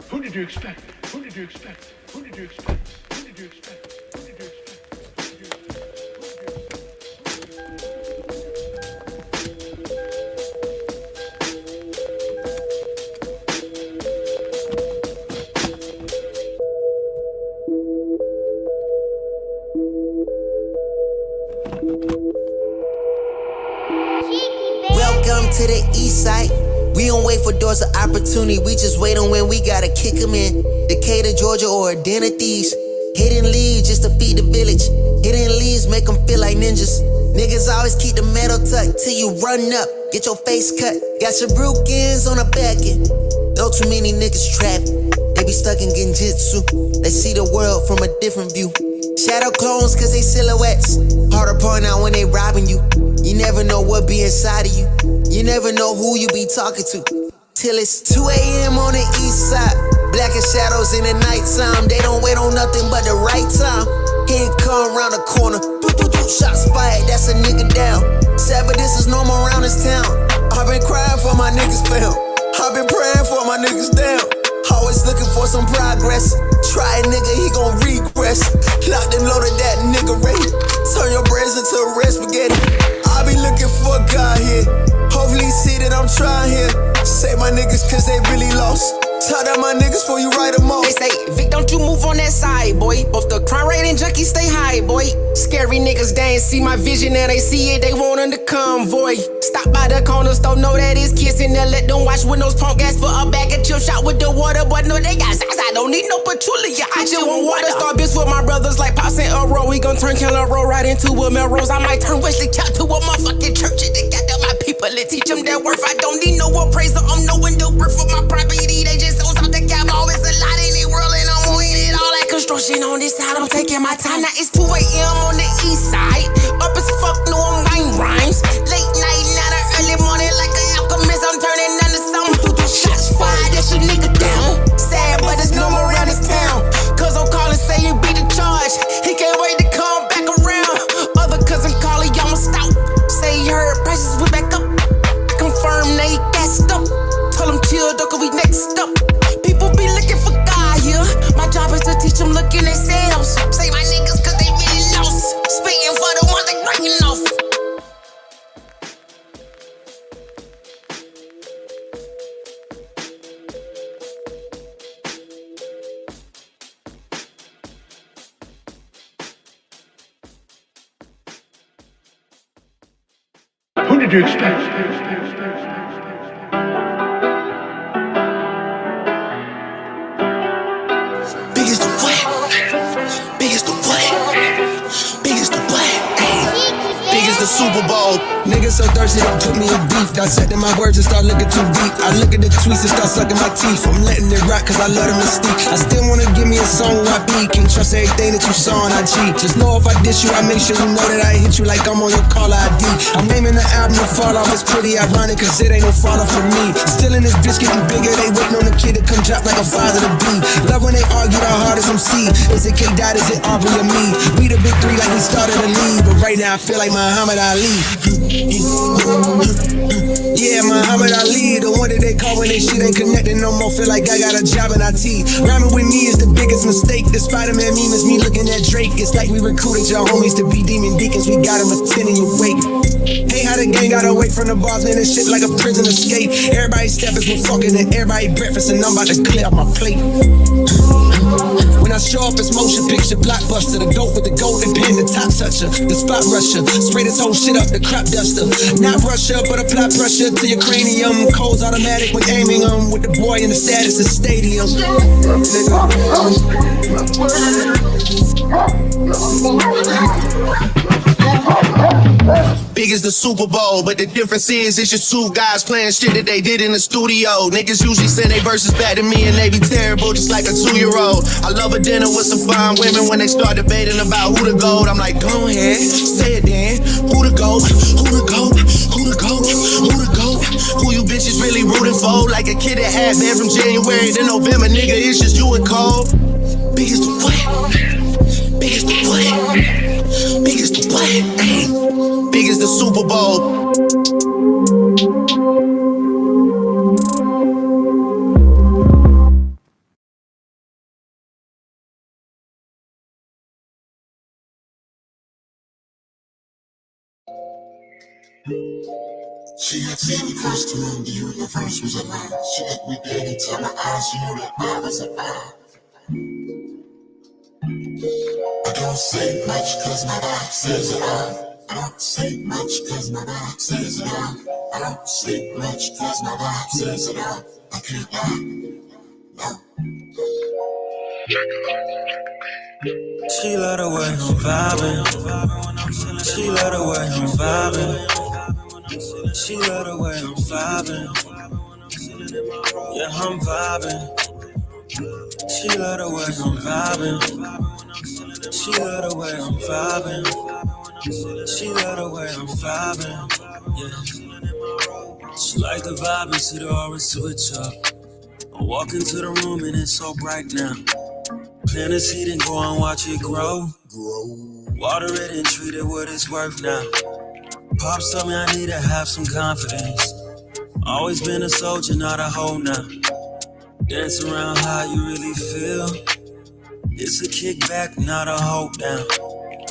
Who did you expect? Who did you expect? Who did you expect? Who did you expect? Who did you expect? Welcome to the east side. We don't wait for doors of opportunity, we just wait on when we gotta kick them in. Decatur, Georgia, or a den of thieves. Hidden leaves just to feed the village. Hidden leaves make them feel like ninjas. Niggas always keep the metal tucked till you run up, get your face cut. Got your brukins on the back end. Know too many niggas trapped. They be stuck in genjutsu. They see the world from a different view. Shadow clones cause they silhouettes. Hard to point out when they robbing you. You never know what be inside of you. You never know who you be talking to. Till it's 2 a.m. on the east side. Black as shadows in the nighttime. They don't wait on nothing but the right time. He ain't come around the corner. Shots fired, that's a nigga down. Sad, but this is normal around this town. I've been crying for my niggas found. I've been praying for my niggas down. Always looking for some progress. Try a nigga, he gon' regress. Locked and loaded that nigga ready. Turn your brains into red spaghetti. I be looking for God here. Hopefully see that I'm trying here. Save my niggas cause they really lost. Tell that my niggas before you write them off. They say, Vic, don't you move on that side, boy. Both the crime rate and junkies stay high, boy. Scary niggas, they ain't see my vision and they see it, they want in the convoy. Stop by the corner store, know that it's kids in there. Let them watch windows, pump gas for a bag of chill shot with the water. But no, they got size, I don't need no patchouli. I just want water. Start bitch with my brothers like Pops and Earl. We gon' turn Keller Road right into a Melrose. I might turn Wesley Cap to a motherfucking church. And they got them my people and teach them their worth. I don't need no appraiser, I'm knowing the worth of my property. They just don't stop the cap, always a lot in the world. And I'm winning all that construction on this side. I'm taking my time, now it's 2 a.m. on the east side. Up as fuck, no, I'm writing rhymes. Late night, not an early morning, like an alchemist, I'm turning into something. Shots fired, that's your nigga down. Sad, but it's no more around this town. Cause I'm calling, say you beat the charge. He can't wait to come back around. Other cousin calling, y'all must stop. Say he heard prices went back up. I confirm they gassed up. Told him chill, though, cause we next up. People be looking for God here. My job is to teach them looking at themselves. Say my niggas cause they really lost. Speaking for the ones they breaking off. Who did you expect? Biggest the what? Biggest the what? Biggest the what? Biggest the Super Bowl. Niggas so thirsty, don't put me in beef. Dissecting my words and start looking too deep. I look at the tweets and start sucking my teeth. I'm letting it rock cause I love the mystique. I still wanna give me a song where I be. Can't trust everything that you saw on IG. Just know if I diss you, I make sure you know that I hit you like I'm on your caller ID. I'm naming the album to fall off. It's pretty ironic cause it ain't no fall off for me. Still in this bitch getting bigger. They waiting on the kid to come drop like a father to be. Love when they argue the hardest MC. Is it K-Dot, is it Aubrey or me? We the big three like we started the league. But right now I feel like Muhammad Ali. Yeah, Muhammad Ali, the one that they call when they shit ain't connected no more. Feel like I got a job in IT. Rhyming with me is the biggest mistake. The Spider-Man meme is me looking at Drake. It's like we recruited your homies to be demon deacons. We got them attending your wake. Hey, how the gang got away from the bars, man, this shit like a prison escape. Everybody stepping, we're fucking, and everybody breakfast, and I'm about to clear up my plate. When I show up, it's motion picture, blockbuster. The goat with the golden pen, the top toucher, the spot rusher. Spray this whole shit up, the crop duster. Not Russia, but apply pressure to your cranium. Codes automatic when aiming them. With the boy in the status of stadium. Big as the Super Bowl, but the difference is it's just two guys playing shit that they did in the studio. Niggas usually send their verses back to me and they be terrible, just like a 2-year-old. I love a dinner with some fine women when they start debating about who the GOAT. I'm like, go ahead, say it then. Who the GOAT? Who the GOAT? Who the GOAT? Who the GOAT? Who you bitches really rooting for? Like a kid that had been from January to November, nigga, it's just you and Cole. Big as the what? Big as the what? Big as the what? Big as the Super Bowl. She had seen me close to him, the universe was alive. She let me dead into my eyes, she knew that I was a vibe. I don't say much cause my vibe says it all. I don't say much cause my vibe says it all. I don't say much cause my vibe says it all. I can't lie, no. She love the way I'm vibing. She love the way I'm vibing. She love the way I'm vibing. Yeah, I'm vibing. She love the way I'm vibing. She love the way I'm vibing. She love the way I'm vibing. Yeah. She like the vibe and see the aura switch up. I walk into the room and it's so bright now. Plant a seed and go and watch it grow. Water it and treat it what it's worth now. Pops told me I need to have some confidence. Always been a soldier, not a hoe now. Dance around how you really feel. It's a kickback, not a hold down.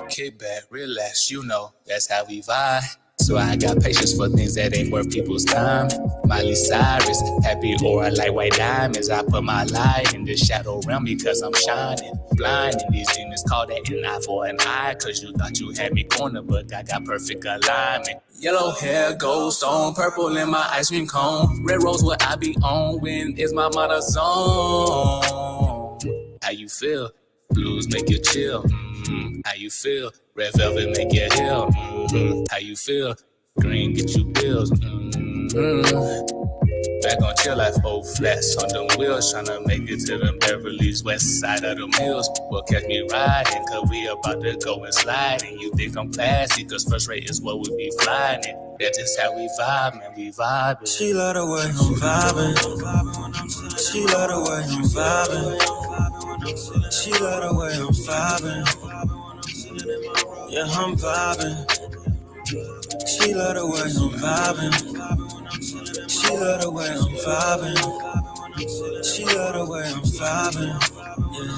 Kickback, relax, you know, that's how we vibe. So I got patience for things that ain't worth people's time. Miley Cyrus, happy aura like white diamonds. I put my light in the shadow realm because I'm shining. Blind and these demons call that an eye for an eye. Cause you thought you had me cornered, but I got perfect alignment. Yellow hair, gold stone, purple in my ice cream cone. Red rose what I be on when it's my mother zone. How you feel? Blues make you chill. How you feel? Red velvet make you heal. How you feel? Green get you bills. Back on chill life, old flats on them wheels, tryna make it to them Beverly's west side of them hills. Well, catch me riding, cause we about to go and slide. And you think I'm classy, cause first rate is what we be flying in. That's just how we vibe, man, we vibing. She love the way I'm vibing. She love the way I'm vibing. She love the way I'm vibing. Yeah, I'm vibing. She love the way I'm vibing. She love the way I'm vibing. She love the way I'm vibing. Yeah.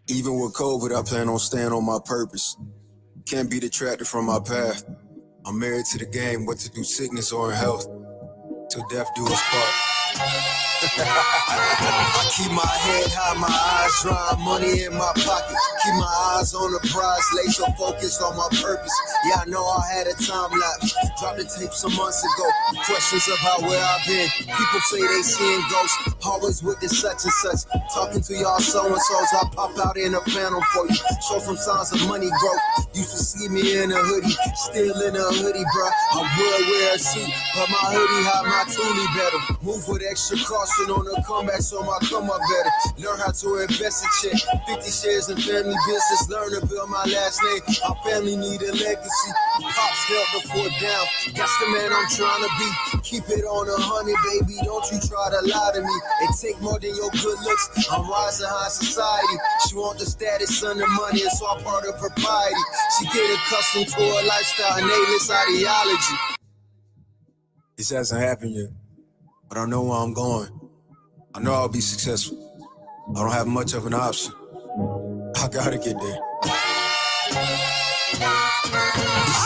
Even with COVID, I plan on staying on my purpose. Can't be detracted from my path. I'm married to the game, what to do, sickness or in health. Till death do us part. I keep my head high, my eyes dry, money in my pocket. Keep my eyes on the prize, laser focused on my purpose. Yeah, I know I had a time lapse. Dropped the tape some months ago. Questions about where I've been. People say they seeing ghosts. Always with this such and such. Talking to y'all so-and-sos. I pop out in a phantom for you. Show some signs of money growth. Used to see me in a hoodie. Still in a hoodie, bruh. I would wear a suit, but my hoodie hide my toolie better. Move with extra caution on the comeback so my come up better. Learn how to invest a check. 50 shares in family business. Learn to build my last name. My family need a legacy. Pops held the foot down. That's the man I'm trying to be. Keep it on 100, baby. Don't you try to lie to me. It take more than your good looks. I'm rising high society. She want the status and the money. It's all part of propriety. She get accustomed to a lifestyle and A-list ideology. This hasn't happened yet, but I know where I'm going. I know I'll be successful. I don't have much of an option. I gotta get there.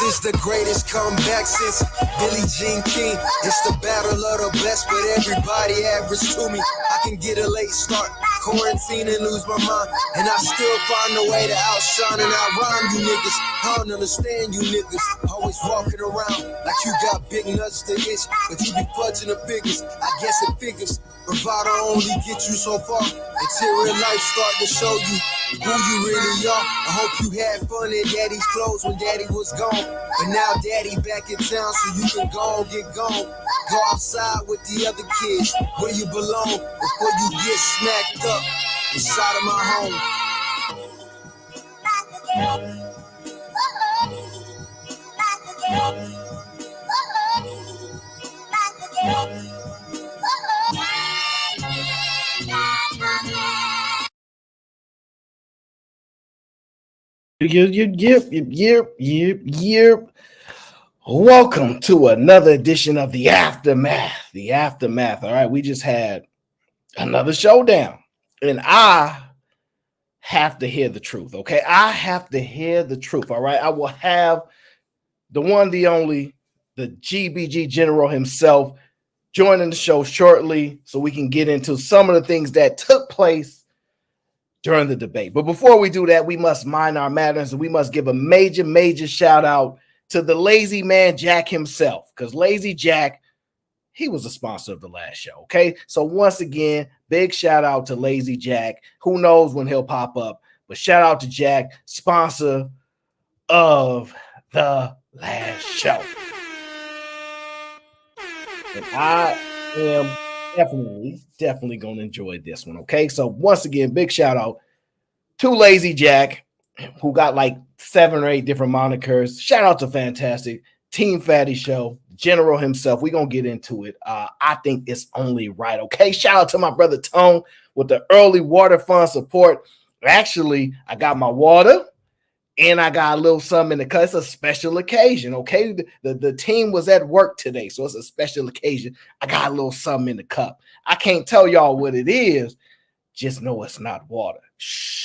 This is the greatest comeback since Billie Jean King. It's the battle of the best, but everybody average to me. I can get a late start, quarantine and lose my mind, and I still find a way to outshine and outrhyme you niggas. I don't understand you niggas, always walking around like you got big nuts to itch, but you be fudging the figures. I guess it figures. Bravado only get you so far until real life start to show you who you really are. I hope you had fun in daddy's clothes when daddy was gone, but now daddy back in town so you can go and get gone. Go outside with the other kids where you belong before you get smacked up inside of my home. Yep. Welcome to another edition of the Aftermath. The Aftermath. All right, we just had another showdown, and I have to hear the truth. Okay, I have to hear the truth. All right, I will have the one, the only, the GBG General himself joining the show shortly, so we can get into some of the things that took place during the debate. But before we do that, we must mind our matters, and we must give a major shout out to the lazy man Jack himself, because Lazy Jack, he was a sponsor of the last show. Okay, so once again, big shout out to Lazy Jack. Who knows when he'll pop up, but shout out to Jack, sponsor of the last show. And I am definitely gonna enjoy this one. Okay, so once again, big shout out to Lazy Jack, who got like 7 or 8 different monikers. Shout out to Fantastic, Team Fatty Show, General himself. We're going to get into it. I think it's only right, okay? Shout out to my brother Tone with the early water fund support. Actually, I got my water, and I got a little something in the cup. It's a special occasion, okay? The team was at work today, so it's a special occasion. I got a little something in the cup. I can't tell y'all what it is. Just know it's not water. Shh.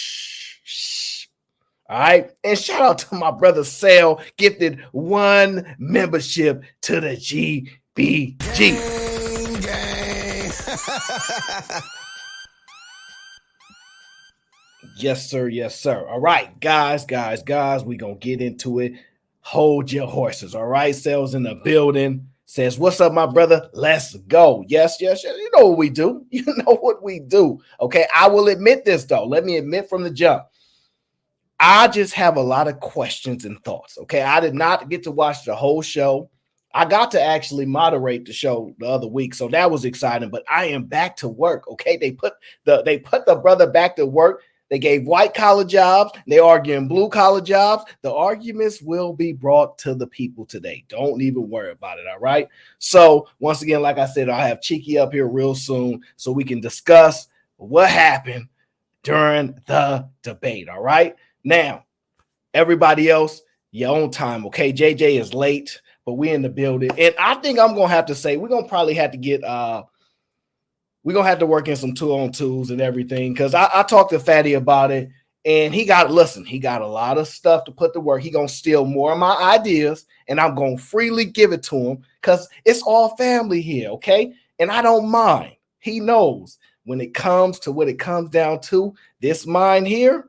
All right. And shout out to my brother Sale, gifted 1 membership to the GBG. Gang. Yes, sir. Yes, sir. All right, guys. We gonna get into it. Hold your horses. All right. Sale's in the building. Says, what's up, my brother? Let's go. Yes. You know what we do. You know what we do. Okay. I will admit this, though. Let me admit from the jump. I just have a lot of questions and thoughts. Okay. I did not get to watch the whole show. I got to actually moderate the show the other week, so that was exciting. But I am back to work. Okay. They put the brother back to work. They gave white collar jobs. They arguing blue collar jobs. The arguments will be brought to the people today. Don't even worry about it. All right. So once again, like I said, I'll have Cheeky up here real soon so we can discuss what happened during the debate. All right. Now, everybody else, your own time, okay? JJ is late, but we in the building. And I think I'm going to have to say, we're going to probably have to get, we're going to have to work in some 2-on-2s and everything, because I talked to Fatty about it, and he got a lot of stuff to put to work. He going to steal more of my ideas, and I'm going to freely give it to him, because it's all family here, okay? And I don't mind. He knows when it comes to what it comes down to, this mine here,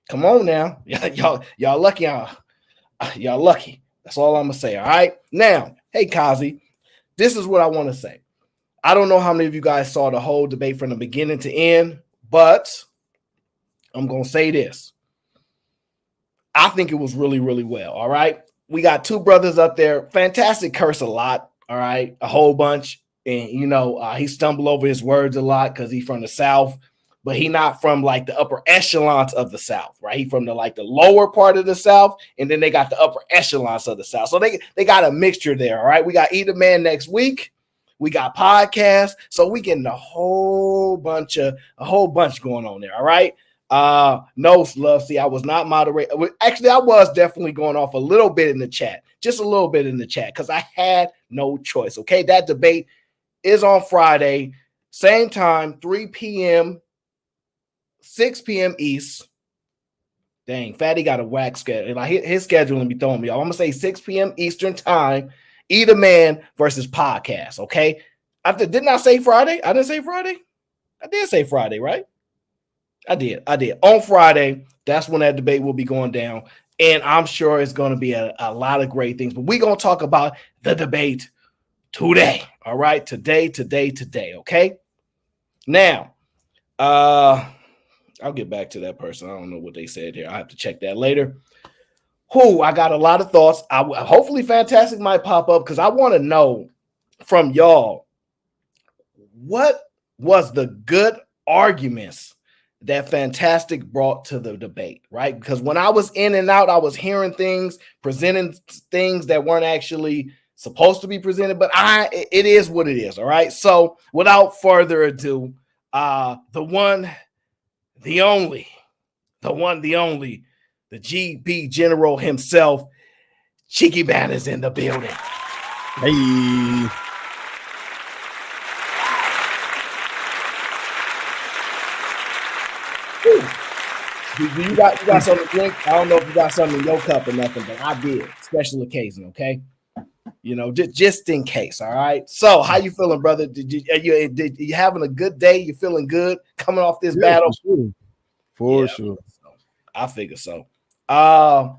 come on now. Y'all lucky. Y'all lucky. That's all I'm going to say. All right. Now, hey, Kazi, this is what I want to say. I don't know how many of you guys saw the whole debate from the beginning to end, but I'm going to say this. I think it was really well. All right. We got 2 brothers up there. Fantastic curse a lot. All right. A whole bunch. And, he stumbled over his words a lot because he's from the South. But he not from like the upper echelons of the South, right? He from the lower part of the South, and then they got the upper echelons of the South. So they got a mixture there, all right? We got Eat a Man next week. We got podcasts. So we getting a whole bunch going on there, all right? No, love. See, I was not moderating. Actually, I was definitely going off a little bit in the chat, just a little bit in the chat, because I had no choice, okay? That debate is on Friday, same time, 3 p.m., 6 p.m. East. Dang, Fatty got a whack schedule. Like his scheduling be throwing me off. I'm gonna say 6 p.m. Eastern time. Eat a Man versus podcast. Okay. Didn't I say Friday? I didn't say Friday. I did say Friday, right? I did. On Friday, that's when that debate will be going down. And I'm sure it's going to be a lot of great things. But we're going to talk about the debate today. All right. Today. Okay. Now, I'll get back to that person. I don't know what they said here. I have to check that later. I got a lot of thoughts. Hopefully Fantastic might pop up, because I want to know from y'all, what was the good arguments that Fantastic brought to the debate, right? Because when I was in and out, I was hearing things, presenting things that weren't actually supposed to be presented, but it is what it is, all right? So without further ado, the one, the only, the GB General himself, Cheeky Banter's in the building. Hey. You got something to drink? I don't know if you got something in your cup or nothing, but I did. Special occasion, okay? You know, just in case. All right. So, how you feeling, brother? Did you having a good day? You feeling good coming off this battle? For sure. I figure so. I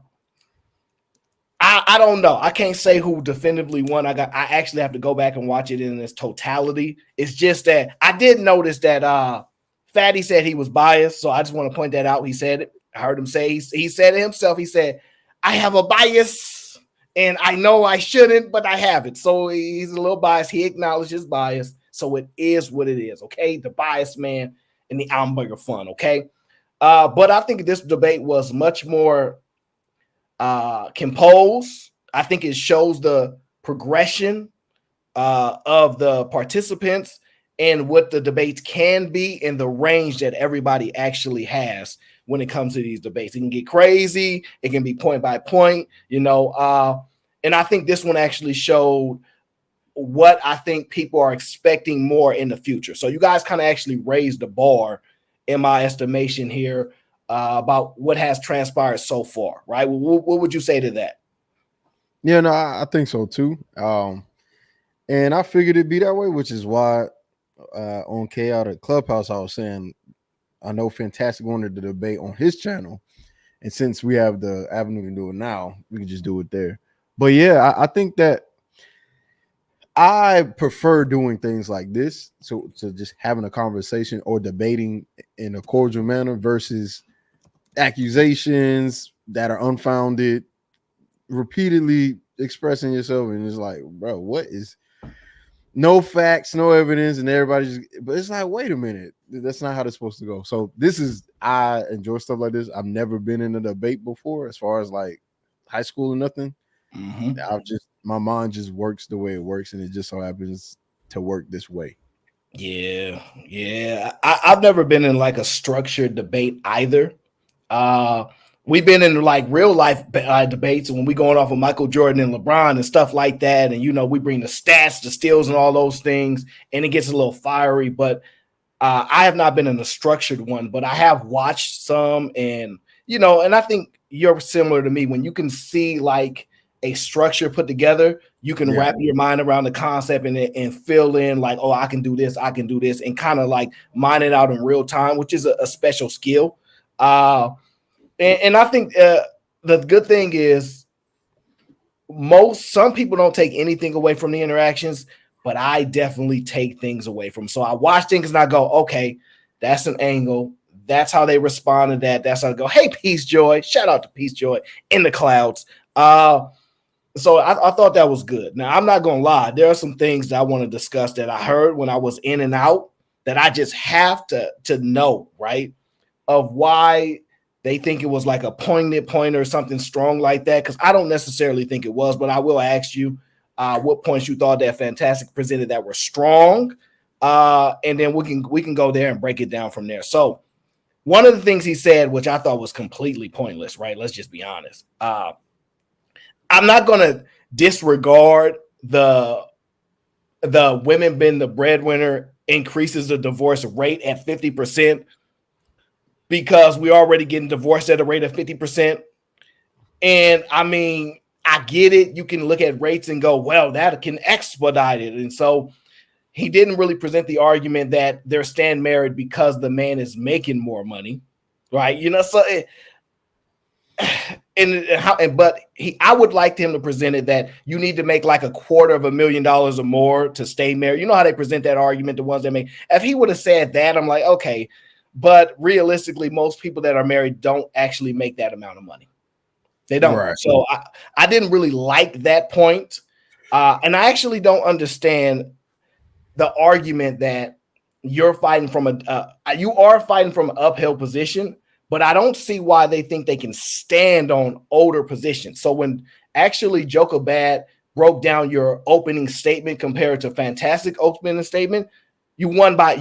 don't know. I can't say who definitively won. I actually have to go back and watch it in its totality. It's just that I did notice that Fatty said he was biased, so I just want to point that out. He said it. I heard him say he said it himself. He said, "I have a bias, and I know I shouldn't, but I have it." So he's a little biased. He acknowledged his bias, so it is what it is. Okay, the biased man and the hamburger fun. Okay, but I think this debate was much more composed. I think it shows the progression of the participants and what the debates can be and the range that everybody actually has when it comes to these debates. It can get crazy. It can be point by point, you know. And I think this one actually showed what I think people are expecting more in the future. So you guys kind of actually raised the bar in my estimation here about what has transpired so far, right? What would you say to that? Yeah, no, I think so too. And I figured it'd be that way, which is why on Chaotic Clubhouse I was saying I know Fantastic wanted to debate on his channel, and since we have the avenue to do it now, we can just do it there. But yeah, I think that I prefer doing things like this, so to just having a conversation or debating in a cordial manner versus accusations that are unfounded, repeatedly expressing yourself, and it's like, bro, what is no facts, no evidence, and everybody just, but it's like, wait a minute, that's not how it's supposed to go. So I enjoy stuff like this. I've never been in a debate before, as far as like high school or nothing. My mind just works the way it works, and it just so happens to work this way. Yeah. I've never been in like a structured debate either. We've been in like real life debates when we going off of Michael Jordan and LeBron and stuff like that, and you know, we bring the stats, the steals, and all those things, and it gets a little fiery. But I have not been in a structured one, but I have watched some, and you know, and I think you're similar to me. When you can see like a structure put together, you can wrap your mind around the concept and fill in like, oh, I can do this, and kind of like mine it out in real time, which is a special skill. And I think the good thing is some people don't take anything away from the interactions, but I definitely take things away from them. So I watch things and I go, okay, that's an angle. That's how they respond to that. That's how I go, hey, Peace Joy. Shout out to Peace Joy in the clouds. So I thought that was good. Now, I'm not going to lie. There are some things that I want to discuss that I heard when I was in and out that I just have to know, right, of why they think it was like a poignant point or something strong like that, because I don't necessarily think it was, but I will ask you what points you thought that Fantastic presented that were strong, and then we can go there and break it down from there. So one of the things he said, which I thought was completely pointless, right? Let's just be honest. I'm not going to disregard the women being the breadwinner increases the divorce rate at 50%, because we're already getting divorced at a rate of 50%. And I mean, I get it. You can look at rates and go, well, that can expedite it. And so he didn't really present the argument that they're staying married because the man is making more money, right? You know, so I would like him to present it that you need to make like $250,000 or more to stay married. You know how they present that argument, the ones that make. If he would have said that, I'm like, okay, but realistically, most people that are married don't actually make that amount of money. They don't. Right. So I didn't really like that point, and I actually don't understand the argument that you're fighting from an uphill position. But I don't see why they think they can stand on older positions. So when actually Joker Bad broke down your opening statement compared to Fantastic opening statement, you won by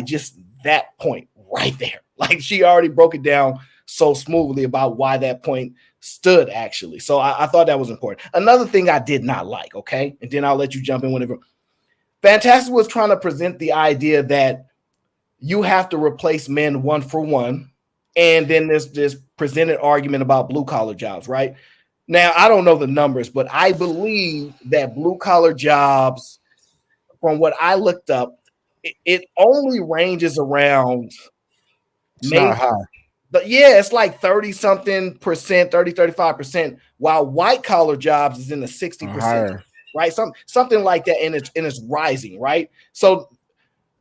just that point right there. Like, she already broke it down so smoothly about why that point stood actually. So I thought that was important. Another thing I did not like, okay, and then I'll let you jump in whenever. Fantastic was trying to present the idea that you have to replace men one for one, and then there's this presented argument about blue collar jobs, right? Now I don't know the numbers, but I believe that blue collar jobs, from what I looked up, it only ranges around It's not maybe, high. but yeah, it's like 30 something percent, 35%, while white collar jobs is in the 60%, Higher. right? Something like that, and it's rising, right? So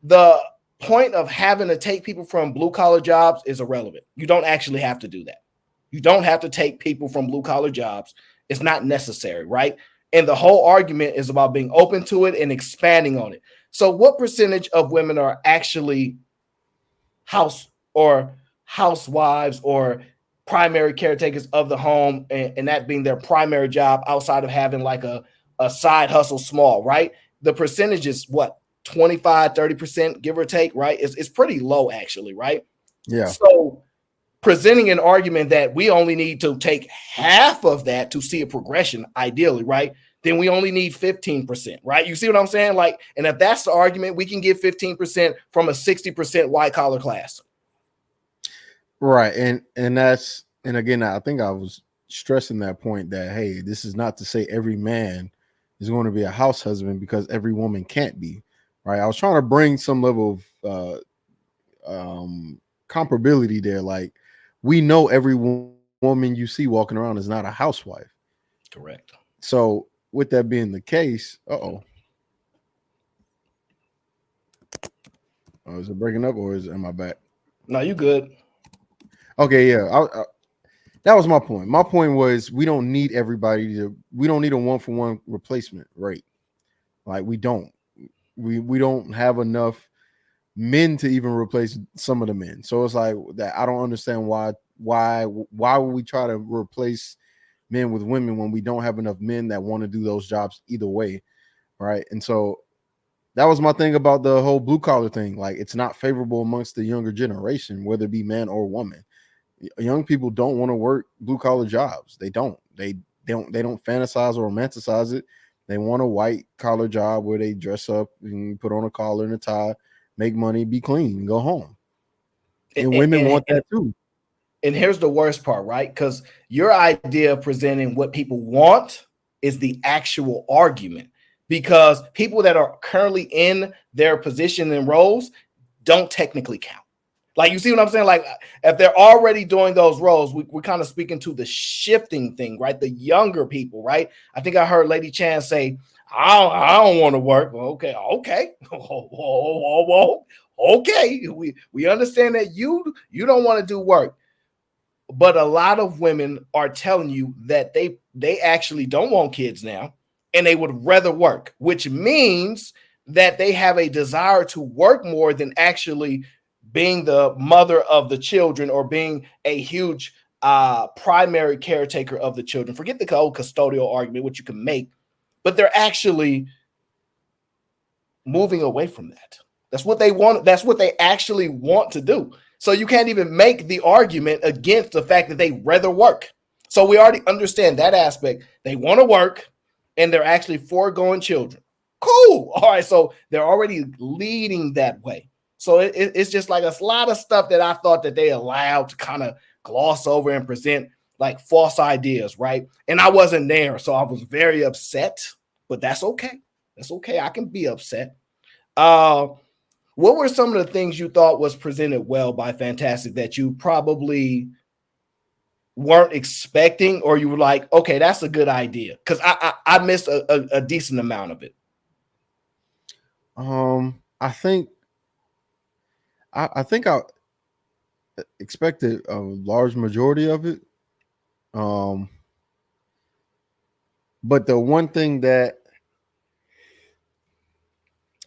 the point of having to take people from blue collar jobs is irrelevant. You don't actually have to do that. You don't have to take people from blue collar jobs. It's not necessary, right? And the whole argument is about being open to it and expanding on it. So, what percentage of women are actually house or housewives or primary caretakers of the home, and that being their primary job outside of having like a side hustle small, right? The percentage is what, 25, 30%, give or take, right? It's pretty low actually, right? Yeah. So presenting an argument that we only need to take half of that to see a progression, ideally, right? Then we only need 15%, right? You see what I'm saying? Like, and if that's the argument, we can get 15% from a 60% white collar class. Right. And that's, and again, I think I was stressing that point that, hey, this is not to say every man is going to be a house husband, because every woman can't be, right? I was trying to bring some level of comparability there. Like, we know every woman you see walking around is not a housewife. Correct. So with that being the case, oh, is it breaking up, or am I back? No, you good. Okay, yeah. That was my point. My point was, we don't need everybody we don't need a 1-for-1 replacement rate. Like, we don't have enough men to even replace some of the men. So it's like that. I don't understand why would we try to replace men with women when we don't have enough men that want to do those jobs either way, right? And so that was my thing about the whole blue collar thing. Like, it's not favorable amongst the younger generation, whether it be man or woman. Young people don't want to work blue collar jobs. They don't fantasize or romanticize it. They want a white collar job where they dress up and put on a collar and a tie, make money, be clean, and go home. And women want that too. And here's the worst part, right? Because your idea of presenting what people want is the actual argument. Because people that are currently in their position and roles don't technically count. Like, you see what I'm saying? Like, if they're already doing those roles, we're kind of speaking to the shifting thing, right? The younger people, right? I think I heard Lady Chan say, I don't want to work. Well, okay. Okay. We understand that you don't want to do work. But a lot of women are telling you that they actually don't want kids now, and they would rather work, which means that they have a desire to work more than actually being the mother of the children or being a huge primary caretaker of the children. Forget the old custodial argument, which you can make, but they're actually moving away from that. That's what they want. That's what they actually want to do. So you can't even make the argument against the fact that they rather work. So we already understand that aspect. They want to work, and they're actually foregoing children. Cool. All right. So they're already leading that way. So it's just like a lot of stuff that I thought that they allowed to kind of gloss over and present like false ideas, right? And I wasn't there, so I was very upset. But that's okay. That's okay. I can be upset. What were some of the things you thought was presented well by Fantastic that you probably weren't expecting, or you were like, okay, that's a good idea? Because I missed a decent amount of it. I think I expected a large majority of it. But the one thing that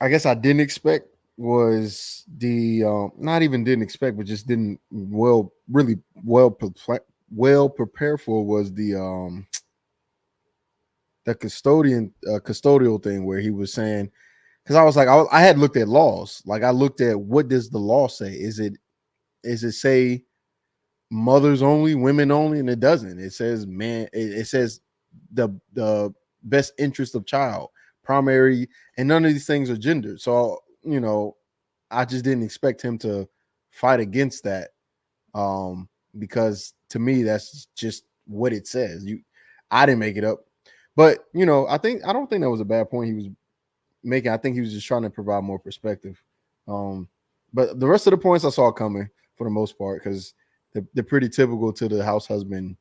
I guess I didn't expect was the not even didn't expect, but just didn't really well prepare for, was the custodial thing, where he was saying, because I was like, I had looked at laws, like I looked at, what does the law say? Is it say mothers only, women only, and it doesn't. It says man. It says the best interest of child, primary, and none of these things are gendered. So I just didn't expect him to fight against that, because to me that's just what it says. I didn't make it up, but I don't think that was a bad point he was making. I think he was just trying to provide more perspective. But the rest of the points I saw coming for the most part, because they're pretty typical to the house husband,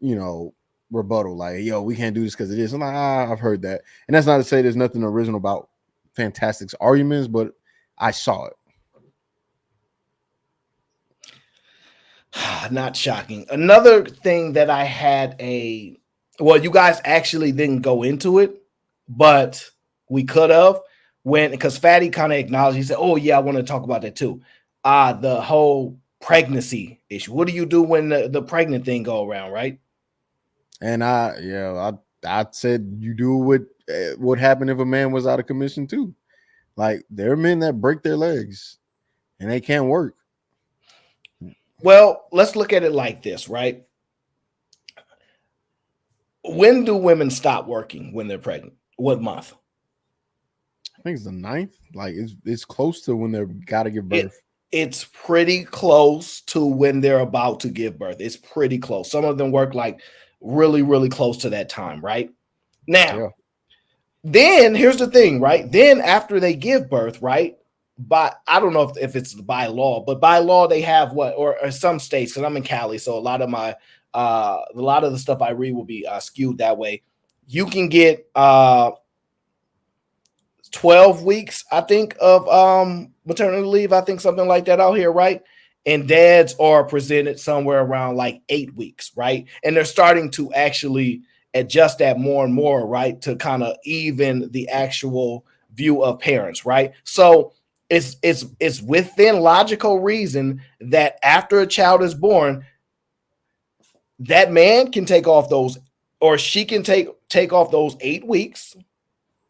rebuttal. Like, yo, we can't do this because it is. I'm like, I've heard that. And that's not to say there's nothing original about Fantastic's arguments, but I saw it. Not shocking. Another thing that I had you guys actually didn't go into it, but we could have because Fatty kind of acknowledged, he said, oh yeah, I want to talk about that too. The whole pregnancy issue. What do you do when the pregnant thing go around, right? And I said you do what happened if a man was out of commission too. Like, there are men that break their legs and they can't work. Well, let's look at it like this, right? When do women stop working when they're pregnant? What month? I think it's the 9th. Like, it's close to when they're got to give birth. It's pretty close to when they're about to give birth. It's pretty close. Some of them work like really, really close to that time, right? Now, Then here's the thing, right? Then after they give birth, right? But I don't know if it's by law, but by law they have or some states, because I'm in Cali, so a lot of the stuff I read will be skewed that way. You can get 12 weeks, I think, of maternity leave. I think something like that out here, right? And dads are presented somewhere around like 8 weeks, right? And they're starting to actually adjust that more and more, right? To kind of even the actual view of parents, right? So it's within logical reason that after a child is born, that man can take off those, or she can take off those 8 weeks,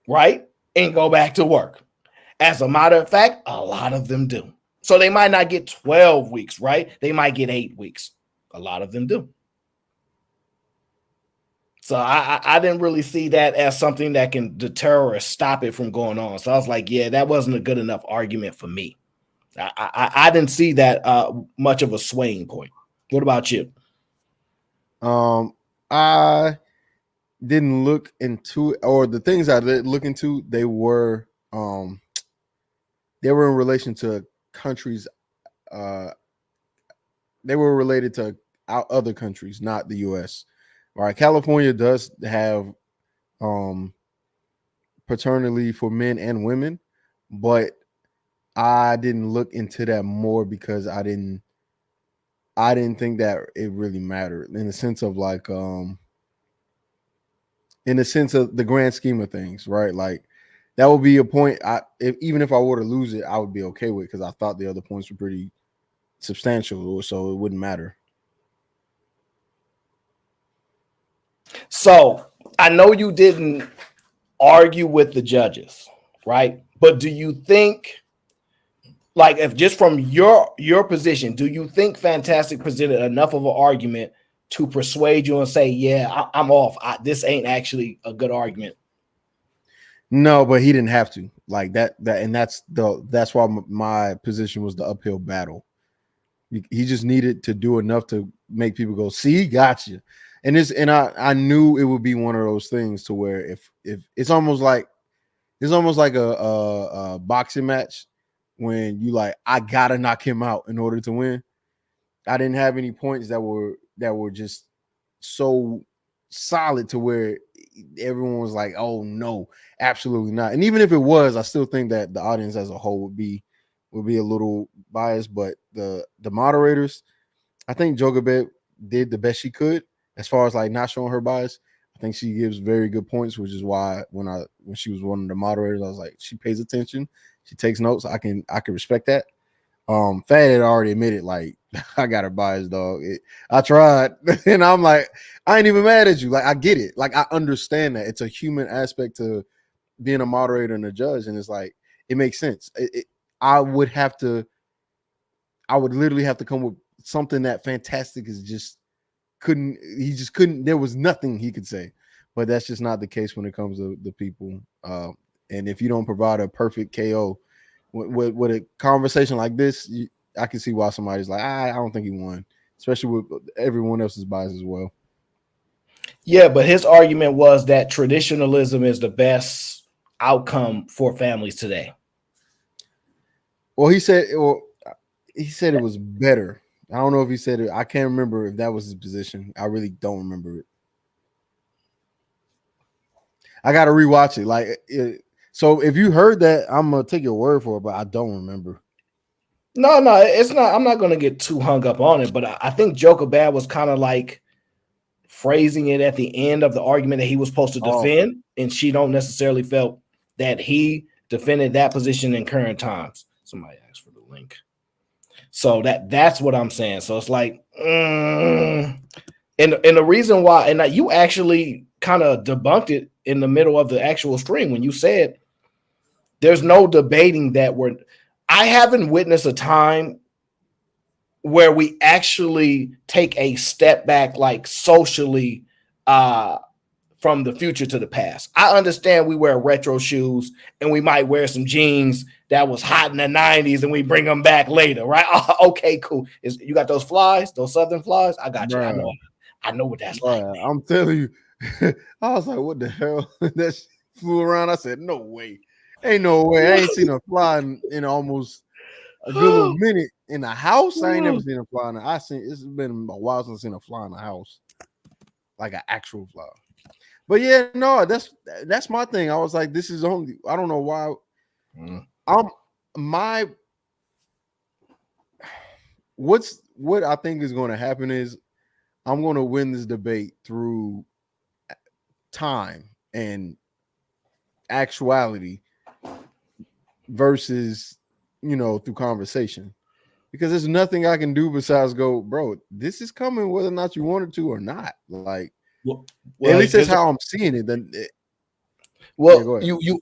right? And go back to work. As a matter of fact, a lot of them do. So they might not get 12 weeks, right? They might get 8 weeks. A lot of them do. So I didn't really see that as something that can deter or stop it from going on. So I was like, yeah, that wasn't a good enough argument for me. I didn't see that much of a swaying point. What about you? I didn't look into, or the things I did look into, they were in relation to countries. They were related to other countries, not the U.S. All right, California does have paternity leave for men and women, but I didn't look into that more because I didn't think that it really mattered in the sense of like in the sense of the grand scheme of things, right? Like, that would be a point even if I were to lose it, I would be okay with, because I thought the other points were pretty substantial, so it wouldn't matter. So I know you didn't argue with the judges, right? But do you think, like, if just from your position, do you think Fantastic presented enough of an argument to persuade you and say, yeah, I'm off. This ain't actually a good argument? No, but he didn't have to, like that, and that's why my position was the uphill battle. He just needed to do enough to make people go, see, gotcha. And I knew it would be one of those things to where if it's almost like a boxing match when you like, I gotta knock him out in order to win. I didn't have any points that were just so solid to where everyone was like, oh no, absolutely not. And even if it was, I still think that the audience as a whole would be a little biased. But the moderators, I think Jogabet did the best she could as far as like not showing her bias. I think she gives very good points, which is why when she was one of the moderators, I was like, she pays attention, she takes notes. I can respect that. Fad had already admitted, like, I got her bias, dog. I tried, and I'm like, I ain't even mad at you. Like, I get it. Like, I understand that it's a human aspect to being a moderator and a judge, and it's like, it makes sense. I would literally have to come with something that fantastic is just couldn't. There was nothing he could say, but that's just not the case when it comes to the people. And if you don't provide a perfect KO with a conversation like this, I can see why somebody's like, I don't think he won, especially with everyone else's bias as well. Yeah, but his argument was that traditionalism is the best outcome for families today. Well, he said it was better. I don't know if he said it. I can't remember if that was his position. I really don't remember it. I got to rewatch it. So if you heard that, I'm gonna take your word for it, but I don't remember. No, it's not. I'm not gonna get too hung up on it, but I think Joker Bad was kind of like phrasing it at the end of the argument that he was supposed to defend, and she don't necessarily felt that he defended that position in current times. Somebody asked for the link. So that's what I'm saying. So it's like, and the reason why, and that you actually kind of debunked it in the middle of the actual stream when you said there's no debating that I haven't witnessed a time where we actually take a step back, like socially, from the future to the past. I understand we wear retro shoes and we might wear some jeans that was hot in the 90s and we bring them back later, right? Okay, cool. You got those flies, those Southern flies? I got you. I know what that's like. Man. I'm telling you. I was like, what the hell? That flew around. I said, no way. Ain't no way. I ain't seen a fly in almost a good little minute in the house. I ain't never seen a fly it's been a while since I've seen a fly in the house. Like an actual fly. But yeah, no, that's my thing. I was like, this is only, I don't know why. What I think is going to happen is I'm going to win this debate through time and actuality versus, through conversation, because there's nothing I can do besides go, bro, this is coming whether or not you want it to or not. Like, well, at least that's how I'm seeing it. Then, you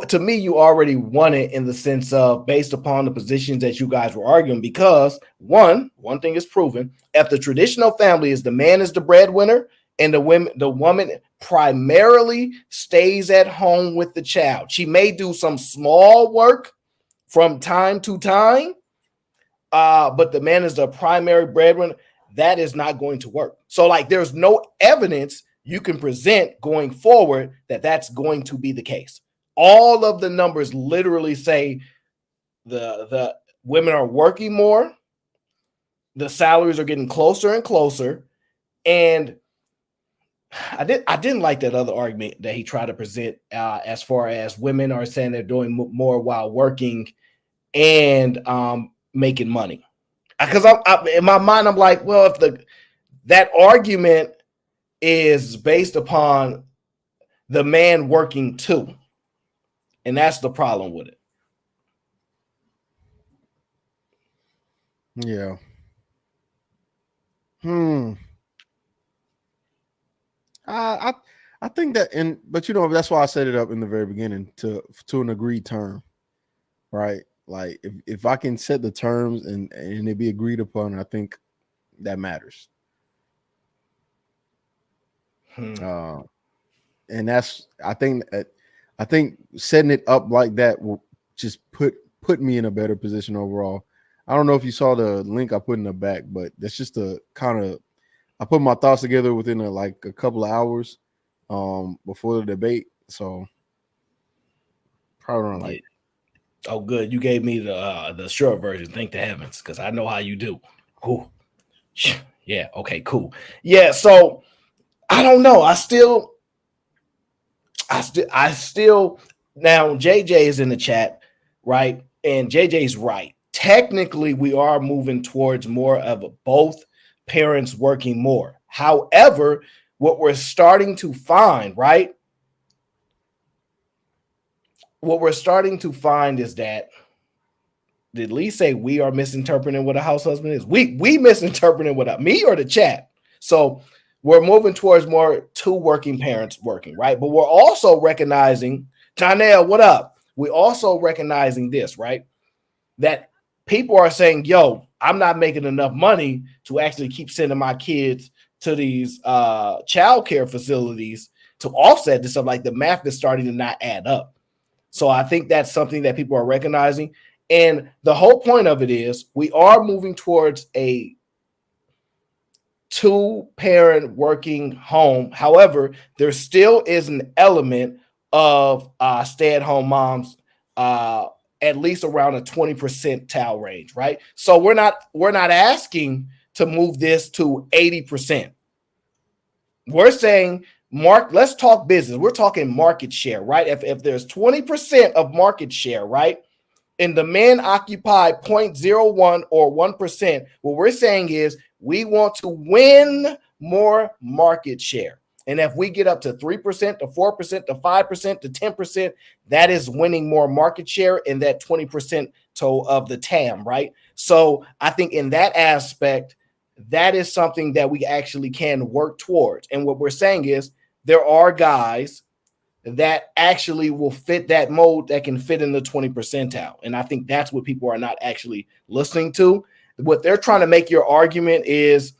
to me, you already won it in the sense of based upon the positions that you guys were arguing. Because one thing is proven: if the traditional family is the man is the breadwinner and the woman primarily stays at home with the child, she may do some small work from time to time, but the man is the primary breadwinner. That is not going to work. So like there's no evidence you can present going forward that that's going to be the case. All of the numbers literally say the women are working more, the salaries are getting closer and closer, and I didn't like that other argument that he tried to present as far as women are saying they're doing more while working and making money. Because in my mind, I'm like, well, if that argument is based upon the man working too, and that's the problem with it. Yeah. I think that, but that's why I set it up in the very beginning to an agreed term, right? Like if I can set the terms and it be agreed upon, I think that matters. And that's I think setting it up like that will just put me in a better position overall. I don't know if you saw the link I put in the back, but that's just a kind of I put my thoughts together within a couple of hours before the debate. So probably around oh, good. You gave me the short version. Thank the heavens, because I know how you do. Cool. Yeah. Okay. Cool. Yeah. So I don't know. I still. Now JJ is in the chat, right? And JJ's right. Technically, we are moving towards more of both parents working more. However, what we're starting to find, right? What we're starting to find is that, did Lee say we are misinterpreting what a house husband is? We misinterpreting what me or the chat. So we're moving towards more two working parents working, right? But we're also recognizing, Tanel, what up? We're also recognizing this, right? That people are saying, yo, I'm not making enough money to actually keep sending my kids to these child care facilities to offset this stuff. Like the math is starting to not add up. So I think that's something that people are recognizing. And the whole point of it is we are moving towards a two-parent working home. However, there still is an element of stay-at-home moms, at least around a 20 percentile range, right? So we're not asking to move this to 80%. We're saying, Mark, let's talk business. We're talking market share, right? If there's 20% of market share, right? And the men occupy 0.01 or 1%, what we're saying is we want to win more market share. And if we get up to 3% to 4% to 5% to 10%, that is winning more market share in that 20% of the TAM, right? So I think in that aspect, that is something that we actually can work towards. And what we're saying is there are guys that actually will fit that mold that can fit in the 20 percentile. And I think that's what people are not actually listening to. What they're trying to make your argument is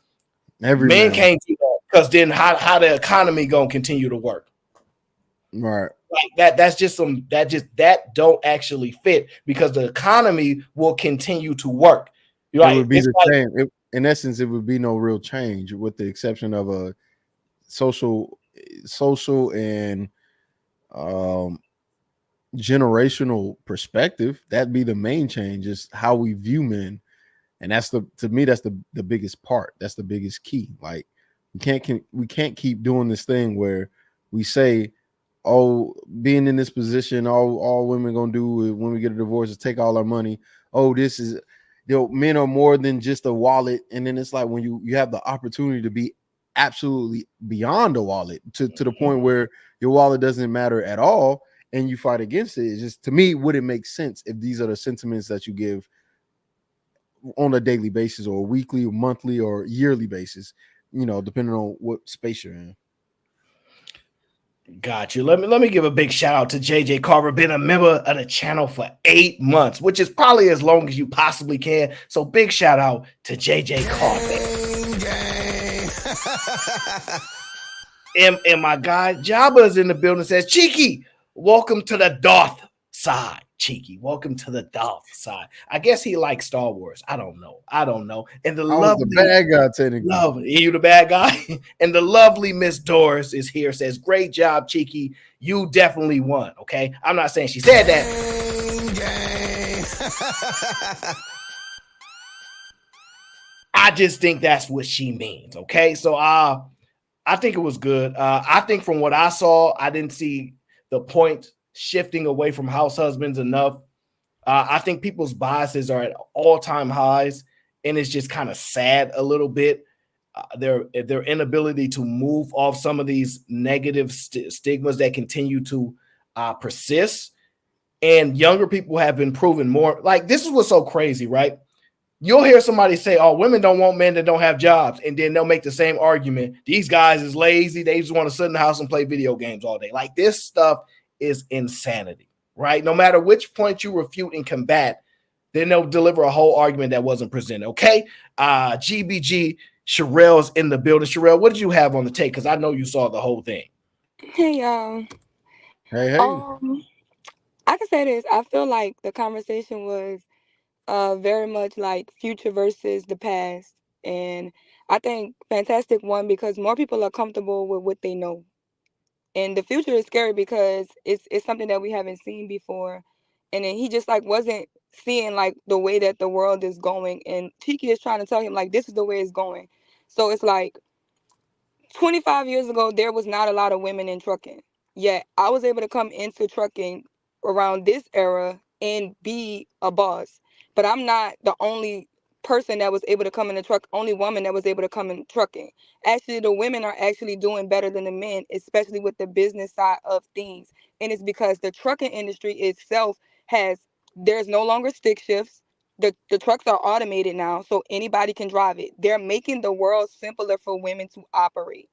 men can't do that because then how the economy gonna continue to work. Right. Like that's just some that don't actually fit because the economy will continue to work. It would be the same. In essence, it would be no real change with the exception of a social and generational perspective. That'd be the main change, is how we view men. And that's to me, that's the biggest part. That's the biggest key. Like we can't keep doing this thing where we say, oh, being in this position, all women gonna do when we get a divorce is take all our money. Oh, this is, men are more than just a wallet. And then it's like when you have the opportunity to be absolutely beyond a wallet to the point where your wallet doesn't matter at all and you fight against it. It's just, to me, would it make sense if these are the sentiments that you give on a daily basis or weekly or monthly or yearly basis, depending on what space you're in. Got you. Let me give a big shout out to JJ Carver, been a member of the channel for 8 months, which is probably as long as you possibly can. So big shout out to JJ Carver. And my guy Jabba is in the building, says, Cheeky, welcome to the Darth side. Cheeky, welcome to the Darth side. I guess he likes Star Wars. I don't know. And the lovely the bad guy, technically. You the bad guy. And the lovely Miss Doris is here. Says, great job, Cheeky. You definitely won. Okay, I'm not saying she said that. I just think that's what she means. Okay, so I think it was good. I think from what I saw, I didn't see the point shifting away from house husbands enough. I think people's biases are at all-time highs, and it's just kind of sad a little bit. Their inability to move off some of these negative stigmas that continue to persist. And younger people have been proven more. Like, this is what's so crazy, right? You'll hear somebody say, oh, women don't want men that don't have jobs. And then they'll make the same argument. These guys is lazy. They just want to sit in the house and play video games all day. Like, this stuff is insanity, right? No matter which point you refute and combat, then they'll deliver a whole argument that wasn't presented. Okay. GBG, Sherelle's in the building. Sherelle, what did you have on the take? Because I know you saw the whole thing. Hey, y'all. Hey. I can say this. I feel like the conversation was very much like future versus the past. And I think fantastic one because more people are comfortable with what they know. And the future is scary because it's something that we haven't seen before. And then he just like wasn't seeing like the way that the world is going. And Tiki is trying to tell him like this is the way it's going. So it's like 25 years ago, there was not a lot of women in trucking. Yet I was able to come into trucking around this era and be a boss. But I'm not the only person that was able to come in the truck, only woman that was able to come in trucking. Actually, the women are actually doing better than the men, especially with the business side of things. And it's because the trucking industry itself there's no longer stick shifts. The trucks are automated now, so anybody can drive it. They're making the world simpler for women to operate.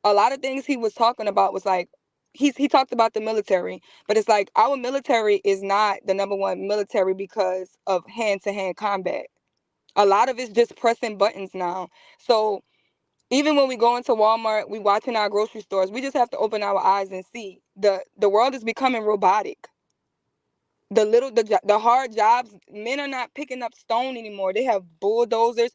A lot of things he was talking about was like, he talked about the military, but it's like our military is not the number one military because of hand-to-hand combat. A lot of it's just pressing buttons now. So even when we go into Walmart, we watching our grocery stores, we just have to open our eyes and see the world is becoming robotic. The hard jobs, men are not picking up stone anymore. They have bulldozers.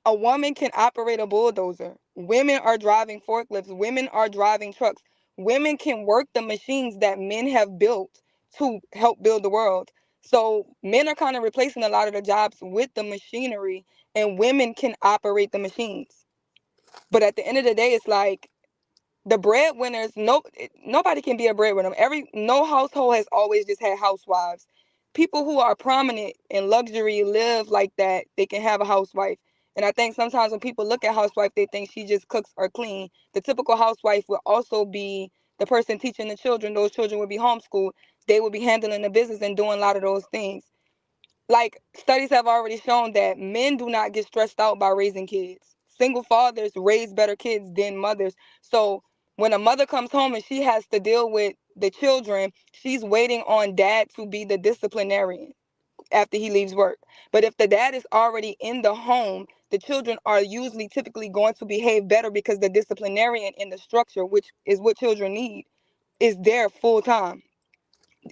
A woman can operate a bulldozer. Women are driving forklifts. Women are driving trucks. Women can work the machines that men have built to help build the world. So men are kind of replacing a lot of the jobs with the machinery, and women can operate the machines. But at the end of the day, it's like the breadwinners. Nobody can be a breadwinner. No household has always just had housewives. People who are prominent in luxury live like that. They can have a housewife. And I think sometimes when people look at housewife, they think she just cooks or clean. The typical housewife will also be the person teaching the children. Those children would be homeschooled. They would be handling the business and doing a lot of those things. Like, studies have already shown that men do not get stressed out by raising kids. Single fathers raise better kids than mothers. So when a mother comes home and she has to deal with the children, she's waiting on dad to be the disciplinarian after he leaves work. But if the dad is already in the home, the children are usually typically going to behave better because the disciplinarian in the structure, which is what children need, is there full time.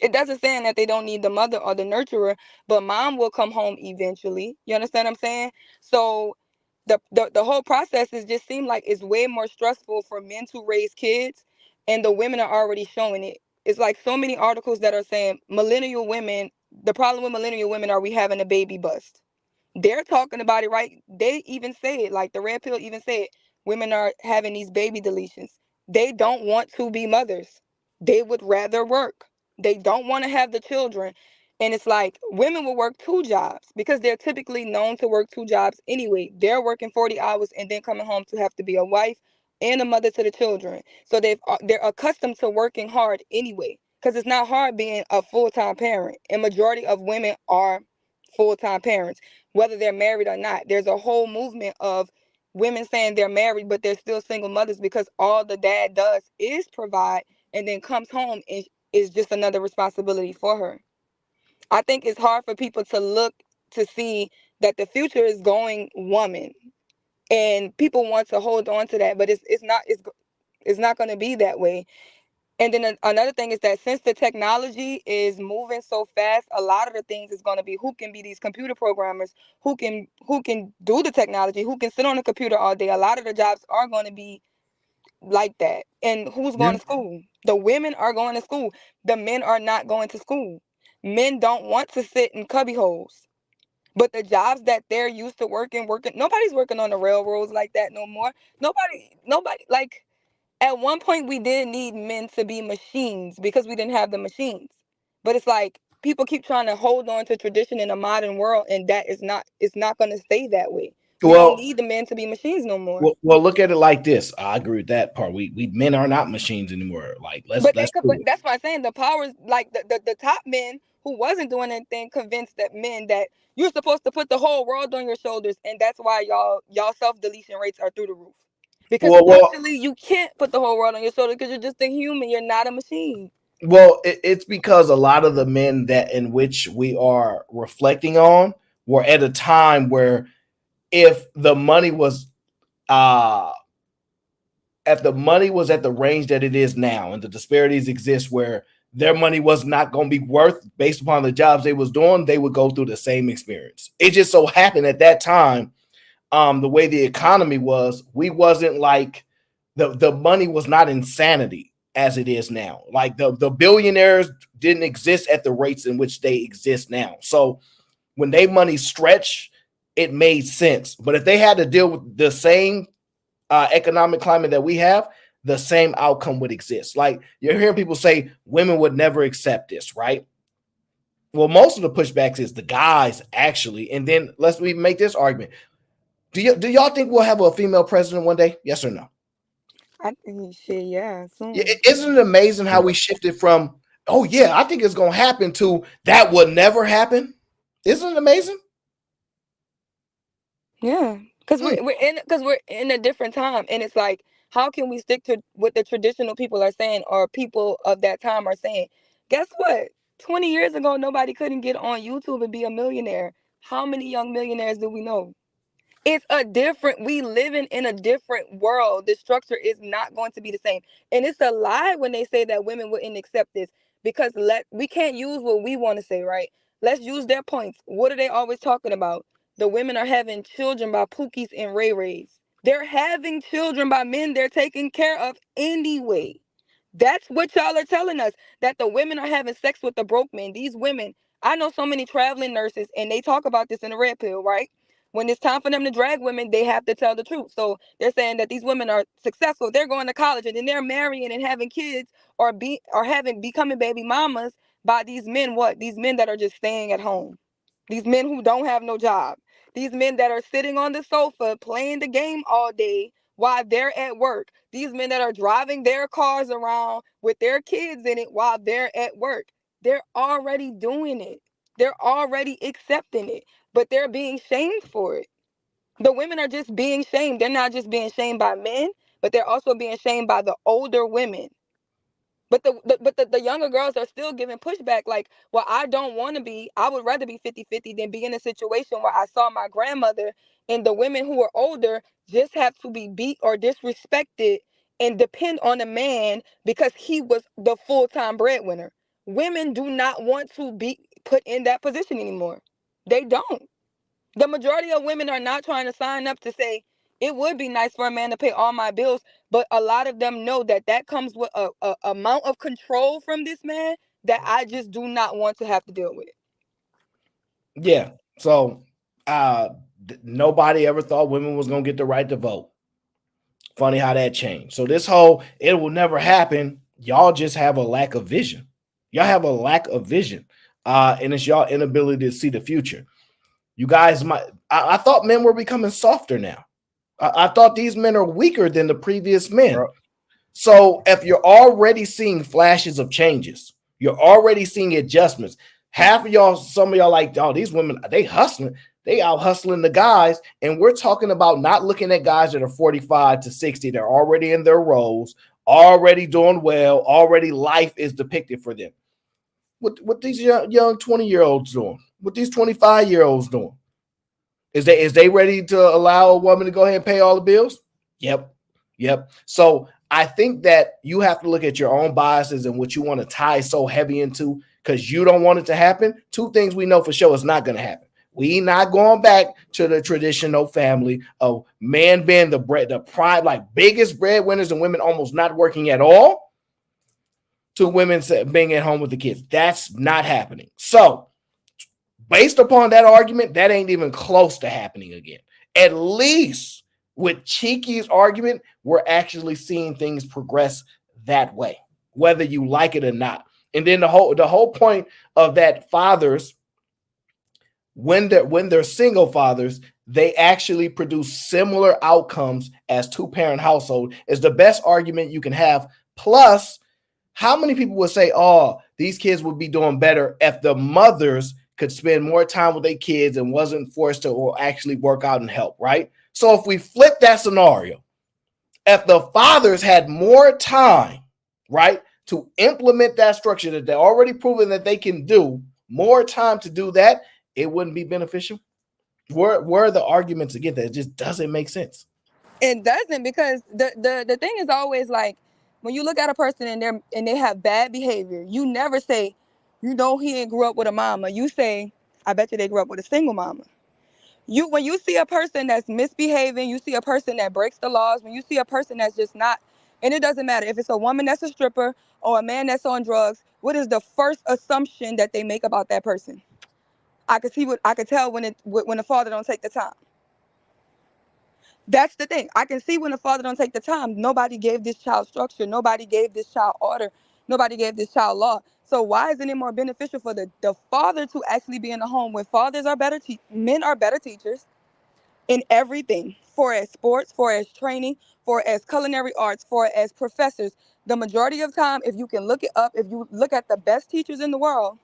It doesn't say that they don't need the mother or the nurturer, but mom will come home eventually. You understand what I'm saying? So the whole process is just seem like it's way more stressful for men to raise kids, and the women are already showing it. It's like so many articles that are saying millennial women, the problem with millennial women are we having a baby bust. They're talking about it, right? They even say it, like the red pill even say it. Women are having these baby deletions. They don't want to be mothers. They would rather work. They don't want to have the children. And it's like women will work two jobs because they're typically known to work two jobs anyway. They're working 40 hours and then coming home to have to be a wife and a mother to the children. So they're accustomed to working hard anyway, because it's not hard being a full-time parent. And majority of women are full-time parents, whether they're married or not. There's a whole movement of women saying they're married, but they're still single mothers because all the dad does is provide and then comes home and is just another responsibility for her. I think it's hard for people to look to see that the future is going woman, and people want to hold on to that, but it's not going to be that way. And then another thing is that since the technology is moving so fast, a lot of the things is going to be who can be these computer programmers, who can do the technology, who can sit on the computer all day. A lot of the jobs are going to be like that. And who's Yeah. going to school? The women are going to school. The men are not going to school. Men don't want to sit in cubby holes. But the jobs that they're used to working, nobody's working on the railroads like that no more. Nobody, like, at one point we did need men to be machines because we didn't have the machines. But it's like people keep trying to hold on to tradition in a modern world, and that is not it's not going to stay that way. We don't Well, need the men to be machines no more. well, look at it like this. I agree with that part. We men are not machines anymore. Like But do it. that's why I'm saying the powers, like the top men who wasn't doing anything, convinced that men that you're supposed to put the whole world on your shoulders, and that's why y'all self deletion rates are through the roof. Because Well, socially, you can't put the whole world on your shoulders because you're just a human. You're not a machine. it's because a lot of the men that in which we are reflecting on were at a time where if the money was uh if the money was at the range that it is now and the disparities exist where their money was not going to be worth based upon the jobs they was doing, they would go through the same experience. It just so happened at that time, the way the economy was, we wasn't like the money was not insanity as it is now. Like the billionaires didn't exist at the rates in which they exist now. So when they money stretched, it made sense. But if they had to deal with the same economic climate that we have, the same outcome would exist. Like you're hearing people say women would never accept this, right? Well, most of the pushbacks is the guys actually, and then let's we make this argument. Do y'all think we'll have a female president one day? Yes or no? I think shit, yeah, Yeah, soon. isn't it amazing how we shifted from oh yeah, I think it's gonna happen to that would never happen? Isn't it amazing? Yeah, because Hmm. we're in a different time, and it's like, how can we stick to what the traditional people are saying or people of that time are saying? Guess what? 20 years ago, nobody couldn't get on YouTube and be a millionaire. How many young millionaires do we know? We living in a different world. The structure is not going to be the same. And it's a lie when they say that women wouldn't accept this, because we can't use what we want to say, right? Let's use their points. What are they always talking about? The women are having children by Pookies and Ray Rays. They're having children by men they're taking care of anyway. That's what y'all are telling us, that the women are having sex with the broke men. These women, I know so many traveling nurses, and they talk about this in the red pill, right? When it's time for them to drag women, they have to tell the truth. So they're saying that these women are successful. They're going to college and then they're marrying and having kids, or becoming baby mamas by these men. What? These men that are just staying at home. These men who don't have no job. These men that are sitting on the sofa playing the game all day while they're at work. These men that are driving their cars around with their kids in it while they're at work. They're already doing it. They're already accepting it, but they're being shamed for it. The women are just being shamed. They're not just being shamed by men, but they're also being shamed by the older women. But the younger girls are still giving pushback, like, well, I would rather be 50-50 than be in a situation where I saw my grandmother and the women who are older just have to be beat or disrespected and depend on a man because he was the full-time breadwinner. Women do not want to be put in that position anymore. They don't. The majority of women are not trying to sign up to say, it would be nice for a man to pay all my bills, but a lot of them know that that comes with a amount of control from this man that I just do not want to have to deal with. Yeah. So nobody ever thought women was gonna get the right to vote. Funny how that changed. So this whole it will never happen, y'all just have a lack of vision. Y'all have a lack of vision. And it's y'all inability to see the future. You guys I thought men were becoming softer now. I thought these men are weaker than the previous men. Bro. So if you're already seeing flashes of changes, you're already seeing adjustments. Half of y'all, some of y'all like, oh, these women, they hustling. They out hustling the guys. And we're talking about not looking at guys that are 45 to 60. They're already in their roles, already doing well, already life is depicted for them. What these young 20-year-olds doing? What these 25-year-olds doing? Is they ready to allow a woman to go ahead and pay all the bills? Yep. So I think that you have to look at your own biases and what you want to tie so heavy into because you don't want it to happen. Two things we know for sure is not going to happen. We not going back to the traditional family of man being the prime, like biggest breadwinners and women almost not working at all to women being at home with the kids. That's not happening. So based upon that argument, that ain't even close to happening again. At least with Cheeky's argument, we're actually seeing things progress that way, whether you like it or not. And then the whole point of that fathers, when they're single fathers, they actually produce similar outcomes as two-parent household is the best argument you can have. Plus, how many people would say, oh, these kids would be doing better if the mothers could spend more time with their kids and wasn't forced to or actually work out and help, right? So if we flip that scenario, if the fathers had more time, right, to implement that structure that they're already proven that they can do, more time to do that, it wouldn't be beneficial. Where are the arguments again that it just doesn't make sense? It doesn't, because the thing is always like, when you look at a person and they have bad behavior, you never say, he grew up with a mama. You say, I bet you they grew up with a single mama. When you see a person that's misbehaving, you see a person that breaks the laws, when you see a person that's just not, and it doesn't matter if it's a woman that's a stripper or a man that's on drugs, what is the first assumption that they make about that person? I could tell when the father don't take the time. That's the thing. I can see when the father don't take the time. Nobody gave this child structure. Nobody gave this child order. Nobody gave this child law. So why isn't it more beneficial for the father to actually be in the home when men are better teachers in everything, for as sports, for as training, for as culinary arts, for as professors. The majority of time, if you can look it up, if you look at the best teachers in the world,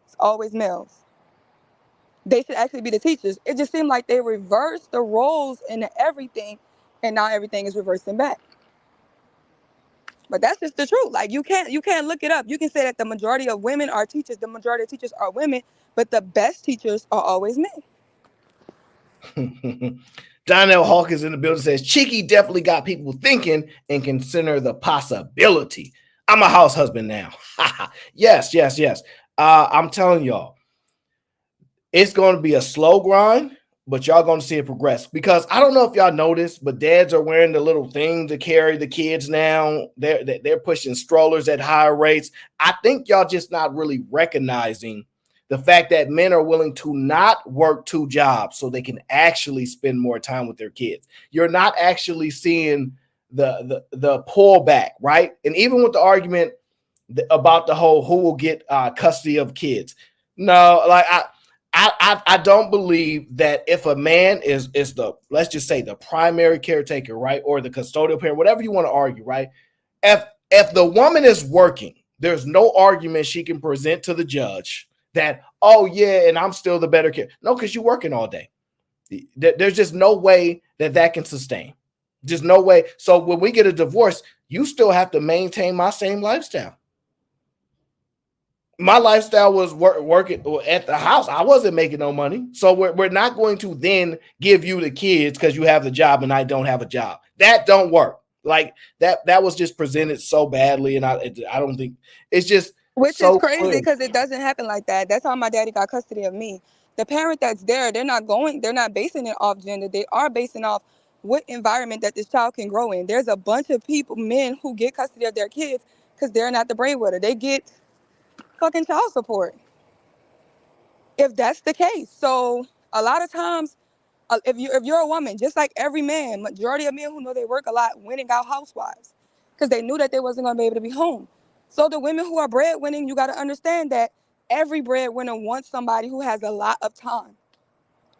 it's always males. They should actually be the teachers. It just seemed like they reversed the roles in everything, and now everything is reversing back. But that's just the truth. Like you can't look it up. You can say that the majority of women are teachers, the majority of teachers are women, but the best teachers are always men. Donnell Hawkins in the building says Cheeky definitely got people thinking and consider the possibility. I'm a house husband now. Yes, yes, yes. I'm telling y'all, it's going to be a slow grind, but y'all going to see it progress. Because I don't know if y'all noticed, but dads are wearing the little thing to carry the kids now. They're pushing strollers at higher rates. I think y'all just not really recognizing the fact that men are willing to not work two jobs so they can actually spend more time with their kids. You're not actually seeing the pullback, right? And even with the argument about the whole who will get custody of kids, no, like I don't believe that if a man is the, let's just say, the primary caretaker, right, or the custodial parent, whatever you want to argue, right? If the woman is working, there's no argument she can present to the judge that, oh yeah, and I'm still the better care. No, because you're working all day. There's just no way that can sustain. Just no way. So when we get a divorce, you still have to maintain my same lifestyle. My lifestyle was working at the house. I wasn't making no money. So we're not going to then give you the kids because you have the job and I don't have a job. That don't work. Like that was just presented so badly. And I don't think it's just Which is so crazy clear. because it doesn't happen like that. That's how my daddy got custody of me. The parent that's there, they're not basing it off gender. They are basing off what environment that this child can grow in. There's a bunch of men who get custody of their kids because they're not the breadwinner. They get fucking child support. If that's the case. So a lot of times, if you're a woman, just like every man, majority of men who know they work a lot went and got housewives because they knew that they wasn't going to be able to be home. So the women who are breadwinning, you got to understand that every breadwinner wants somebody who has a lot of time,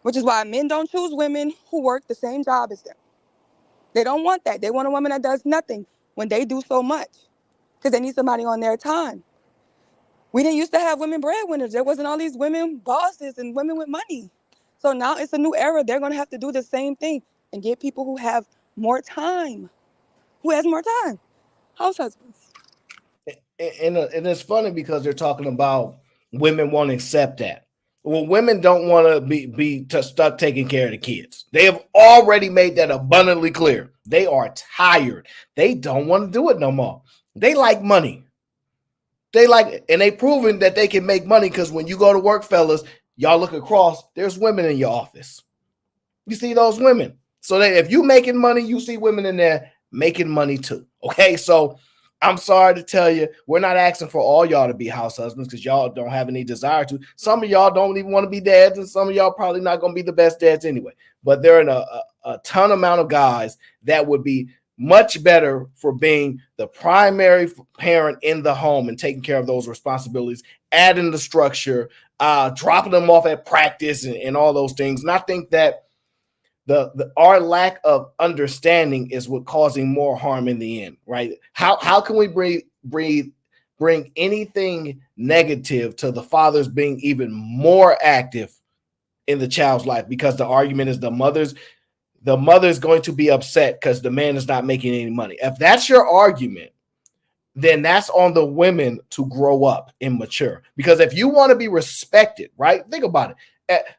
which is why men don't choose women who work the same job as them. They don't want that. They want a woman that does nothing when they do so much because they need somebody on their time. We didn't used to have women breadwinners. There wasn't all these women bosses and women with money. So now it's a new era. They're going to have to do the same thing and get people who have more time. Who has more time? House husbands. And it's funny because they're talking about women won't accept that. Well, women don't want to be stuck taking care of the kids. They have already made that abundantly clear. They are tired. They don't want to do it no more. They like money. And they proven that they can make money because when you go to work, fellas, y'all look across, there's women in your office. You see those women. So that if you making money, you see women in there making money too. Okay, so I'm sorry to tell you, we're not asking for all y'all to be house husbands because y'all don't have any desire to. Some of y'all don't even want to be dads, and some of y'all probably not going to be the best dads anyway. But there are a ton amount of guys that would be much better for being the primary parent in the home and taking care of those responsibilities, adding the structure, dropping them off at practice and all those things. And I think that our lack of understanding is what causing more harm in the end, right? How can we bring anything negative to the fathers being even more active in the child's life? Because the argument is the mother's going to be upset because the man is not making any money. If that's your argument, then that's on the women to grow up and mature. Because if you want to be respected, right? Think about it.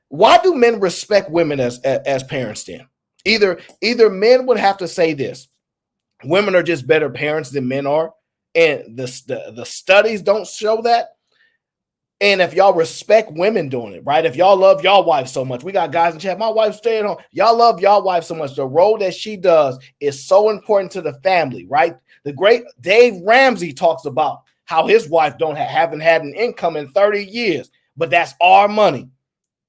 Why do men respect women as parents then? Either men would have to say this: women are just better parents than men are, and the studies don't show that. And if y'all respect women doing it, right? If y'all love y'all wife so much, we got guys in chat. My wife stay at home. Y'all love y'all wife so much. The role that she does is so important to the family, right? The great Dave Ramsey talks about how his wife haven't had an income in 30 years, but that's our money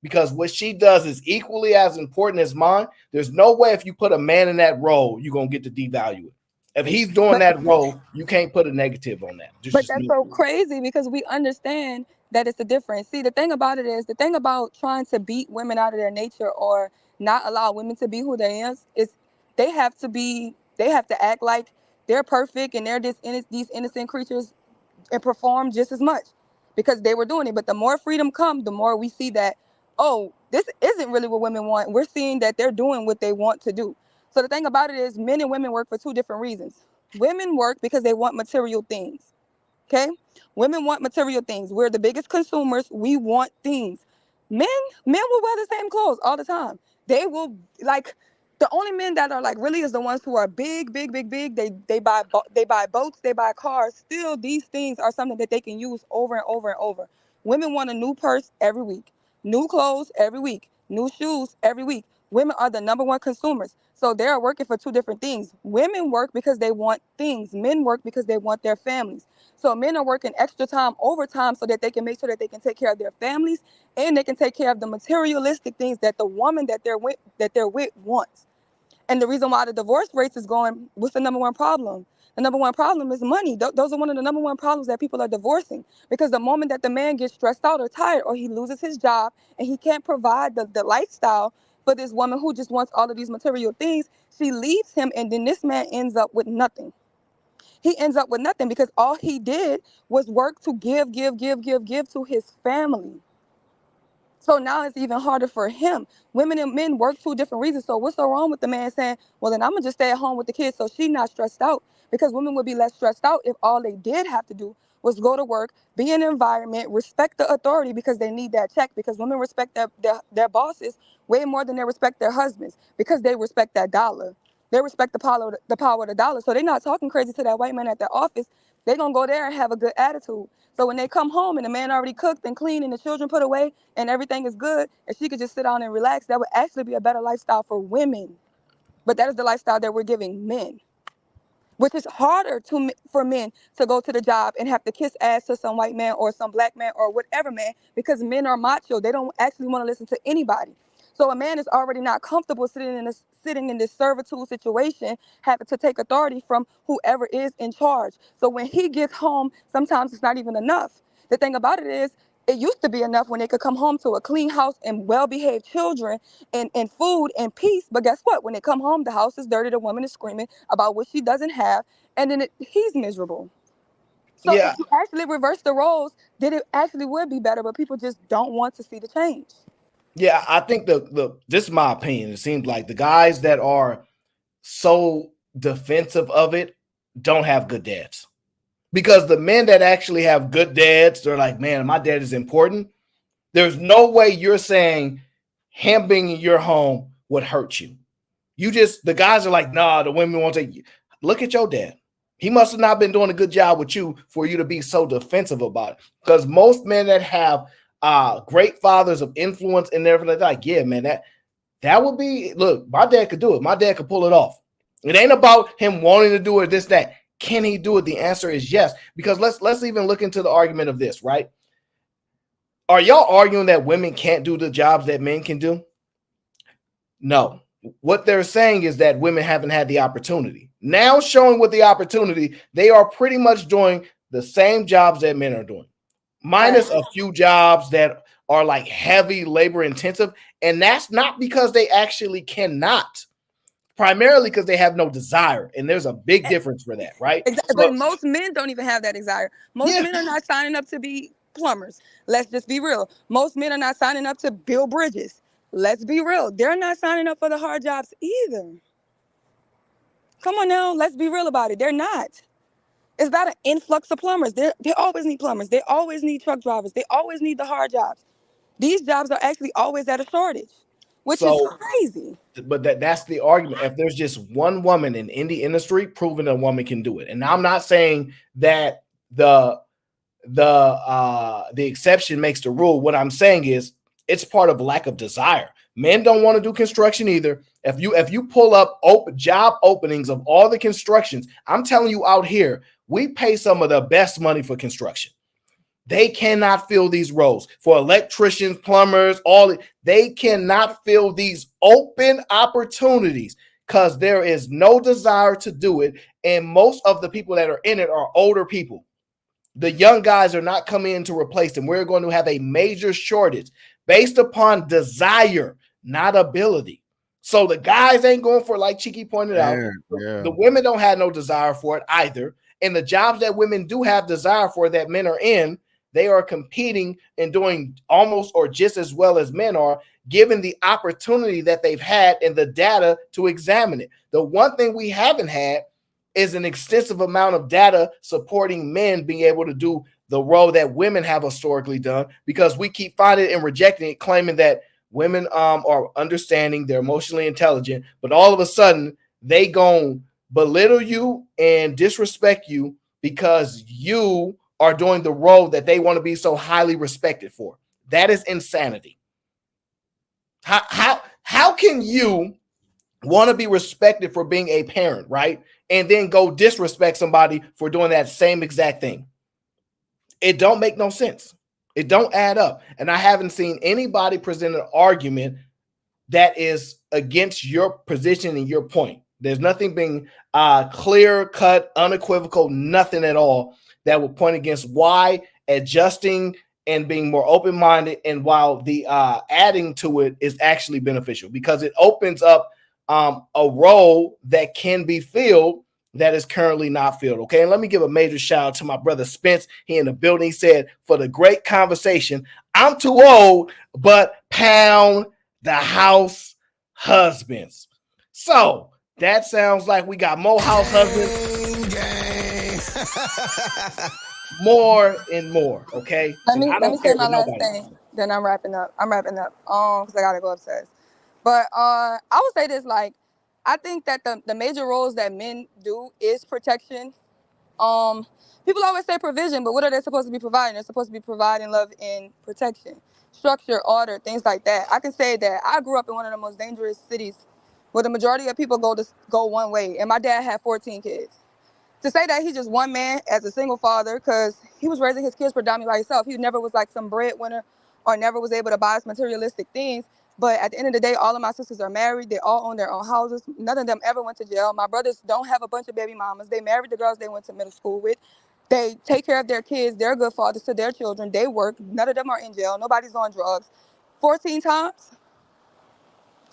because what she does is equally as important as mine. There's no way if you put a man in that role, you're gonna get to devalue it. If he's doing that role, you can't put a negative on that. But that's so crazy because we understand that it's a difference. See, the thing about it is, the thing about trying to beat women out of their nature or not allow women to be who they is they have to act like they're perfect and they're these innocent creatures and perform just as much because they were doing it. But the more freedom comes, the more we see that, oh, this isn't really what women want. We're seeing that they're doing what they want to do. So the thing about it is men and women work for two different reasons. Women work because they want material things. Okay? Women want material things. We're the biggest consumers. We want things. Men will wear the same clothes all the time. they will, like, the only men that are like really is the ones who are big. They buy boats, they buy cars. Still, these things are something that they can use over and over and over. Women want a new purse every week, new clothes every week, new shoes every week. Women are the number one consumers. So they're working for two different things. Women work because they want things. Men work because they want their families. So men are working extra time, overtime, so that they can make sure that they can take care of their families and they can take care of the materialistic things that the woman that they're with wants. And the reason why the divorce rates is going, what's the number one problem? The number one problem is money. Those are one of the number one problems that people are divorcing. Because the moment that the man gets stressed out or tired or he loses his job and he can't provide the lifestyle for this woman who just wants all of these material things, she leaves him, and then this man ends up with nothing. He ends up with nothing because all he did was work to give to his family. So now it's even harder for him. Women and men work two different reasons. So what's so wrong with the man saying, well, then I'm going to just stay at home with the kids so she's not stressed out? Because women would be less stressed out if all they did have to do was go to work, be in an environment, respect the authority because they need that check. Because women respect their bosses way more than they respect their husbands because they respect that dollar. They respect the power of the dollar. So they're not talking crazy to that white man at their office. They're going to go there and have a good attitude. So when they come home and the man already cooked and cleaned and the children put away and everything is good, and she could just sit down and relax, that would actually be a better lifestyle for women. But that is the lifestyle that we're giving men, which is harder for men to go to the job and have to kiss ass to some white man or some black man or whatever man, because men are macho. They don't actually want to listen to anybody. So a man is already not comfortable sitting in this servitude situation, having to take authority from whoever is in charge. So when he gets home, sometimes it's not even enough. The thing about it is, it used to be enough when they could come home to a clean house and well-behaved children and food and peace. But guess what? When they come home, the house is dirty, the woman is screaming about what she doesn't have, and then he's miserable. So if Yeah, you actually reverse the roles, then it actually would be better, but people just don't want to see the change. yeah. I think the this is my opinion. It seems like the guys that are so defensive of it don't have good dads. Because the men that actually have good dads, they're like, man, my dad is important. There's no way you're saying him being in your home would hurt you. The guys are like, nah, the women won't take you. Look at your dad. He must have not been doing a good job with you for you to be so defensive about it. Because most men that have great fathers of influence and everything like, yeah, man, that would be, look, my dad could do it. My dad could pull it off. It ain't about him wanting to do it, this, that. Can he do it? The answer is yes. Because let's even look into the argument of this, right? Are y'all arguing that women can't do the jobs that men can do? No. What they're saying is that women haven't had the opportunity. Now showing with the opportunity, they are pretty much doing the same jobs that men are doing, minus a few jobs that are like heavy labor intensive. And that's not because they actually cannot, primarily because they have no desire. And there's a big difference for that, right? Exactly. But most men don't even have that desire. Most men are not signing up to be plumbers. Let's just be real. Most men are not signing up to build bridges. Let's be real. They're not signing up for the hard jobs either. Come on now, let's be real about it. They're not. It's not an influx of plumbers. They always need plumbers. They always need truck drivers. They always need the hard jobs. These jobs are actually always at a shortage, which is crazy. But that's the argument. If there's just one woman in indie industry, proving a woman can do it. And I'm not saying that the exception makes the rule. What I'm saying is it's part of lack of desire. Men don't want to do construction either. If you pull up job openings of all the constructions, I'm telling you out here, we pay some of the best money for construction. They cannot fill these roles for electricians, plumbers, they cannot fill these open opportunities because there is no desire to do it. And most of the people that are in it are older people. The young guys are not coming in to replace them. We're going to have a major shortage based upon desire, not ability. So the guys ain't going for, like Cheeky pointed out, the women don't have no desire for it either. And the jobs that women do have desire for that men are in, they are competing and doing almost or just as well as men are, given the opportunity that they've had and the data to examine it. The one thing we haven't had is an extensive amount of data supporting men being able to do the role that women have historically done, because we keep finding and rejecting it, claiming that Women are understanding, they're emotionally intelligent, but all of a sudden they gon' belittle you and disrespect you because you are doing the role that they want to be so highly respected for. That is insanity. How can you want to be respected for being a parent, right? And then go disrespect somebody for doing that same exact thing? It don't make no sense. It don't add up. And I haven't seen anybody present an argument that is against your position and your point. There's nothing being clear cut, unequivocal, nothing at all that would point against why adjusting and being more open-minded, and while the adding to it is actually beneficial, because it opens up a role that can be filled that is currently not filled. Okay, and let me give a major shout out to my brother Spence. He in the building. He said, for the great conversation. I'm too old, but pound the house husbands. So that sounds like we got more house husbands. More and more, okay? Let me say my last thing. Then I'm wrapping up. Because I gotta go upstairs. But I would say this, like, I think that the major roles that men do is protection. People always say provision, but what are they supposed to be providing? They're supposed to be providing love and protection, structure, order, things like that. I can say that I grew up in one of the most dangerous cities where the majority of people go one way, and my dad had 14 kids. To say that he's just one man as a single father, because he was raising his kids predominantly by himself. He never was like some breadwinner or never was able to buy us materialistic things. But at the end of the day, all of my sisters are married. They all own their own houses. None of them ever went to jail. My brothers don't have a bunch of baby mamas. They married the girls they went to middle school with. They take care of their kids. They're good fathers to their children. They work. None of them are in jail. Nobody's on drugs. 14 times?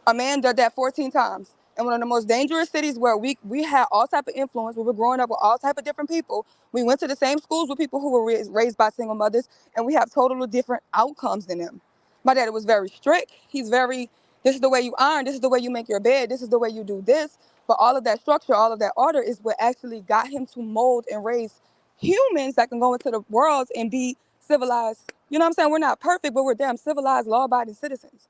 A man did that 14 times. In one of the most dangerous cities where we had all type of influence. We were growing up with all type of different people. We went to the same schools with people who were raised by single mothers, and we have totally different outcomes than them. My daddy was very strict. He's very, this is the way you iron, this is the way you make your bed, this is the way you do this. But all of that structure, all of that order is what actually got him to mold and raise humans that can go into the world and be civilized. You know what I'm saying? We're not perfect, but we're damn civilized, law-abiding citizens.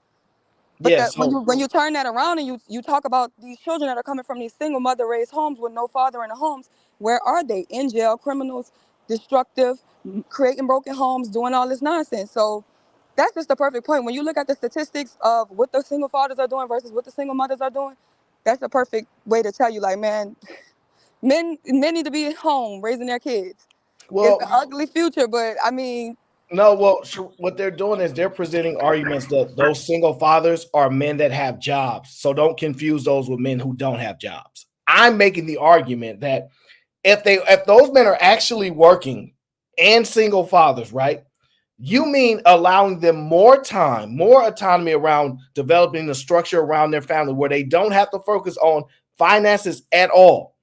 But Yeah, when you turn that around and you talk about these children that are coming from these single mother raised homes with no father in the homes, where are they? In jail, criminals, destructive, creating broken homes, doing all this nonsense. So that's just the perfect point. When you look at the statistics of what the single fathers are doing versus what the single mothers are doing, that's the perfect way to tell you, like, man, men need to be at home raising their kids. It's an ugly future, but I mean, no, well, what they're doing is they're presenting arguments that those single fathers are men that have jobs. So don't confuse those with men who don't have jobs. I'm making the argument that if those men are actually working and single fathers, right? You mean allowing them more time, more autonomy around developing the structure around their family where they don't have to focus on finances at all.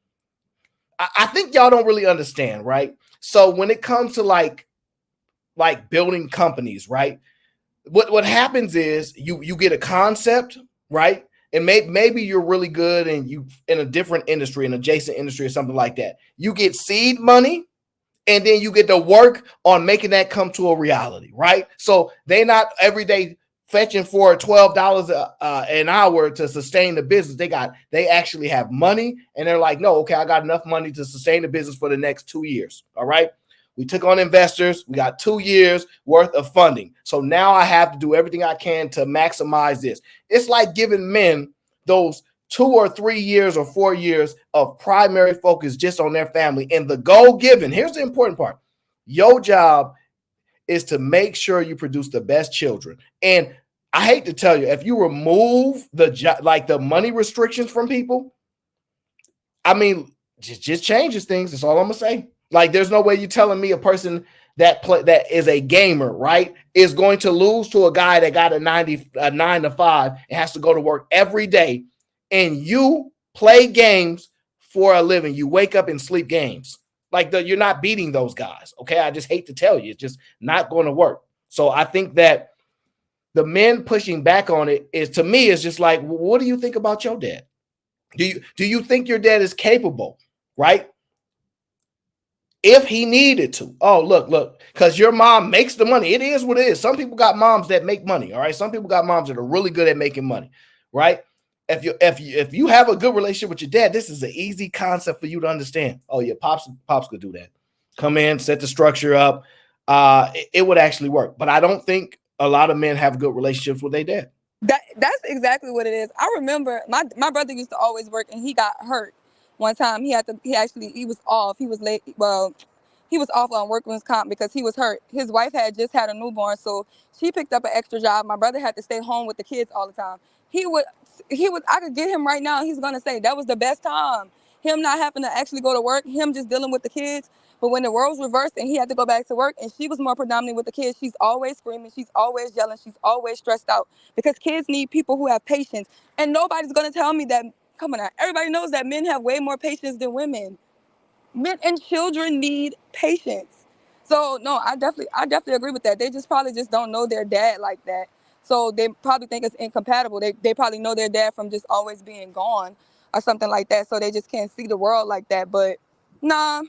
I think y'all don't really understand, right? So when it comes to like building companies, right? What happens is you get a concept, right? And maybe you're really good and you in a different industry, an adjacent industry or something like that. You get seed money, and then you get to work on making that come to a reality, right? So they're not every day fetching for $12 an hour to sustain the business. They actually have money, and they're like, no, okay, I got enough money to sustain the business for the next 2 years. All right. We took on investors. We got 2 years worth of funding. So now I have to do everything I can to maximize this. It's like giving men those 2 or 3 years or 4 years of primary focus just on their family. And the goal given, here's the important part. Your job is to make sure you produce the best children. And I hate to tell you, if you remove the money restrictions from people, I mean, just changes things. That's all I'm gonna say. Like, there's no way you're telling me a person that is a gamer, right, is going to lose to a guy that got a 9 to 5 and has to go to work every day, and you play games for a living. You wake up and sleep games. Like, you're not beating those guys. Okay, I just hate to tell you, it's just not going to work. So I think that the men pushing back on it is, to me, is just like, what do you think about your dad? Do you think your dad is capable, right? if he needed to. Oh, look, because your mom makes the money. It is what it is. Some people got moms that make money. All right. Some people got moms that are really good at making money. Right. If you have a good relationship with your dad, this is an easy concept for you to understand. Oh, yeah, pops could do that. Come in, set the structure up. It would actually work. But I don't think a lot of men have good relationships with their dad. That's exactly what it is. I remember my brother used to always work, and he got hurt one time. He was off. He was late. Well, he was off on workman's comp because he was hurt. His wife had just had a newborn, so she picked up an extra job. My brother had to stay home with the kids all the time. He would I could get him right now. He's gonna say that was the best time. Him not having to actually go to work, him just dealing with the kids. But when the roles reversed and he had to go back to work and she was more predominant with the kids, she's always screaming, she's always yelling, she's always stressed out. Because kids need people who have patience. And nobody's gonna tell me that, come on now, everybody knows that men have way more patience than women. Men and children need patience. So no, I definitely agree with that. They just probably just don't know their dad like that. So they probably think it's incompatible. They probably know their dad from just always being gone or something like that. So they just can't see the world like that. But nah,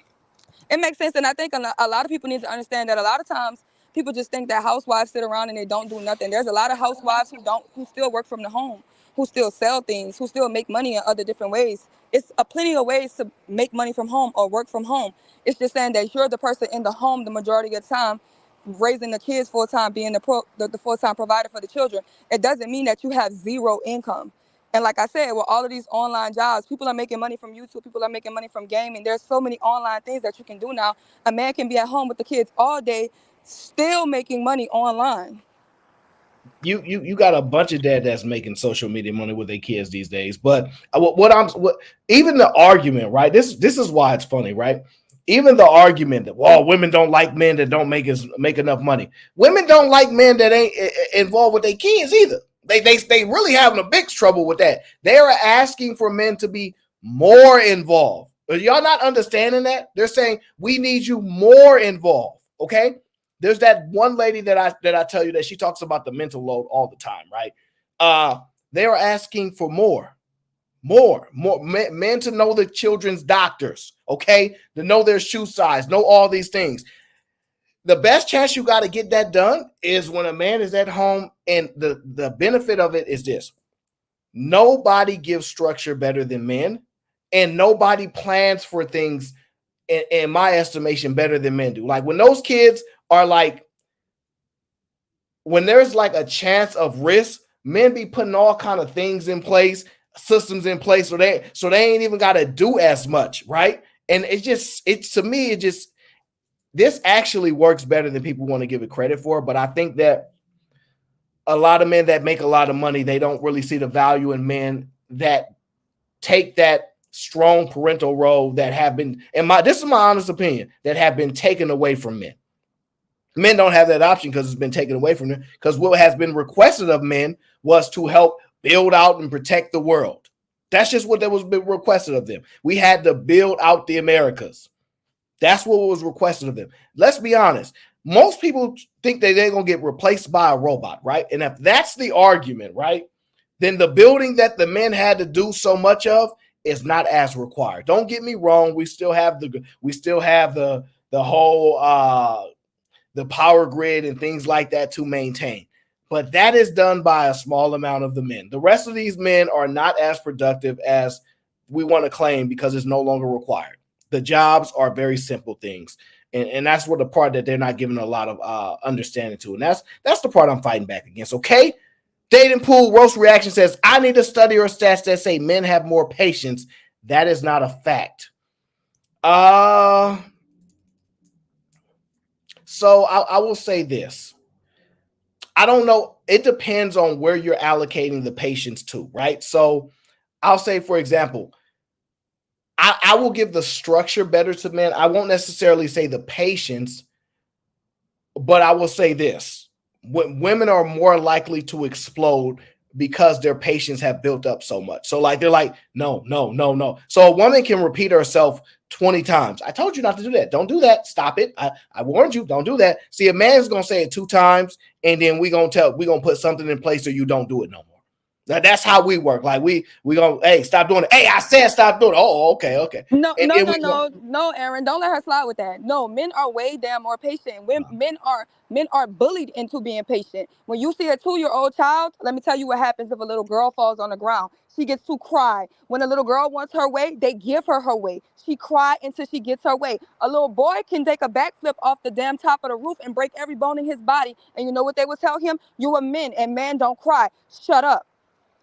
it makes sense. And I think a lot of people need to understand that a lot of times people just think that housewives sit around and they don't do nothing. There's a lot of housewives who still work from the home, who still sell things, who still make money in other different ways. It's plenty of ways to make money from home or work from home. It's just saying that you're the person in the home the majority of the time, raising the kids full time, being the full time provider for the children. It doesn't mean that you have zero income. And like I said, with all of these online jobs, people are making money from YouTube. People are making money from gaming. There's so many online things that you can do now. A man can be at home with the kids all day, still making money online. You got a bunch of dad that's making social media money with their kids these days. But even the argument, right? This is why it's funny, right? Even the argument that women don't like men that don't make enough money. Women don't like men that ain't involved with their kids either. They really having a big trouble with that. They are asking for men to be more involved. Are y'all not understanding that? They're saying we need you more involved. Okay. There's that one lady that I tell you that she talks about the mental load all the time, right? They are asking for more men to know the children's doctors, okay? To know their shoe size, know all these things. The best chance you got to get that done is when a man is at home, and the benefit of it is this. Nobody gives structure better than men, and nobody plans for things, in my estimation, better than men do. Like when those kids are like, when there's like a chance of risk, men be putting all kind of things in place, systems in place, so they ain't even got to do as much, right? And to me, this actually works better than people want to give it credit for. But I think that a lot of men that make a lot of money, they don't really see the value in men that take that strong parental role that have been, this is my honest opinion, that have been taken away from men. Men don't have that option because it's been taken away from them, because what has been requested of men was to help build out and protect the world. That's just what was been requested of them. We had to build out the Americas. That's what was requested of them. Let's be honest. Most people think that they're going to get replaced by a robot, right? And if that's the argument, right, then the building that the men had to do so much of is not as required. Don't get me wrong. We still have the whole the power grid and things like that to maintain. But that is done by a small amount of the men. The rest of these men are not as productive as we want to claim because it's no longer required. The jobs are very simple things. And that's what the part that they're not giving a lot of understanding to. And that's the part I'm fighting back against. Okay. Dating Pool Roast Reaction says, I need a study or stats that say men have more patience. That is not a fact. So I will say this. I don't know. It depends on where you're allocating the patience to, right? So I'll say, for example, I will give the structure better to men. I won't necessarily say the patience, but I will say this. Women are more likely to explode because their patience have built up so much. So like, they're like, no. So a woman can repeat herself 20 times. I told you not to do that. Don't do that. Stop it. I warned you. Don't do that. See, a man's going to say it 2 times, and then we're going to put something in place so you don't do it no more. Now that's how we work. Like we gonna, hey, stop doing it. Hey, I said stop doing it. Oh, okay. No, And no, then no, we go, no, no, Aaron. Don't let her slide with that. No, men are way damn more patient. When men are bullied into being patient. When you see a 2-year-old child, let me tell you what happens if a little girl falls on the ground. She gets to cry. When a little girl wants her way, they give her way. She cry until she gets her way. A little boy can take a backflip off the damn top of the roof and break every bone in his body. And you know what they would tell him? You a man, and man don't cry. Shut up.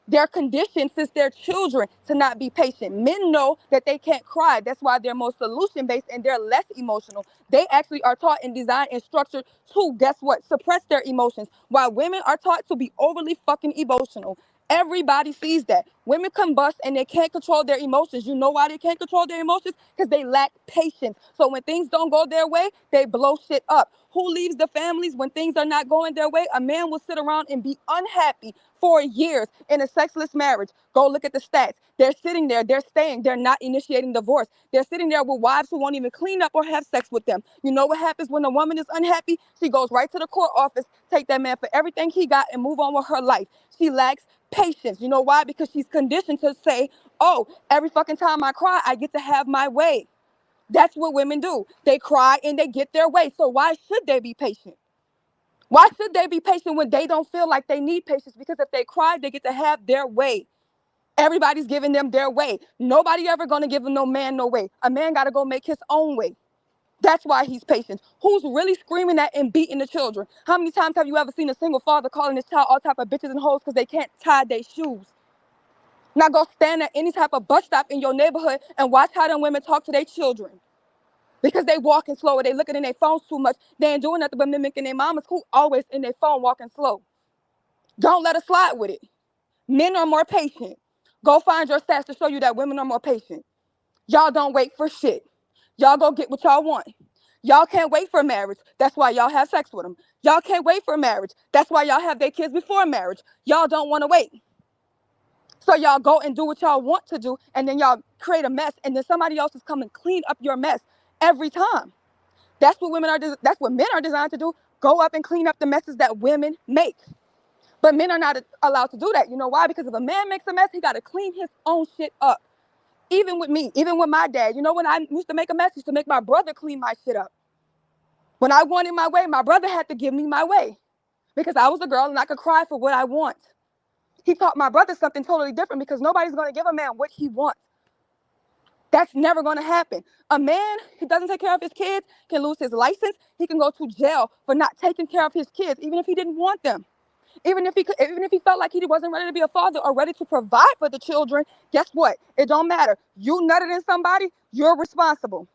They're conditioned since they're children to not be patient. Men know that they can't cry. That's why they're more solution based and they're less emotional. They actually are taught and designed and structured to, guess what, suppress their emotions, while women are taught to be overly fucking emotional. Everybody sees that. Women combust and they can't control their emotions. You know why they can't control their emotions? Because they lack patience. So when things don't go their way, they blow shit up. Who leaves the families when things are not going their way? A man will sit around and be unhappy for years in a sexless marriage. Go look at the stats. They're sitting there, they're staying, they're not initiating divorce. They're sitting there with wives who won't even clean up or have sex with them. You know what happens when a woman is unhappy? She goes right to the court office, take that man for everything he got, and move on with her life. She lacks patience. You know why? Because she's conditioned to say, oh, every fucking time I cry, I get to have my way. That's what women do. They cry and they get their way. So why should they be patient? Why should they be patient when they don't feel like they need patience? Because if they cry, they get to have their way. Everybody's giving them their way. Nobody ever gonna give no man no way. A man gotta go make his own way. That's why he's patient. Who's really screaming at and beating the children? How many times have you ever seen a single father calling his child all type of bitches and hoes because they can't tie their shoes? Now go stand at any type of bus stop in your neighborhood and watch how them women talk to their children. Because they walking slow or they looking in their phones too much. They ain't doing nothing but mimicking their mamas who always in their phone walking slow. Don't let us slide with it. Men are more patient. Go find your stats to show you that women are more patient. Y'all don't wait for shit. Y'all go get what y'all want. Y'all can't wait for marriage. That's why y'all have sex with them. Y'all can't wait for marriage. That's why y'all have their kids before marriage. Y'all don't want to wait. So y'all go and do what y'all want to do, and then y'all create a mess, and then somebody else is coming clean up your mess every time. That's what that's what men are designed to do. Go up and clean up the messes that women make. But men are not allowed to do that. You know why? Because if a man makes a mess, he got to clean his own shit up. Even with me, even with my dad. You know, when I used to make a mess, I used to make my brother clean my shit up. When I wanted my way, my brother had to give me my way because I was a girl and I could cry for what I want. He taught my brother something totally different because nobody's going to give a man what he wants. That's never going to happen. A man who doesn't take care of his kids can lose his license. He can go to jail for not taking care of his kids, even if he didn't want them. Even if he felt like he wasn't ready to be a father or ready to provide for the children, guess what? It don't matter. You nutted in somebody, you're responsible.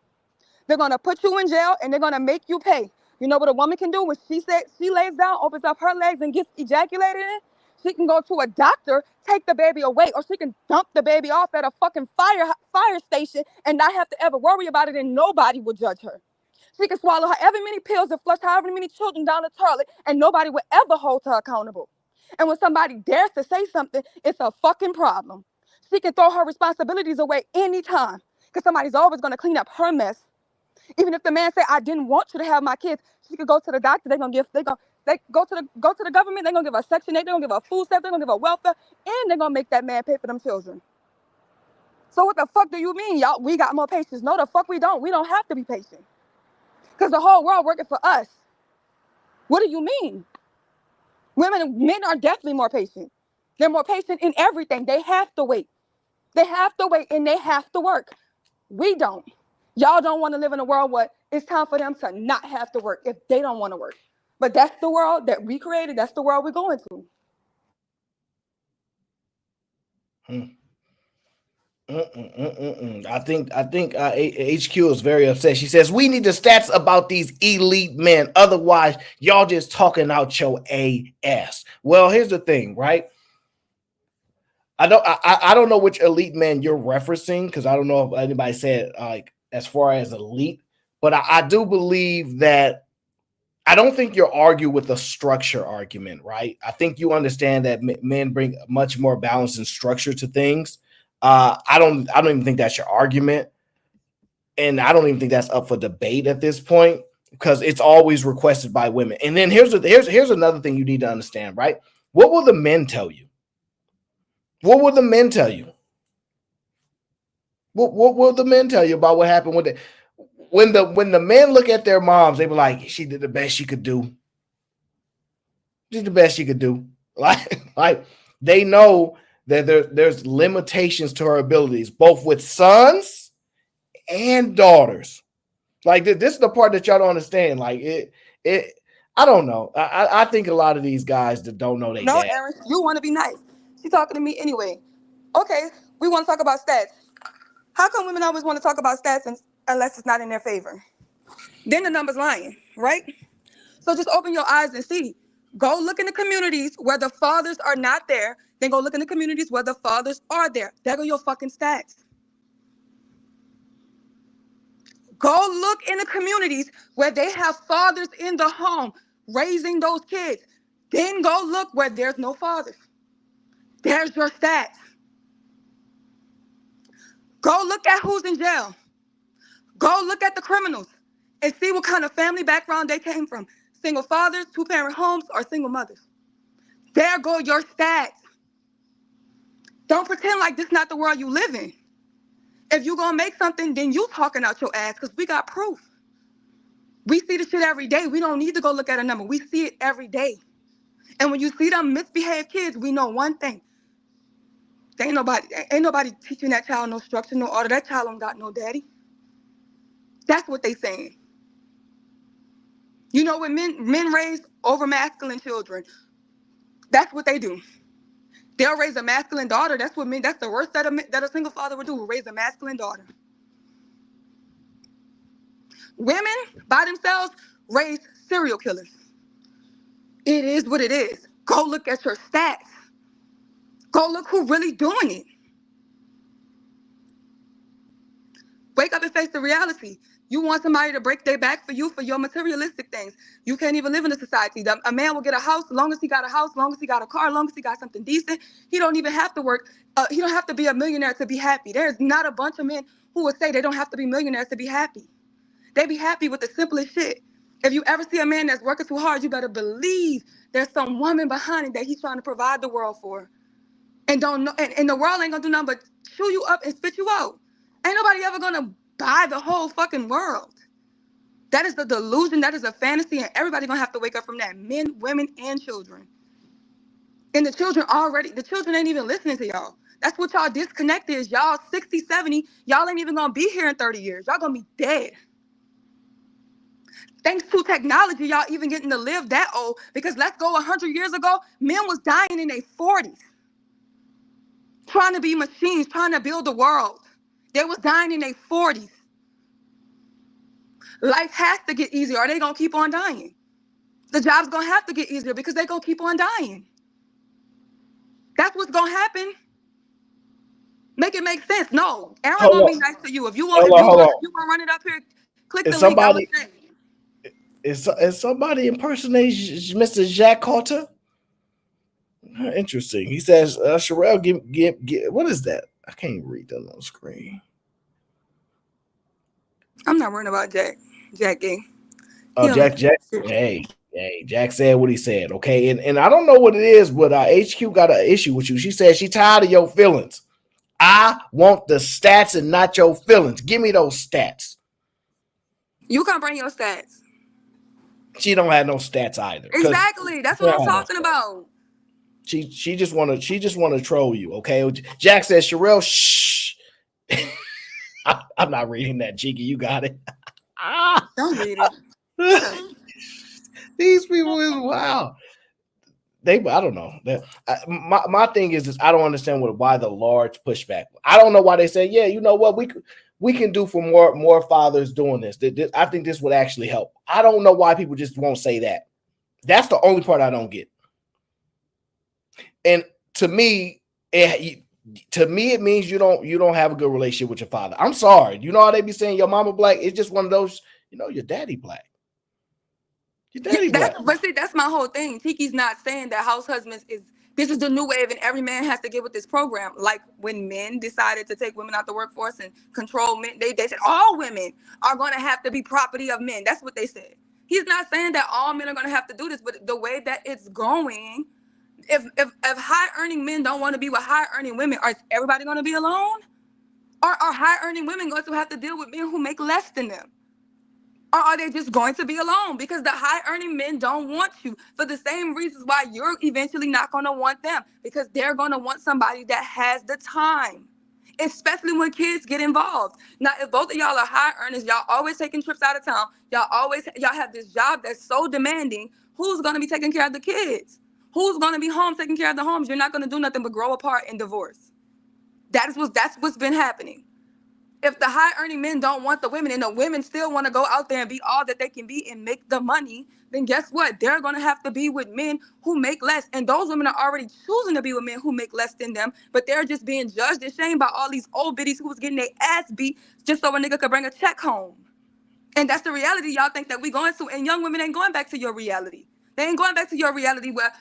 They're gonna put you in jail and they're gonna make you pay. You know what a woman can do when she lays down, opens up her legs and gets ejaculated in? She can go to a doctor, take the baby away, or she can dump the baby off at a fucking fire station and not have to ever worry about it, and nobody will judge her. She can swallow however many pills and flush however many children down the toilet, and nobody will ever hold her accountable. And when somebody dares to say something, it's a fucking problem. She can throw her responsibilities away anytime because somebody's always going to clean up her mess. Even if the man say, I didn't want you to have my kids, she could go to the doctor. They go to the government. They're gonna give her Section 8. They're gonna give her food stamps. They're gonna give her welfare, and they're gonna make that man pay for them children. So what the fuck do you mean, y'all? We got more patience? No, the fuck we don't. We don't have to be patient because the whole world working for us. What do you mean? Men are definitely more patient. They're more patient in everything. They have to wait. They have to wait, and they have to work. We don't. Y'all don't want to live in a world where it's time for them to not have to work if they don't want to work. But that's the world that we created. That's the world we're going to. I think HQ is very upset. She says we need the stats about these elite men. Otherwise, y'all just talking out your ass. Well, here's the thing, right? I don't know which elite men you're referencing because I don't know if anybody said like as far as elite, but I do believe that I don't think you're arguing with the structure argument, right? I think you understand that men bring much more balance and structure to things. I don't even think that's your argument, and I don't even think that's up for debate at this point because it's always requested by women. And then here's another thing you need to understand, right? What will the men tell you? What will the men tell you? What will the men tell you about what happened with it? When the men look at their moms, they be like, she did the best she could do. She's the best she could do. Like they know that there's limitations to her abilities, both with sons and daughters. Like this is the part that y'all don't understand. Like it. I don't know. I think a lot of these guys that don't know they No, dad. Aaron, you want to be nice. She's talking to me anyway. Okay, we want to talk about stats. How come women always want to talk about stats unless it's not in their favor? Then the number's lying, right? So just open your eyes and see. Go look in the communities where the fathers are not there. Then go look in the communities where the fathers are there. There go your fucking stats. Go look in the communities where they have fathers in the home raising those kids. Then go look where there's no fathers. There's your stats. Go look at who's in jail. Go look at the criminals and see what kind of family background they came from. Single fathers, two-parent homes, or single mothers. There go your stats. Don't pretend like this is not the world you live in. If you gonna make something, then you talking out your ass because we got proof. We see the shit every day. We don't need to go look at a number. We see it every day. And when you see them misbehaved kids, we know one thing. Ain't nobody teaching that child no structure, no order. That child don't got no daddy. That's what they saying. You know when men raise over masculine children, that's what they do. They'll raise a masculine daughter. That's the worst that a single father would do, raise a masculine daughter. Women by themselves raise serial killers. It is what it is. Go look at your stats. Go look who really doing it. Wake up and face the reality. You want somebody to break their back for you for your materialistic things. You can't even live in a society. A man will get a house, long as he got a house, long as he got a car, long as he got something decent. He don't even have to work. He don't have to be a millionaire to be happy. There's not a bunch of men who would say they don't have to be millionaires to be happy. They be happy with the simplest shit. If you ever see a man that's working too hard, you better believe there's some woman behind it that he's trying to provide the world for. And don't know, and the world ain't gonna do nothing but chew you up and spit you out. Ain't nobody ever gonna buy the whole fucking world. That is the delusion, that is a fantasy, and everybody gonna have to wake up from that. Men, women, and children. And the children ain't even listening to y'all. That's what y'all disconnected is. Y'all 60, 70, y'all ain't even gonna be here in 30 years. Y'all gonna be dead. Thanks to technology, y'all even getting to live that old. Because let's go 100 years ago, men was dying in their 40s. Trying to be machines, trying to build the world. They was dying in their 40s. Life has to get easier or they gonna keep on dying. The job's gonna have to get easier because they gonna keep on dying. That's what's gonna happen. Make it make sense. No, Aaron Hold gonna on, be nice to you. If you hold on, hold on. run it up here, click Is the link. I'm gonna somebody say. is somebody impersonating Mr. Jack Carter? Interesting. He says, Sherelle, give what is that? I can't read that on screen. I'm not worrying about Jack. Jack gay. Oh, Jack, hey, Jack said what he said, okay? And I don't know what it is, but HQ got an issue with you. She said she tired of your feelings. I want the stats and not your feelings. Give me those stats. You can't bring your stats. She don't have no stats either. Exactly. That's what I'm talking about. She just wanna troll you, okay? Jack says, Sherelle, shh. I'm not reading that, Cheeky. You got it. Don't read it. These people is wow. I don't know. My thing is I don't understand why the large pushback. I don't know why they say, yeah, you know what, we can do for more fathers doing this. I think this would actually help. I don't know why people just won't say that. That's the only part I don't get. And to me, it means you don't have a good relationship with your father. I'm sorry. You know how they be saying your mama black? It's just one of those, your daddy black. Your daddy black. But see, that's my whole thing. Tiki's not saying that house husbands this is the new wave and every man has to get with this program. Like when men decided to take women out the workforce and control men, they said all women are going to have to be property of men. That's what they said. He's not saying that all men are going to have to do this, but the way that it's going, if high earning men don't want to be with high earning women, are everybody going to be alone? Or are high earning women going to have to deal with men who make less than them? Or are they just going to be alone? Because the high earning men don't want you for the same reasons why you're eventually not going to want them, because they're going to want somebody that has the time, especially when kids get involved. Now, if both of y'all are high earners, y'all always taking trips out of town, y'all have this job that's so demanding, who's going to be taking care of the kids? Who's going to be home taking care of the homes? You're not going to do nothing but grow apart and divorce. That's what's been happening. If the high earning men don't want the women and the women still want to go out there and be all that they can be and make the money, then guess what? They're going to have to be with men who make less. And those women are already choosing to be with men who make less than them, but they're just being judged and shamed by all these old biddies who was getting their ass beat just so a nigga could bring a check home. And that's the reality y'all think that we going to. And young women ain't going back to your reality. They ain't going back to your reality where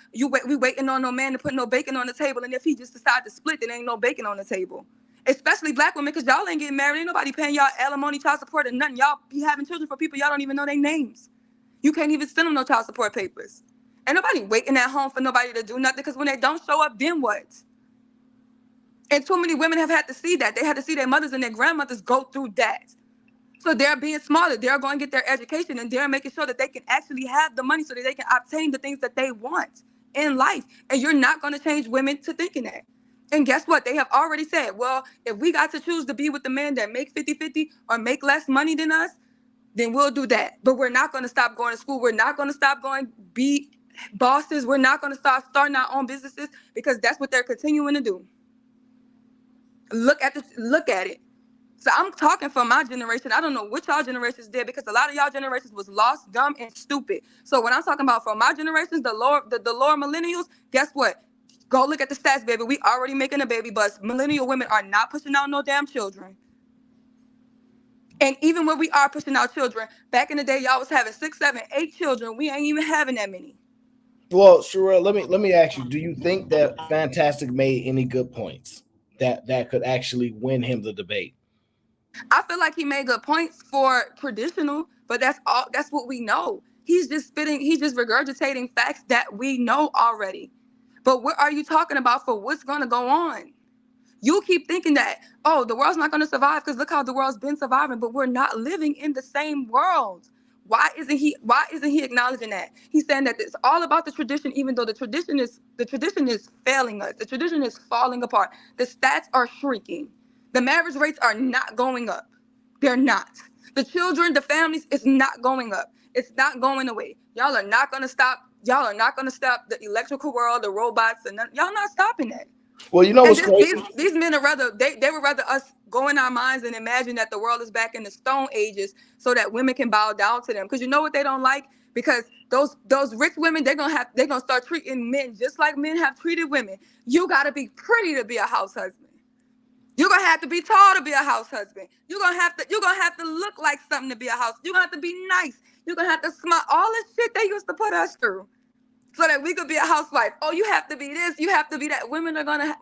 we waiting on no man to put no bacon on the table. And if he just decide to split, then ain't no bacon on the table. Especially black women, because y'all ain't getting married. Ain't nobody paying y'all alimony, child support, and nothing. Y'all be having children for people y'all don't even know their names. You can't even send them no child support papers. Ain't nobody waiting at home for nobody to do nothing, because when they don't show up, then what? And too many women have had to see that. They had to see their mothers and their grandmothers go through that. So they're being smarter. They're going to get their education, and they're making sure that they can actually have the money so that they can obtain the things that they want in life. And you're not going to change women to thinking that. And guess what? They have already said, well, if we got to choose to be with the men that make 50-50 or make less money than us, then we'll do that. But we're not going to stop going to school. We're not going to stop going be bosses. We're not going to start starting our own businesses, because that's what they're continuing to do. Look at it. So I'm talking for my generation. I don't know what y'all generations did, because a lot of y'all generations was lost, dumb, and stupid. So when I'm talking about for my generations, the lower millennials, guess what? Go look at the stats, baby. We already making a baby bust. Millennial women are not pushing out no damn children. And even when we are pushing out children, back in the day, y'all was having 6, 7, 8 children. We ain't even having that many. Well, Sherelle, let me ask you: do you think that Fantastic made any good points that could actually win him the debate? I feel like he made good points for traditional, but that's all. That's what we know. He's just spitting. He's just regurgitating facts that we know already. But what are you talking about for what's going to go on? You keep thinking that, oh, the world's not going to survive because look how the world's been surviving, but we're not living in the same world. Why isn't he acknowledging that? He's saying that it's all about the tradition, even though the tradition is failing us. The tradition is falling apart. The stats are shrinking. The marriage rates are not going up. They're not. The children, the families, it's not going up. It's not going away. Y'all are not going to stop. Y'all are not going to stop the electrical world, the robots, and y'all not stopping that. Well, you know what's crazy? These men are they would rather us go in our minds and imagine that the world is back in the Stone Ages so that women can bow down to them. Because you know what they don't like? Because those rich women, they're gonna start treating men just like men have treated women. You gotta be pretty to be a house husband. You're gonna have to be tall to be a house husband. You're gonna have to look like something to be a house. You're gonna have to be nice. You're gonna have to smile. All this shit they used to put us through, so that we could be a housewife. Oh, you have to be this. You have to be that. Women are gonna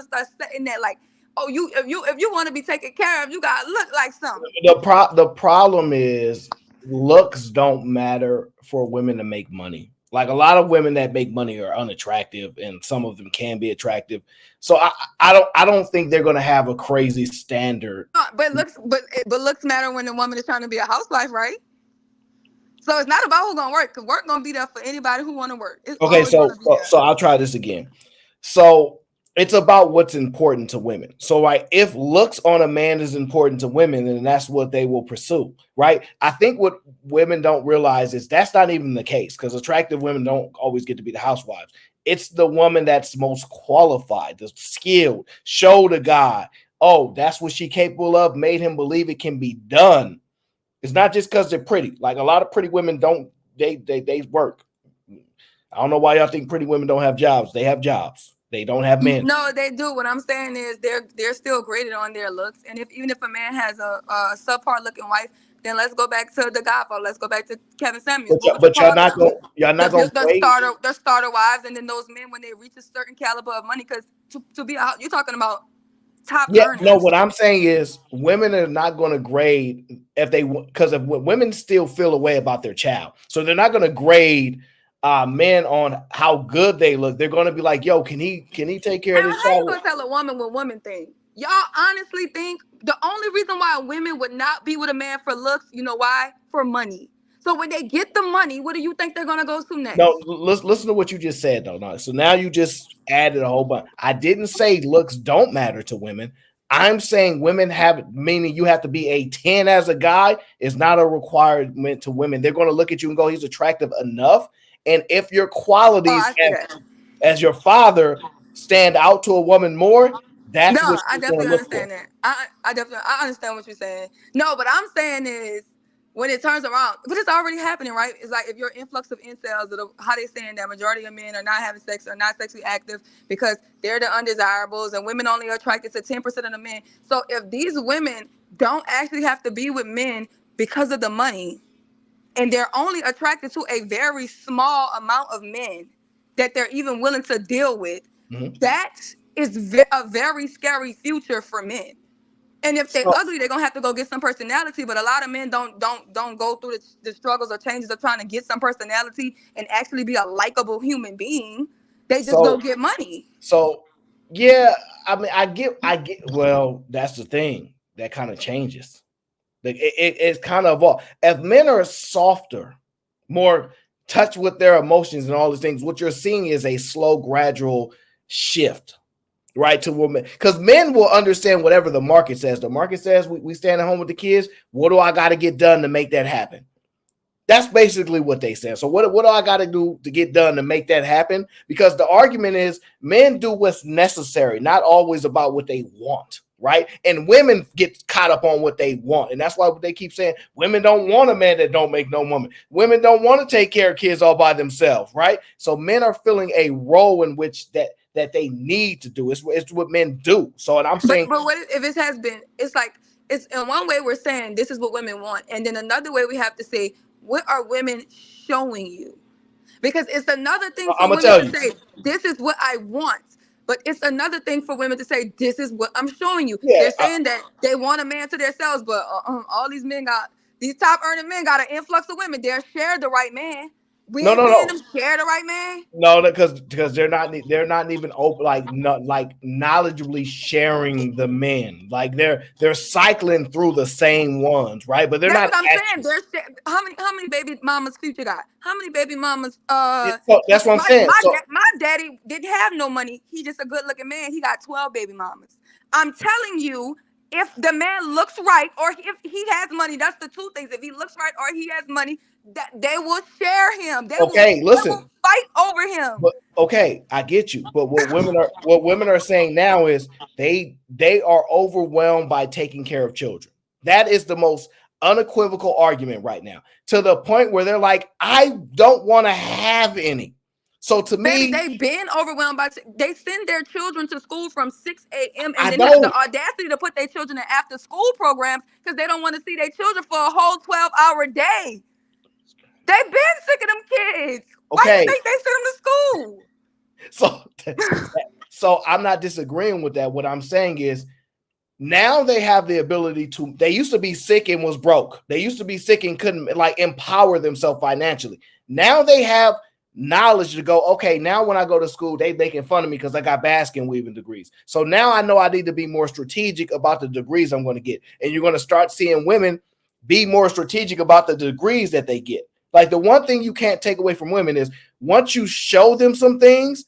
start setting that like, oh, if you want to be taken care of, you gotta look like something. The problem is looks don't matter for women to make money. Like a lot of women that make money are unattractive, and some of them can be attractive. So I don't think they're gonna have a crazy standard. But looks matter when the woman is trying to be a housewife, right? So it's not about who's gonna work, because work gonna be there for anybody who want to work. Okay, so I'll try this again. So it's about what's important to women. So like if looks on a man is important to women, then that's what they will pursue, right? I think what women don't realize is that's not even the case, because attractive women don't always get to be the housewives. It's the woman that's most qualified, the skilled, show the guy, oh, that's what she's capable of, made him believe it can be done. It's not just because they're pretty. Like a lot of pretty women don't, they work. I don't know why y'all think pretty women don't have jobs. They have jobs. They don't have men. No, they do. What I'm saying is they're still graded on their looks. And even if a man has a subpar looking wife, then let's go back to the Godfather. Let's go back to Kevin Samuels. But y'all not going to their starter wives, and then those men when they reach a certain caliber of money, because to be you're talking about top earners. No, what I'm saying is women are not going to grade if women still feel a way about their child. So they're not going to grade men on how good they look. They're going to be like, yo, can he take care of And this how you child? gonna tell a woman what women think? Y'all honestly think the only reason why women would not be with a man for looks, you know why? For money. So when they get the money, what do you think they're gonna go to next? No, listen to what you just said though. No, so now you just added a whole bunch. I didn't say looks don't matter to women. I'm saying women have, meaning you have to be a 10 as a guy is not a requirement to women. They're going to look at you and go, he's attractive enough. And if your Oh, qualities I see that. as your father stand out to a woman more, No, that's what I she's going definitely to look for. understand that. I understand what you're saying. No, but I'm saying is when it turns around, but it's already happening, right? It's like if your influx of incels, how they saying that majority of men are not having sex or not sexually active because they're the undesirables and women only are attracted to 10% of the men. So if these women don't actually have to be with men because of the money, and they're only attracted to a very small amount of men that they're even willing to deal with, Mhm. that is a very scary future for men. And if they So, ugly, they're gonna have to go get some personality. But a lot of men don't go through the struggles or changes of trying to get some personality and actually be a likable human being. They just go so, get money. so, yeah. I mean, I get. Well, that's the thing that kind of changes. Like it's kind of all. If men are softer, more touch with their emotions and all these things, what you're seeing is a slow, gradual shift, right, to women. Because men will understand whatever the market says. The market says we stand at home with the kids. What do I got to get done to make that happen? That's basically what they said. So what do I got to do to get done to make that happen? Because the argument is men do what's necessary, not always about what they want, right? And women get caught up on what they want. And that's why they keep saying women don't want a man that don't make no woman. Women don't want to take care of kids all by themselves, right? So men are filling a role in which that they need to do. It's what men do. So, and I'm saying, But what if it has been? It's like it's in one way we're saying this is what women want, and then another way we have to say what are women showing you? Because it's another thing I'm for gonna women tell to you, say this is what I want, but it's another thing for women to say this is what I'm showing you. yeah, They're saying that they want a man to themselves, but all these men got these top earning men got an influx of women. They're share the right man. We no, ain't no, seeing no. them share the right man. No, because they're not even open, like not like knowledgeably sharing the men, like they're cycling through the same ones, right? But they're That's not what I'm saying. actually. How many baby mamas Future got? How many baby mamas? So that's what I'm saying. So My daddy didn't have no money. He just a good looking man. He got 12 baby mamas. I'm telling you, if the man looks right or if he has money, that's the two things. If he looks right or he has money, that they will share him. okay, They will listen, fight over him. but okay, I get you. But what women are saying now is they are overwhelmed by taking care of children. That is the most unequivocal argument right now, to the point where they're like, I don't want to have any. So to Baby, me, they been overwhelmed by. They send their children to school from 6 a.m. and I then have the don't. audacity to put their children in after school programs because they don't want to see their children for a whole 12-hour day. They been sick of them kids. Why you Okay, think they send them to school? so so I'm not disagreeing with that. What I'm saying is now they have the ability to. They used to be sick and was broke. They used to be sick and couldn't like empower themselves financially. Now they have knowledge to go, okay, now when I go to school, they making fun of me because I got basket weaving degrees. So now I know I need to be more strategic about the degrees I'm going to get. And you're going to start seeing women be more strategic about the degrees that they get. Like the one thing you can't take away from women is once you show them some things,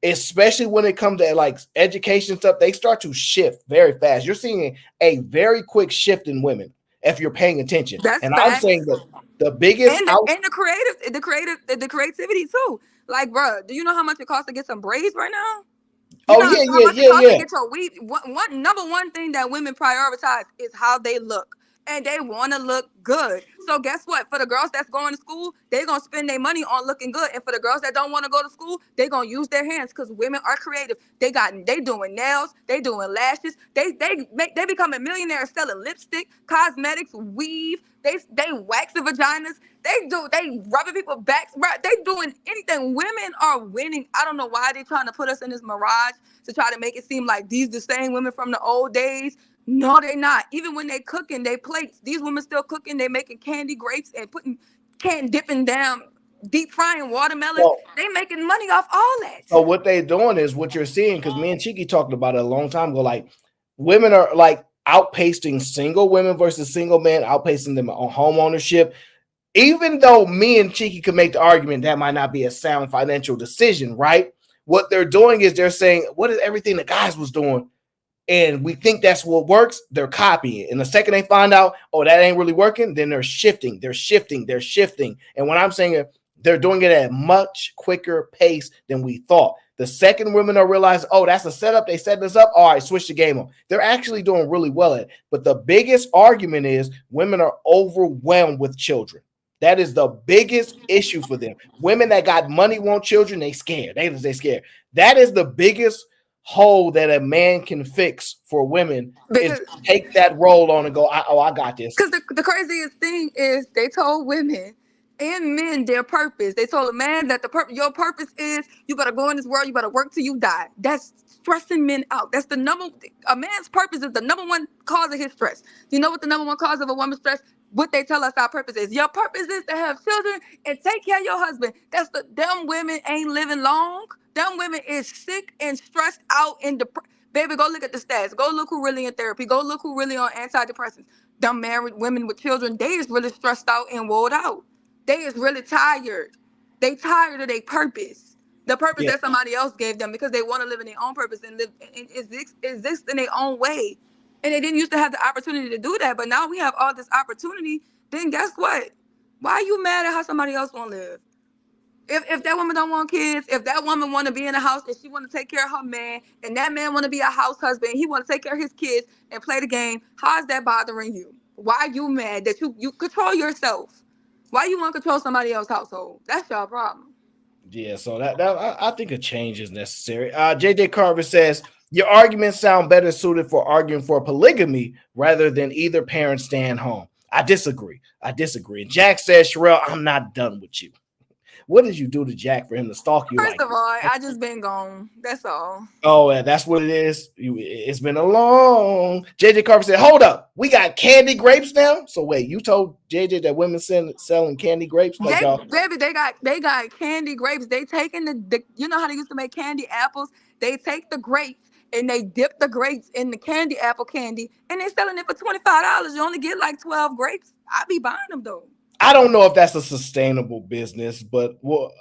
especially when it comes to like education stuff, they start to shift very fast. You're seeing a very quick shift in women if you're paying attention. That's And I'm saying facts. that the biggest And the, out. and the creativity too. Like, bro, do you know how much it costs to get some braids right now? You Oh know yeah, how yeah, much it yeah, costs to yeah. get your weave. Number one thing that women prioritize is how they look, and they want to look good. So guess what? For the girls that's going to school, they're gonna spend their money on looking good, and for the girls that don't want to go to school, they're gonna use their hands because women are creative. They doing nails, they doing lashes, they becoming millionaires selling lipstick, cosmetics, weave. They wax the vaginas. They rubbing people's backs. They doing anything. Women are winning. I don't know why they trying to put us in this mirage to try to make it seem like these the same women from the old days. No, they not. Even when they cooking they plates, these women still cooking. They making candy grapes and putting dipping down. deep frying watermelons. So, They making money off all that. so what they doing is what you're seeing, because me and Cheeky talked about it a long time ago. Like women are like outpacing single women versus single men, outpacing them on home ownership. Even though me and Cheeky could make the argument that might not be a sound financial decision, right? What they're doing is they're saying, what is everything the guys was doing? And we think that's what works, they're copying it. And the second they find out, oh, that ain't really working, then they're shifting. And when I'm saying it, they're doing it at a much quicker pace than we thought. The second women are realizing, oh, that's a setup. They set this up. All right, switch the game on. They're actually doing really well at it. But the biggest argument is women are overwhelmed with children. That is the biggest issue for them. Women that got money want children, they scared. They scared. That is the biggest hole that a man can fix for women, is take that role on and go, I got this. Because the craziest thing is they told women and men their purpose. They told a man that your purpose is you better go in this world, you better work till you die. That's stressing men out. That's a man's purpose is the number one cause of his stress. Do you know what the number one cause of a woman's stress? What they tell us our purpose is. Your purpose is to have children and take care of your husband. Them women ain't living long. Them women is sick and stressed out and depressed. Baby, go look at the stats. Go look who really in therapy. Go look who really on antidepressants. Them married women with children, they is really stressed out and wore out. They is really tired. They tired of their purpose. The purpose that somebody else gave them because they want to live in their own purpose and live and exist in their own way. And they didn't used to have the opportunity to do that, but now we have all this opportunity. Then guess what? Why are you mad at how somebody else want to live? If that woman don't want kids, if that woman want to be in a house and she want to take care of her man, and that man want to be a house husband, he want to take care of his kids and play the game, how is that bothering you? Why are you mad that you control yourself? Why you want to control somebody else's household? That's your problem. Yeah, so that I think a change is necessary. JJ Carver says your arguments sound better suited for arguing for polygamy rather than either parent staying home. I disagree. And Jack says, Sherelle, I'm not done with you. What did you do to Jack for him to stalk you? First of all, I just been gone. That's all. Oh, yeah, that's what it is. It's been a long. JJ Carver said, "Hold up, we got candy grapes now." So wait, you told JJ that women selling candy grapes? Like baby, they got candy grapes. They taking the you know how they used to make candy apples? They take the grapes and they dip the grapes in the candy apple candy, and they selling it for $25. You only get like 12 grapes. I be buying them though. I don't know if that's a sustainable business, but well,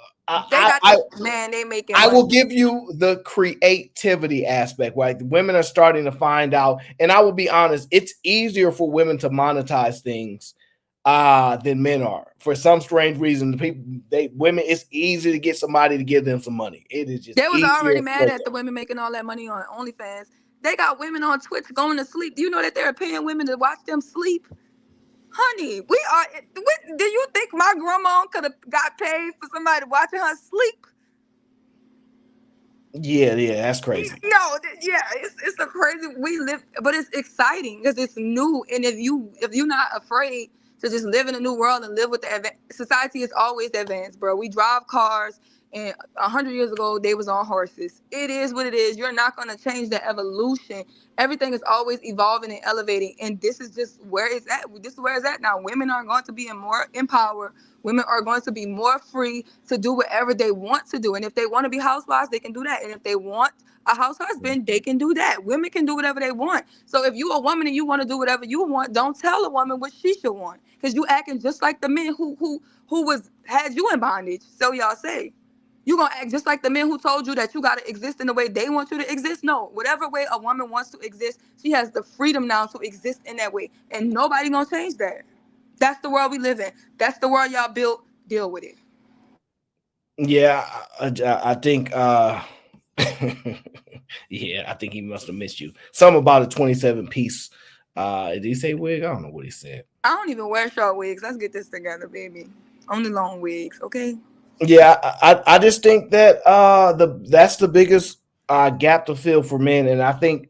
they making money. I will give you the creativity aspect, right? Women are starting to find out, and I will be honest, it's easier for women to monetize things than men are. For some strange reason, women, it's easy to get somebody to give them some money. It is just they was already mad at the women making all that money on OnlyFans. They got women on Twitch going to sleep. Do you know that they're paying women to watch them sleep? Honey, do you think my grandma could have got paid for somebody watching her sleep? Yeah, that's crazy. No, it's a crazy. We live, but it's exciting because it's new. And if you're not afraid to just live in a new world and live with the society is always advanced, bro. We drive cars, and 100 years ago they was on horses. It is what it is. You're not gonna change the evolution. Everything is always evolving and elevating, and this is just where it's at. This is where it's at now. Women are going to be more empowered. Women are going to be more free to do whatever they want to do. And if they want to be housewives, they can do that. And if they want a house husband, they can do that. Women can do whatever they want. So if you a woman and you want to do whatever you want, don't tell a woman what she should want. Because you acting just like the men who had you in bondage. So y'all say. You gonna act just like the men who told you that you gotta exist in the way they want you to exist? No, whatever way a woman wants to exist, she has the freedom now to exist in that way, and nobody gonna change that. That's the world we live in. That's the world y'all built. Deal with it. Yeah, I think. Yeah, I think he must have missed you. Something about a 27-piece. Did he say wig? I don't know what he said. I don't even wear short wigs. Let's get this together, baby. Only long wigs, okay? Yeah, I just think that that's the biggest gap to fill for men, and I think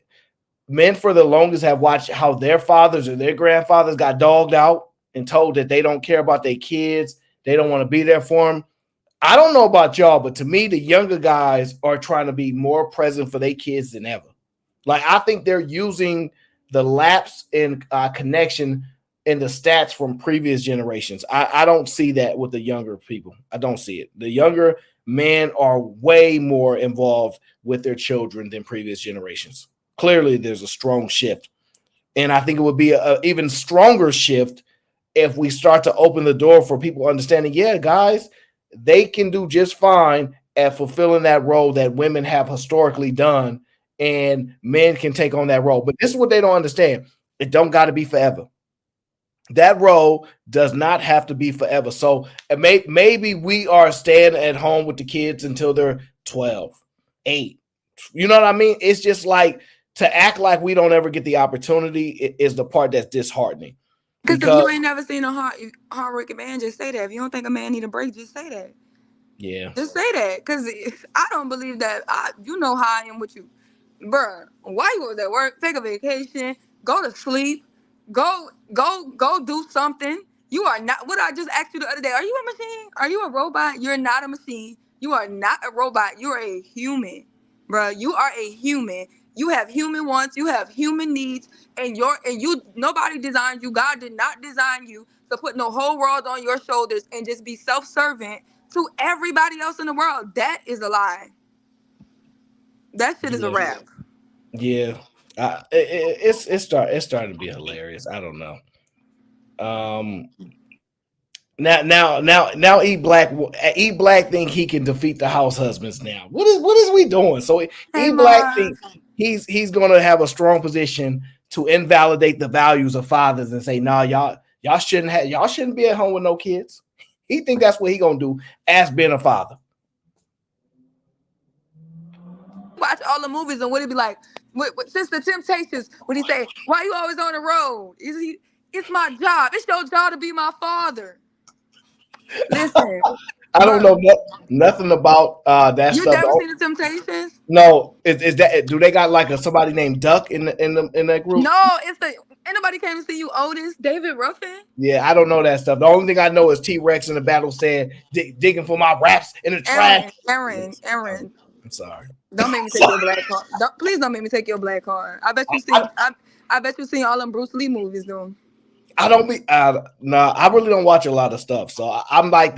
men for the longest have watched how their fathers or their grandfathers got dogged out and told that they don't care about their kids, they don't want to be there for them. I don't know about y'all, but to me, the younger guys are trying to be more present for their kids than ever. Like I think they're using the lapse in connection in the stats from previous generations. I don't see that with the younger people. I don't see it. The younger men are way more involved with their children than previous generations. Clearly, there's a strong shift. And I think it would be an even stronger shift if we start to open the door for people understanding, yeah, guys, they can do just fine at fulfilling that role that women have historically done, and men can take on that role. But this is what they don't understand. It don't got to be forever. That role does not have to be forever. So maybe we are staying at home with the kids until they're 12, 8. You know what I mean? It's just like to act like we don't ever get the opportunity is the part that's disheartening. Because if you ain't never seen a hardworking man, just say that. If you don't think a man need a break, just say that. Yeah. Just say that. Because I don't believe that. You know how I am with you. Bruh, why you was at work? Take a vacation. Go to sleep. Go do something. You are not. What I just asked you the other day. Are you a machine? Are you a robot? You're not a machine. You are not a robot. You are a human, bruh. You are a human. You have human wants. You have human needs, and you. Nobody designed you. God did not design you to put no whole world on your shoulders and just be self-serving to everybody else in the world. That is a lie. That shit is a wrap. Yeah. It's starting to be hilarious. I don't know. Now eat black think he can defeat the house husbands now. What is we doing? So Hey, eat black Ma. think he's gonna have a strong position to invalidate the values of fathers and say, nah, y'all shouldn't be at home with no kids. He think that's what he gonna do as being a father. Watch all the movies and what it be like. Since the Temptations, when he say, "Why you always on the road?" It's my job. It's your job to be my father. Listen, I don't bro. know nothing about that You stuff. never seen the Temptations? No, is that do they got like somebody named Duck in that group? No, it's the anybody came to see you, Otis, David Ruffin. Yeah, I don't know that stuff. The only thing I know is T Rex in the battle said, digging for my raps in the trash. Aaron. I'm sorry. Don't make me take your black card. Please don't make me take your black card. I bet you seen. I bet you seen all them Bruce Lee movies, though. I don't be nah, I really don't watch a lot of stuff. So I'm like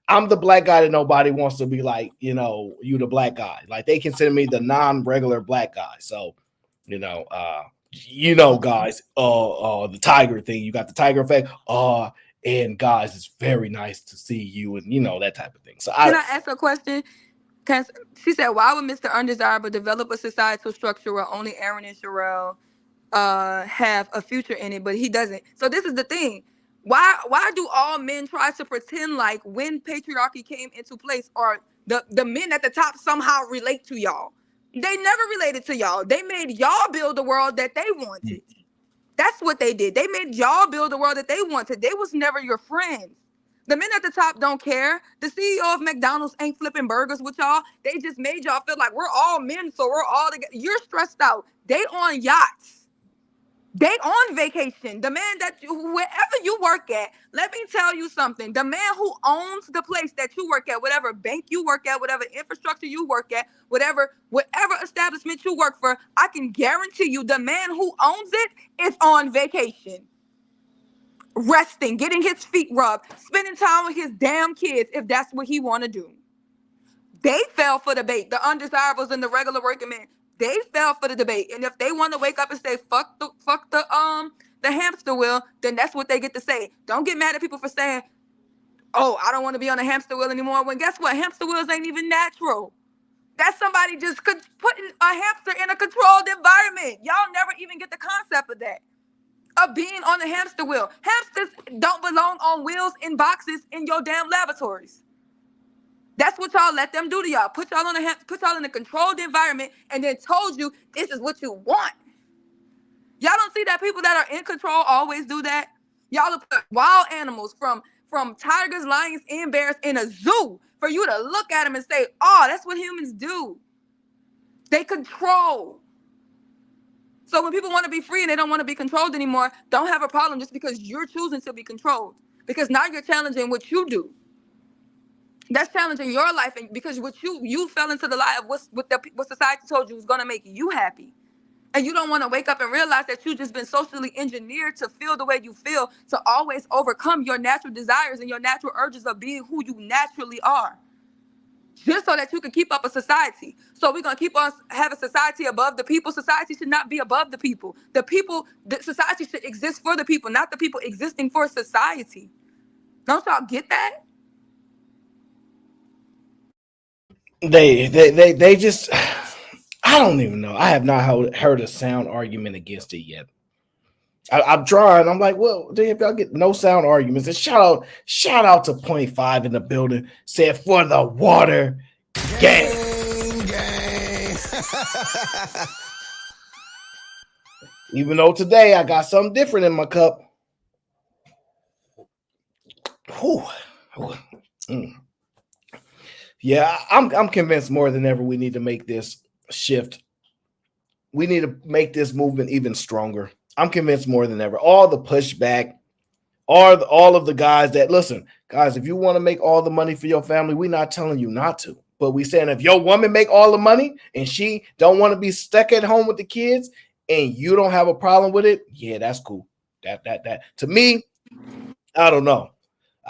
I'm the black guy that nobody wants to be like, you the black guy. Like they consider me the non-regular black guy. So, guys, the tiger thing, you got the tiger effect. And guys, it's very nice to see you, and that type of thing. So Can I ask a question? She said, why would Mr. Undesirable develop a societal structure where only Aaron and Sherelle have a future in it, but he doesn't? So this is the thing. Why do all men try to pretend like when patriarchy came into place, or the men at the top somehow relate to y'all? They never related to y'all. They made y'all build the world that they wanted. That's what they did. They made y'all build the world that they wanted. They was never your friends. The men at the top don't care. The CEO of McDonald's ain't flipping burgers with y'all. They just made y'all feel like we're all men, so we're all together. You're stressed out. They on yachts. They on vacation. The man wherever you work at, let me tell you something. The man who owns the place that you work at, whatever bank you work at, whatever infrastructure you work at, whatever establishment you work for, I can guarantee you the man who owns it is on vacation. Resting, getting his feet rubbed, spending time with his damn kids if that's what he want to do. They fell for the bait. The undesirables and the regular working men, they fell for the debate. And if they want to wake up and say fuck the hamster wheel, then that's what they get to say. Don't get mad at people for saying, "Oh, I don't want to be on a hamster wheel anymore." When guess what? Hamster wheels ain't even natural. That's somebody just putting a hamster in a controlled environment. Y'all never even get the concept of that. Of being on the hamster wheel. Hamsters don't belong on wheels in boxes in your damn laboratories. That's what y'all let them do to y'all. Put y'all in a controlled environment and then told you this is what you want. Y'all don't see that people that are in control always do that? Y'all will put wild animals from tigers, lions, and bears in a zoo for you to look at them and say, "Oh, that's what humans do." They control. So when people want to be free and they don't want to be controlled anymore, don't have a problem just because you're choosing to be controlled. Because now you're challenging what you do. That's challenging your life, and because what you fell into the lie of what society told you was gonna make you happy. And you don't want to wake up and realize that you've just been socially engineered to feel the way you feel, to always overcome your natural desires and your natural urges of being who you naturally are, just so that you can keep up a society. So we're going to keep us have a society above the people. Society should not be above the people. The society should exist for the people, not the people existing for society. Don't y'all get that? They just, I don't even know. I have not heard a sound argument against it yet. I'm trying. I'm like, well, if y'all get no sound arguments, and shout out to Point Five in the building. Said for the water gang. Even though today I got something different in my cup. Whew. Yeah, I'm convinced more than ever we need to make this shift. We need to make this movement even stronger. I'm convinced more than ever. All the pushback, all of the guys that listen, guys, if you want to make all the money for your family, we're not telling you not to. But we saying if your woman make all the money and she don't want to be stuck at home with the kids and you don't have a problem with it, yeah, that's cool. That to me, I don't know.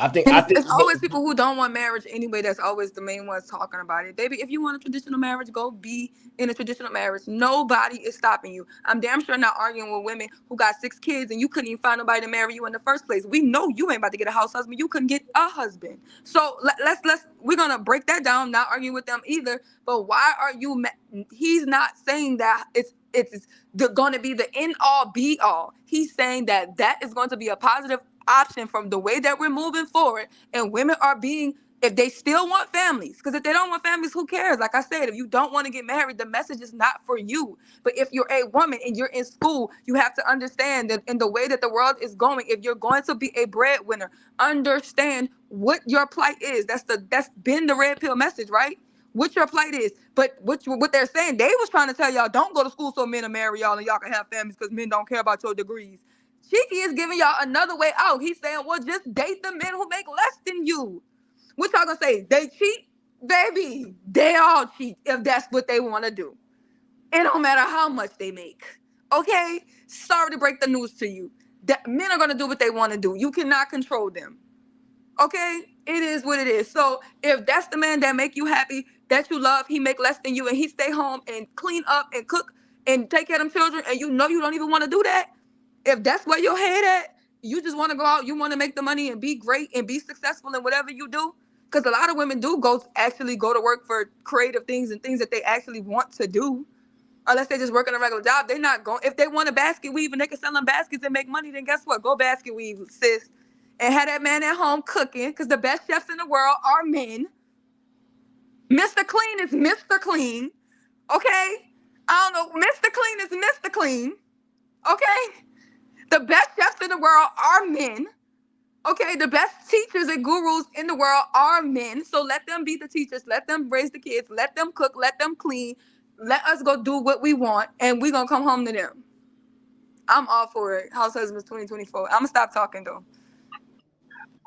I think it's always people who don't want marriage anyway. That's always the main ones talking about it. Baby, if you want a traditional marriage, go be in a traditional marriage. Nobody is stopping you. I'm damn sure not arguing with women who got 6 kids and you couldn't even find nobody to marry you in the first place. We know you ain't about to get a house husband. You couldn't get a husband. So we're gonna break that down. Not argue with them either. But why are you? He's not saying that it's going to be the end all be all. He's saying that is going to be a positive option from the way that we're moving forward, and women are being, if they still want families, because if they don't want families, who cares? Like I said, if you don't want to get married, the message is not for you. But if you're a woman and you're in school, you have to understand that in the way that the world is going, if you're going to be a breadwinner, understand what your plight is. That's been the red pill message, right? What your plight is. But what they're saying, they was trying to tell y'all, don't go to school so men will marry y'all and y'all can have families because men don't care about your degrees. Cheeky is giving y'all another way out. He's saying, well, just date the men who make less than you. What y'all gonna say? They cheat? Baby, they all cheat if that's what they want to do. It don't matter how much they make. Okay? Sorry to break the news to you. That men are gonna do what they want to do. You cannot control them. Okay? It is what it is. So if that's the man that make you happy, that you love, he make less than you, and he stay home and clean up and cook and take care of them children, and you know you don't even want to do that, if that's where your head at, you just want to go out, you want to make the money and be great and be successful in whatever you do. Because a lot of women do actually go to work for creative things and things that they actually want to do. Unless they just work in a regular job, they're not going. If they want a basket weave and they can sell them baskets and make money, then guess what? Go basket weave, sis. And have that man at home cooking, because the best chefs in the world are men. Mr. Clean is Mr. Clean. Okay? I don't know. Mr. Clean is Mr. Clean. Okay? The best chefs in the world are men. Okay, the best teachers and gurus in the world are men. So let them be the teachers. Let them raise the kids. Let them cook. Let them clean. Let us go do what we want, and we're going to come home to them. I'm all for it. House Husbands 2024. I'm going to stop talking, though.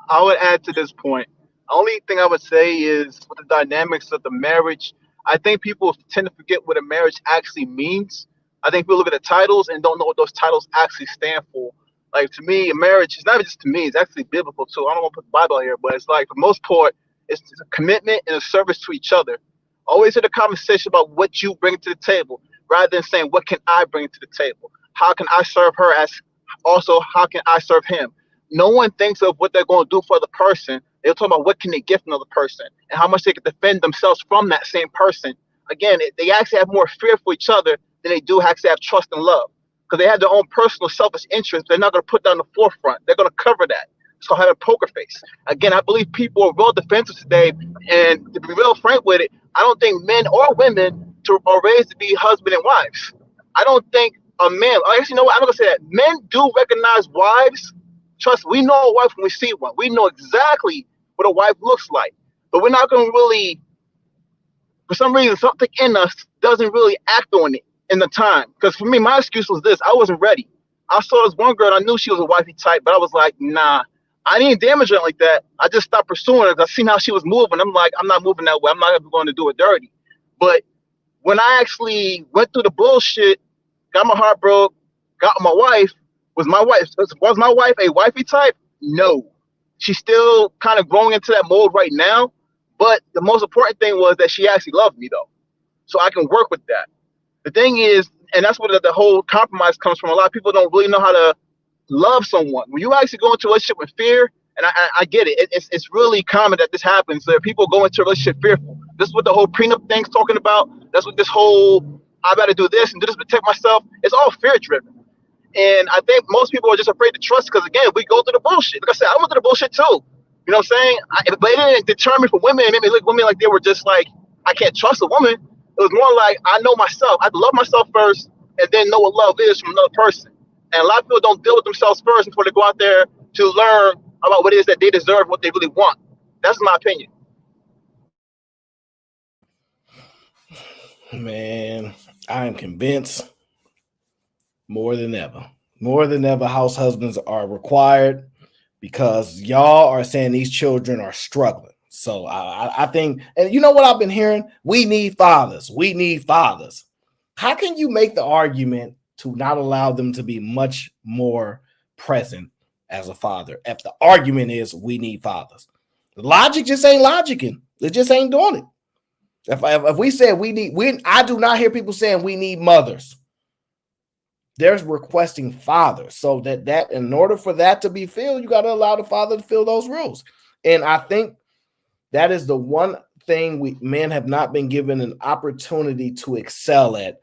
I would add to this point. Only thing I would say is with the dynamics of the marriage, I think people tend to forget what a marriage actually means. I think people look at the titles and don't know what those titles actually stand for. Like to me, a marriage is not even just to me; it's actually biblical too. I don't want to put the Bible out here, but it's like for the most part, it's a commitment and a service to each other. Always have a conversation about what you bring to the table, rather than saying what can I bring to the table. How can I serve her? As also, how can I serve him? No one thinks of what they're going to do for the person. They're talking about what can they give another person and how much they can defend themselves from that same person. Again, they actually have more fear for each other than they do actually have trust and love, because they have their own personal selfish interests. They're not going to put that on the forefront. They're going to cover that. It's called having a poker face. Again, I believe people are real defensive today, and to be real frank with it, I don't think men or women are raised to be husband and wives. I don't think a man. Actually, you know what? I'm not gonna say that. Men do recognize wives. Trust, we know a wife when we see one. We know exactly what a wife looks like. But we're not going to really, for some reason, something in us doesn't really act on it in the time. Because for me, my excuse was this. I wasn't ready. I saw this one girl, and I knew she was a wifey type, but I was like, nah, I didn't damage her like that. I just stopped pursuing her because I seen how she was moving. I'm like, I'm not moving that way. I'm not ever going to do it dirty. But when I actually went through the bullshit got my heart broke, got my wife. Was my wife a wifey type? No. She's still kind of growing into that mode right now. But the most important thing was that she actually loved me though. So I can work with that. The thing is, and that's where the whole compromise comes from. A lot of people don't really know how to love someone. When you actually go into a relationship with fear, and I get it, it's really common that this happens. That people go into a relationship fearful. This is what the whole prenup thing's talking about. That's what this whole I got to do this and do this to protect myself. It's all fear driven. And I think most people are just afraid to trust because, again, we go through the bullshit. Like I said, I went through the bullshit too. You know what I'm saying? But it didn't deter me for women. It made me look at women like they were just like, I can't trust a woman. It was more like, I know myself. I love myself first and then know what love is from another person. And a lot of people don't deal with themselves first before they go out there to learn about what it is that they deserve, what they really want. That's my opinion. Man, I am convinced more than ever, house husbands are required because y'all are saying these children are struggling. So I think, and you know what I've been hearing? We need fathers. We need fathers. How can you make the argument to not allow them to be much more present as a father if the argument is we need fathers? The logic just ain't logicking. It just ain't doing it. If we said I do not hear people saying we need mothers. There's requesting fathers. So that in order for that to be filled, you got to allow the father to fill those roles. And I think that is the one thing men have not been given an opportunity to excel at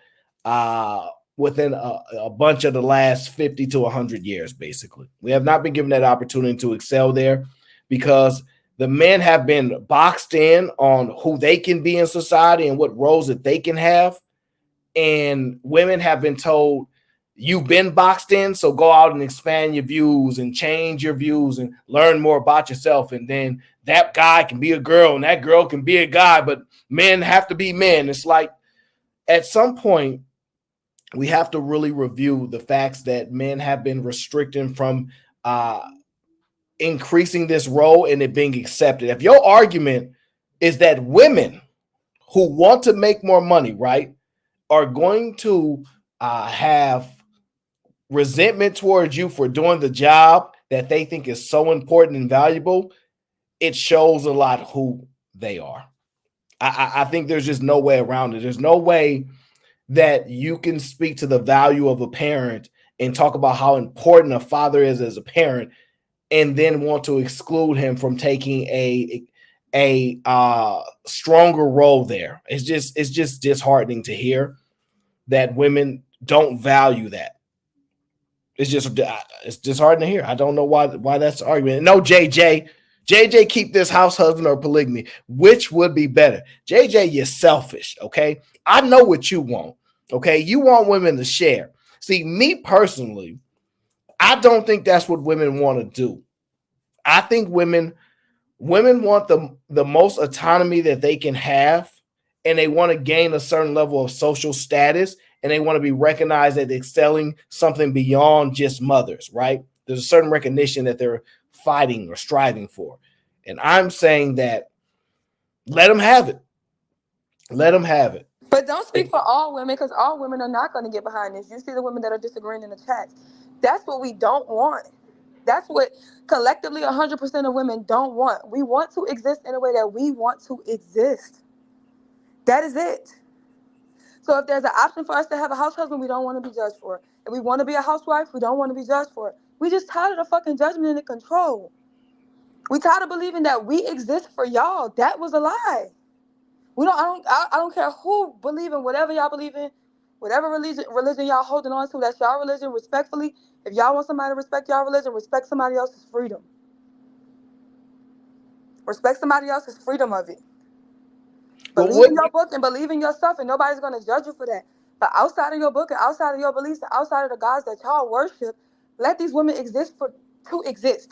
within a bunch of the last 50 to 100 years, basically. We have not been given that opportunity to excel there because the men have been boxed in on who they can be in society and what roles that they can have. And women have been told, you've been boxed in, so go out and expand your views and change your views and learn more about yourself. And then that guy can be a girl and that girl can be a guy, but men have to be men. It's like at some point, we have to really review the facts that men have been restricted from increasing this role and it being accepted. If your argument is that women who want to make more money, right, are going to have resentment towards you for doing the job that they think is so important and valuable, it shows a lot who they are. I think there's just no way around it. There's no way that you can speak to the value of a parent and talk about how important a father is as a parent and then want to exclude him from taking a stronger role there. It's just disheartening to hear that women don't value that. It's disheartening to hear. I don't know why that's the argument. No, JJ, keep this house husband or polygamy. Which would be better? JJ, you're selfish, okay? I know what you want, okay? You want women to share. See, me personally, I don't think that's what women want to do. I think women want the most autonomy that they can have, and they want to gain a certain level of social status, and they want to be recognized as excelling something beyond just mothers, right? There's a certain recognition that they're fighting or striving for. And I'm saying that let them have it. Let them have it. But don't speak for all women because all women are not going to get behind this. You see the women that are disagreeing in the chat. That's what we don't want. That's what collectively 100% of women don't want. We want to exist in a way that we want to exist. That is it. So if there's an option for us to have a house husband, we don't want to be judged for it. If we want to be a housewife, we don't want to be judged for it. We just tired of the fucking judgment and the control. We tired of believing that we exist for y'all. That was a lie. I don't care who believe in whatever y'all believe in, whatever religion y'all holding on to. That's y'all religion. Respectfully, if y'all want somebody to respect y'all religion, respect somebody else's freedom. Respect somebody else's freedom of it. Believe in your book and believe in yourself, and nobody's going to judge you for that. But outside of your book and outside of your beliefs and outside of the gods that y'all worship, let these women exist to exist.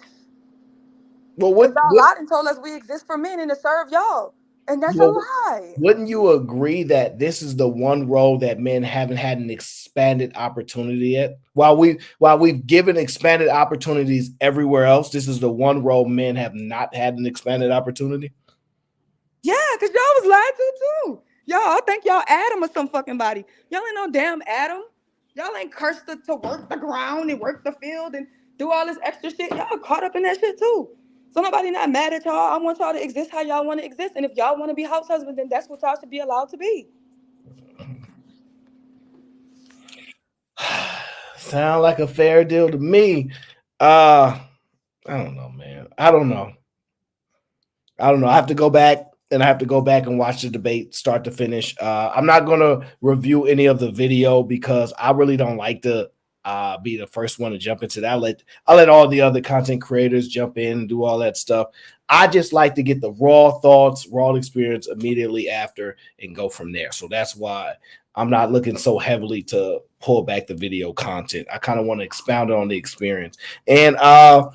Well, y'all lied and told us we exist for men and to serve y'all. And that's a lie. Wouldn't you agree that this is the one role that men haven't had an expanded opportunity yet? While we've given expanded opportunities everywhere else, this is the one role men have not had an expanded opportunity? Yeah, because y'all was lied to too. Y'all think y'all Adam or some fucking body. Y'all ain't no damn Adam. Y'all ain't cursed to work the ground and work the field and do all this extra shit. Y'all caught up in that shit too. So nobody not mad at y'all. I want y'all to exist how y'all want to exist. And if y'all want to be house husbands, then that's what y'all should be allowed to be. Sound like a fair deal to me. I don't know, man. I don't know. I have to go back and watch the debate start to finish. I'm not gonna review any of the video because I really don't like to be the first one to jump into that. I let all the other content creators jump in and do all that stuff. I just like to get the raw thoughts, raw experience immediately after and go from there. So that's why I'm not looking so heavily to pull back the video content. I kind of want to expound on the experience. And I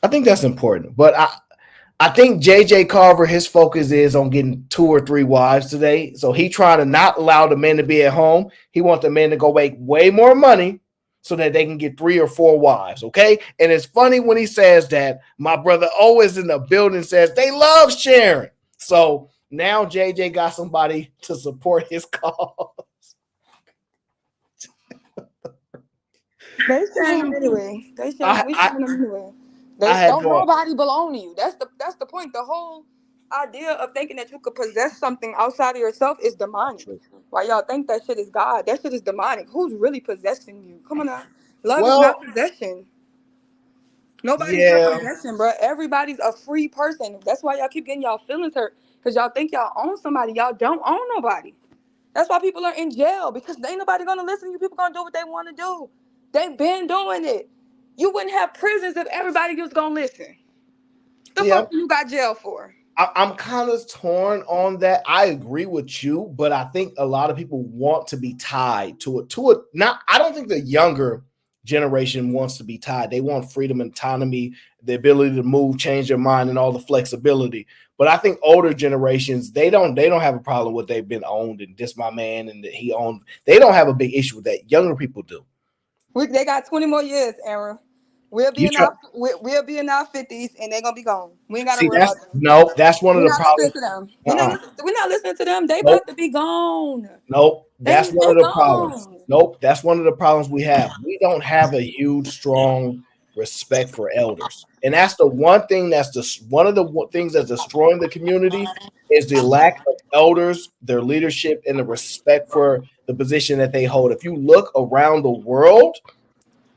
think that's important. But I think JJ Carver, his focus is on getting 2 or 3 wives today. So he trying to not allow the men to be at home. He wants the men to go make way more money so that they can get 3 or 4 wives. Okay. And it's funny when he says that. My brother O is in the building, says they love sharing. So now JJ got somebody to support his cause. They sharing them anyway. We sharing them anyway. Don't nobody belong to you. That's the point. The whole idea of thinking that you could possess something outside of yourself is demonic. Why y'all think that shit is God? That shit is demonic. Who's really possessing you? Come on now. Love is not possession. Nobody's your possession, bro. Everybody's a free person. That's why y'all keep getting y'all feelings hurt. Because y'all think y'all own somebody. Y'all don't own nobody. That's why people are in jail. Because ain't nobody gonna listen to you. People gonna do what they want to do. They've been doing it. You wouldn't have prisons if everybody was gonna listen. The fuck you got jail for? I'm kind of torn on that. I agree with you, but I think a lot of people want to be tied to it. Not, I don't think the younger generation wants to be tied. They want freedom and autonomy, the ability to move, change their mind, and all the flexibility. But I think older generations, they don't have a problem with they've been owned and this my man and that he owned. They don't have a big issue with that. Younger people do. They got 20 more years, Aaron. We'll be in our 50s and they're gonna be gone. We ain't gotta worry about them. No, that's one of the problems. To them. We're not listening to them. They Nope. about to be gone. Nope, that's one of the problems. Nope, that's one of the problems we have. We don't have a huge, strong respect for elders, and that's the one thing one of the things that's destroying the community is the lack of elders, their leadership, and the respect for the position that they hold. If you look around the world,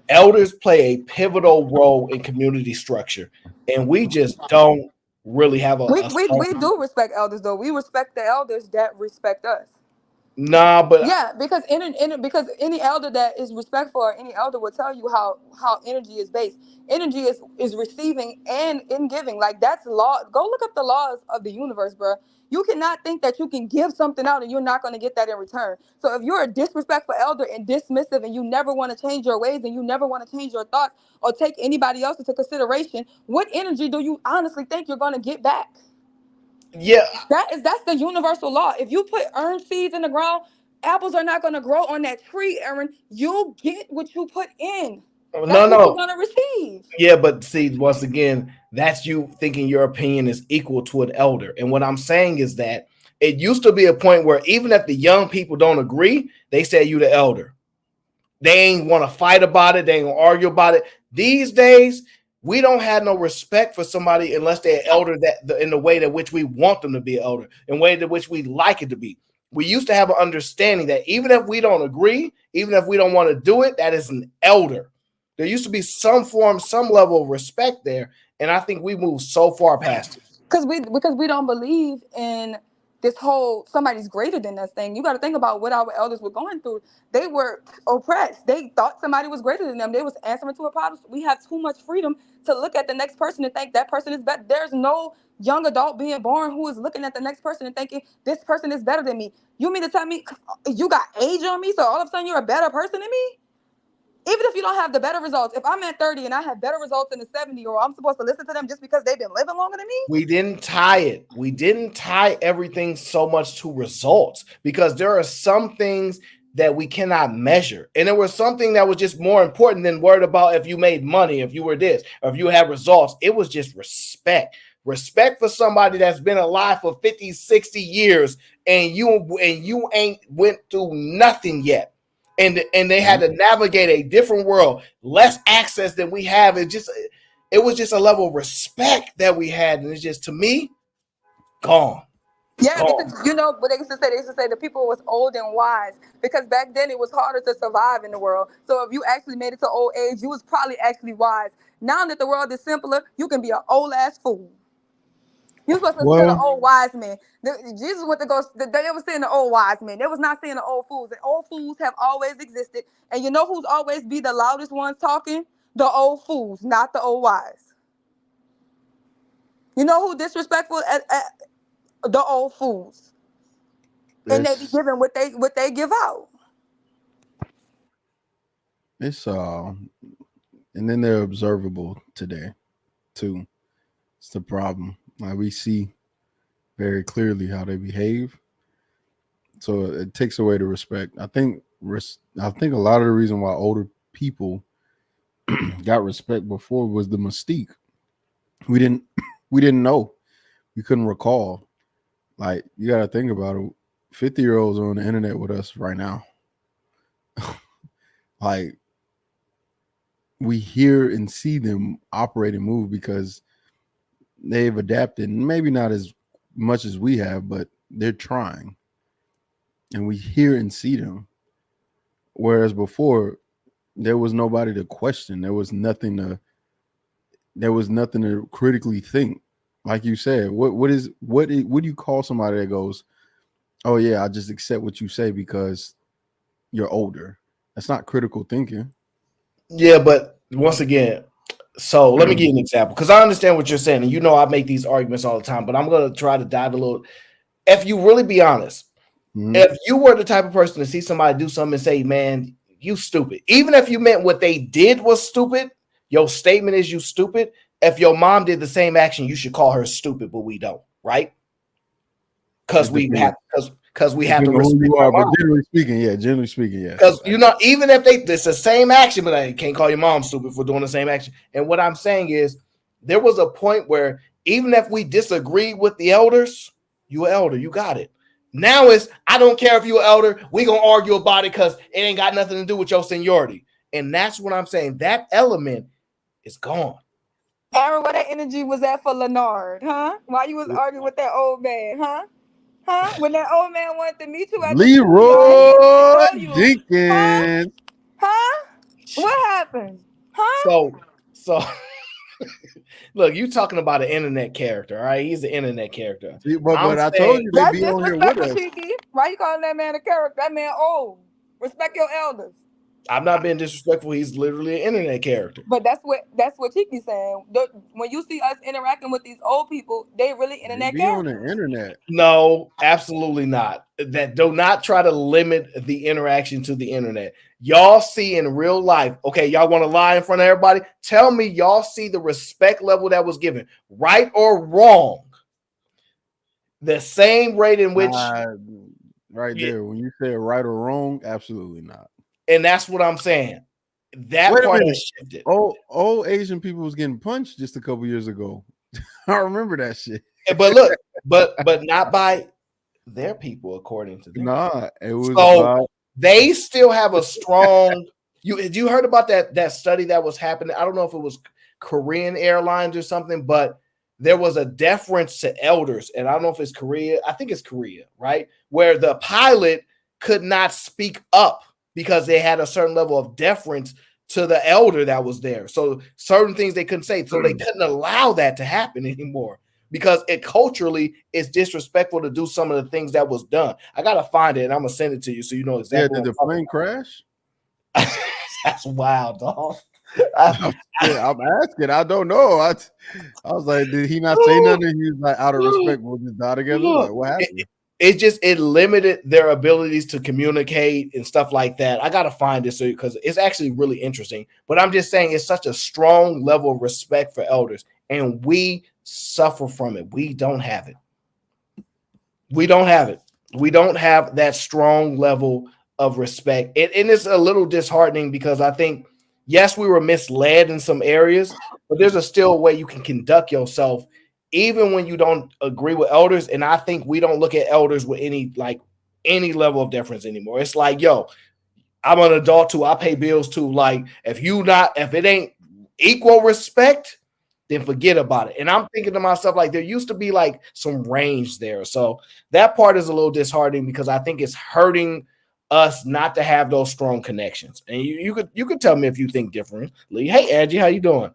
elders play a pivotal role in community structure, and we just don't really have we do respect elders, though. We respect the elders that respect us. Nah, but because because any elder that is respectful, or any elder will tell you how energy is based. Energy is receiving and in giving. Like, that's law. Go look up the laws of the universe, bro. You cannot think that you can give something out and you're not going to get that in return. So if you're a disrespectful elder and dismissive and you never want to change your ways and you never want to change your thoughts or take anybody else into consideration, what energy do you honestly think you're going to get back? Yeah, that's the universal law. If you put earned seeds in the ground, apples are not going to grow on that tree, Aaron. You'll get what you put in. That's what you're going to receive. Yeah, but see, once again, that's you thinking your opinion is equal to an elder. And what I'm saying is that it used to be a point where even if the young people don't agree, they say you the elder. They ain't want to fight about it. They ain't gonna argue about it. These days, we don't have no respect for somebody unless they're elder in the way that which we want them to be elder, in the way that which we like it to be. We used to have an understanding that even if we don't agree, even if we don't want to do it, that is an elder. There used to be some level of respect there, and I think we moved so far past it. Because we don't believe in this whole somebody's greater than us thing. You got to think about what our elders were going through. They were oppressed. They thought somebody was greater than them. They was answering to a problem. We have too much freedom to look at the next person and think that person is better. There's no young adult being born who is looking at the next person and thinking this person is better than me. You mean to tell me you got age on me, so all of a sudden you're a better person than me? Even if you don't have the better results, if I'm at 30 and I have better results than a 70-year-old, I'm supposed to listen to them just because they've been living longer than me? We didn't tie it. We didn't tie everything so much to results because there are some things that we cannot measure. And there was something that was just more important than worried about if you made money, if you were this, or if you had results. It was just respect. Respect for somebody that's been alive for 50, 60 years and you ain't went through nothing yet. and they had to navigate a different world, less access than we have. It was just a level of respect that we had, and it's just, to me, gone. Yeah, because you know what they used to say. They used to say the people was old and wise because back then it was harder to survive in the world. So if you actually made it to old age, you was probably actually wise. Now that the world is simpler, you can be an old ass fool. You supposed to listen to the Well, old wise men. Jesus went to go. They was saying the old wise men. They was not saying the old fools. The old fools have always existed. And you know who's always be the loudest ones talking? The old fools, not the old wise. You know who disrespectful? The old fools. And they be it's giving what they give out. it's and then they're observable today too. It's the problem. Like we see very clearly how they behave. So it takes away the respect. I think a lot of the reason why older people got respect before was the mystique. We didn't we didn't know. We couldn't recall. Like you got to think about it. 50-year-olds are on the internet with us right now. Like we hear and see them operate and move because they've adapted. Maybe not as much as we have, but they're trying. And we hear and see them. Whereas before, there was nobody to question. There was nothing to critically think. Like you said, what do you call somebody that goes, "Oh yeah, I just accept what you say because you're older"? That's not critical thinking. Yeah, but once again, so let me give you an example because I understand what you're saying, and you know I make these arguments all the time, but I'm going to try to dive a little. If you really be honest, if you were the type of person to see somebody do something and say, "Man, you stupid," even if you meant what they did was stupid, your statement is you stupid. If your mom did the same action, you should call her stupid, but we don't, right? Because It we depends. have because we have to Depending on who respect you our are, but mom. generally speaking, yes. Because you know, even if it's the same action, but I can't call your mom stupid for doing the same action. And what I'm saying is, there was a point where even if we disagreed with the elders, you an elder, you got it. Now it's I don't care if you're an elder, we gonna argue about it because it ain't got nothing to do with your seniority. And that's what I'm saying. That element is gone. Aaron, where that energy was at for Leonard, huh? Why you was arguing with that old man, huh? Huh? When that old man wanted to meet you at the schoolyard, he didn't even Leroy know you, huh? Jenkins. Huh? What happened? Huh? So look, you talking about an internet character, all right? He's an internet character. See, but I'm I told saying you they That's be on here with disrespectful, us. Cheeky. Why you calling that man a character? That man old. Respect your elders. I'm not being disrespectful. He's literally an internet character. But that's what Cheeky's saying. When you see us interacting with these old people, they really They internet be on the characters. internet. No, absolutely not. That do not try to limit the interaction to the internet. Y'all see in real life, okay, y'all want to lie in front of everybody? Tell me y'all see the respect level that was given, right or wrong. The same rate in which Right there. When you say right or wrong, absolutely not. and that's what I'm saying. That Wait a part minute. has shifted. Old Asian people was getting punched just a couple years ago. I remember that shit. But look, but not by their people, according to them. Nah, it was So about they still have a strong. You heard about that study that was happening? I don't know if it was Korean Airlines or something, but there was a deference to elders, and I don't know if it's Korea. I think it's Korea, right? Where the pilot could not speak up because they had a certain level of deference to the elder that was there. So certain things they couldn't say, so they couldn't allow that to happen anymore because it culturally is disrespectful to do some of the things that was done. I gotta find it and I'm gonna send it to you so you know exactly. Did the plane crash? That's wild, dog. I'm asking. I don't know. I was like, did he not say nothing? He was like, out of respect, we'll just die together. Like, what happened? It limited their abilities to communicate and stuff like that. I gotta find this because it's actually really interesting. But I'm just saying it's such a strong level of respect for elders, and we suffer from it. We don't have it. We don't have it. We don't have that strong level of respect. And it's a little disheartening because I think, yes, we were misled in some areas, but there's a still way you can conduct yourself even when you don't agree with elders. And I think we don't look at elders with any level of deference anymore. It's like, yo, I'm an adult too. I pay bills too. Like if it ain't equal respect, then forget about it. And I'm thinking to myself, like, there used to be like some range there. So that part is a little disheartening because I think it's hurting us not to have those strong connections. And you could tell me if you think differently. Hey Angie, how you doing?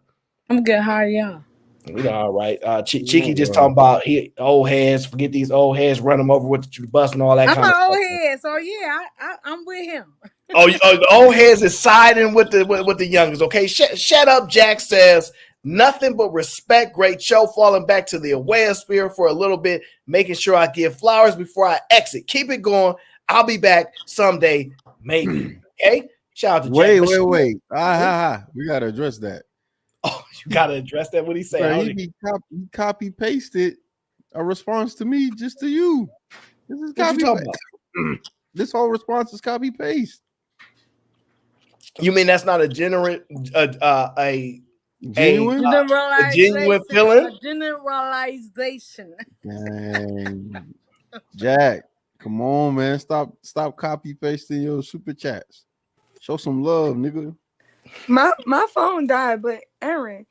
I'm good. How are y'all? We doing all right. Cheeky just talking about old heads, forget these old heads, run them over with the bus and all that I'm kind an of old stuff. head, so yeah, I'm with him. The old heads is siding with the youngest. Okay, shut up. Jack says nothing but respect. Great show. Falling back to the aware spirit for a little bit, making sure I give flowers before I exit. Keep it going. I'll be back someday, maybe. Okay. Shout out to Jack. Wait. We gotta address that. Oh, you gotta address that. What he say? He copy pasted a response to me just to you. This is what you talking about? This whole response is copy paste. You mean that's not a genuine feeling? A generalization. Dang. Jack, come on, man. Stop copy pasting your super chats. Show some love, nigga. My phone died, but Aaron,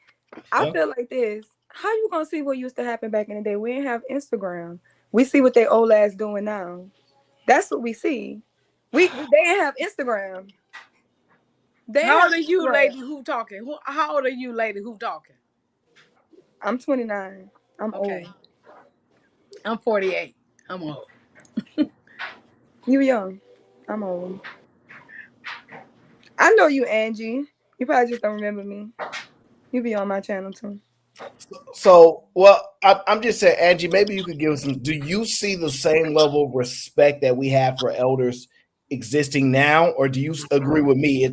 I feel like this. How you gonna see what used to happen back in the day? We didn't have Instagram. We see what they old ass doing now. That's what we see. They didn't have Instagram. How old are you, lady? Who talking? How old are you, lady? Who talking? I'm 29. I'm okay. old. I'm 48. I'm old. You young. I'm old. I know you, Angie. You probably just don't remember me. You be on my channel too. So, well, I'm just saying, Angie, maybe you could give us some. Do you see the same level of respect that we have for elders existing now, or do you agree with me?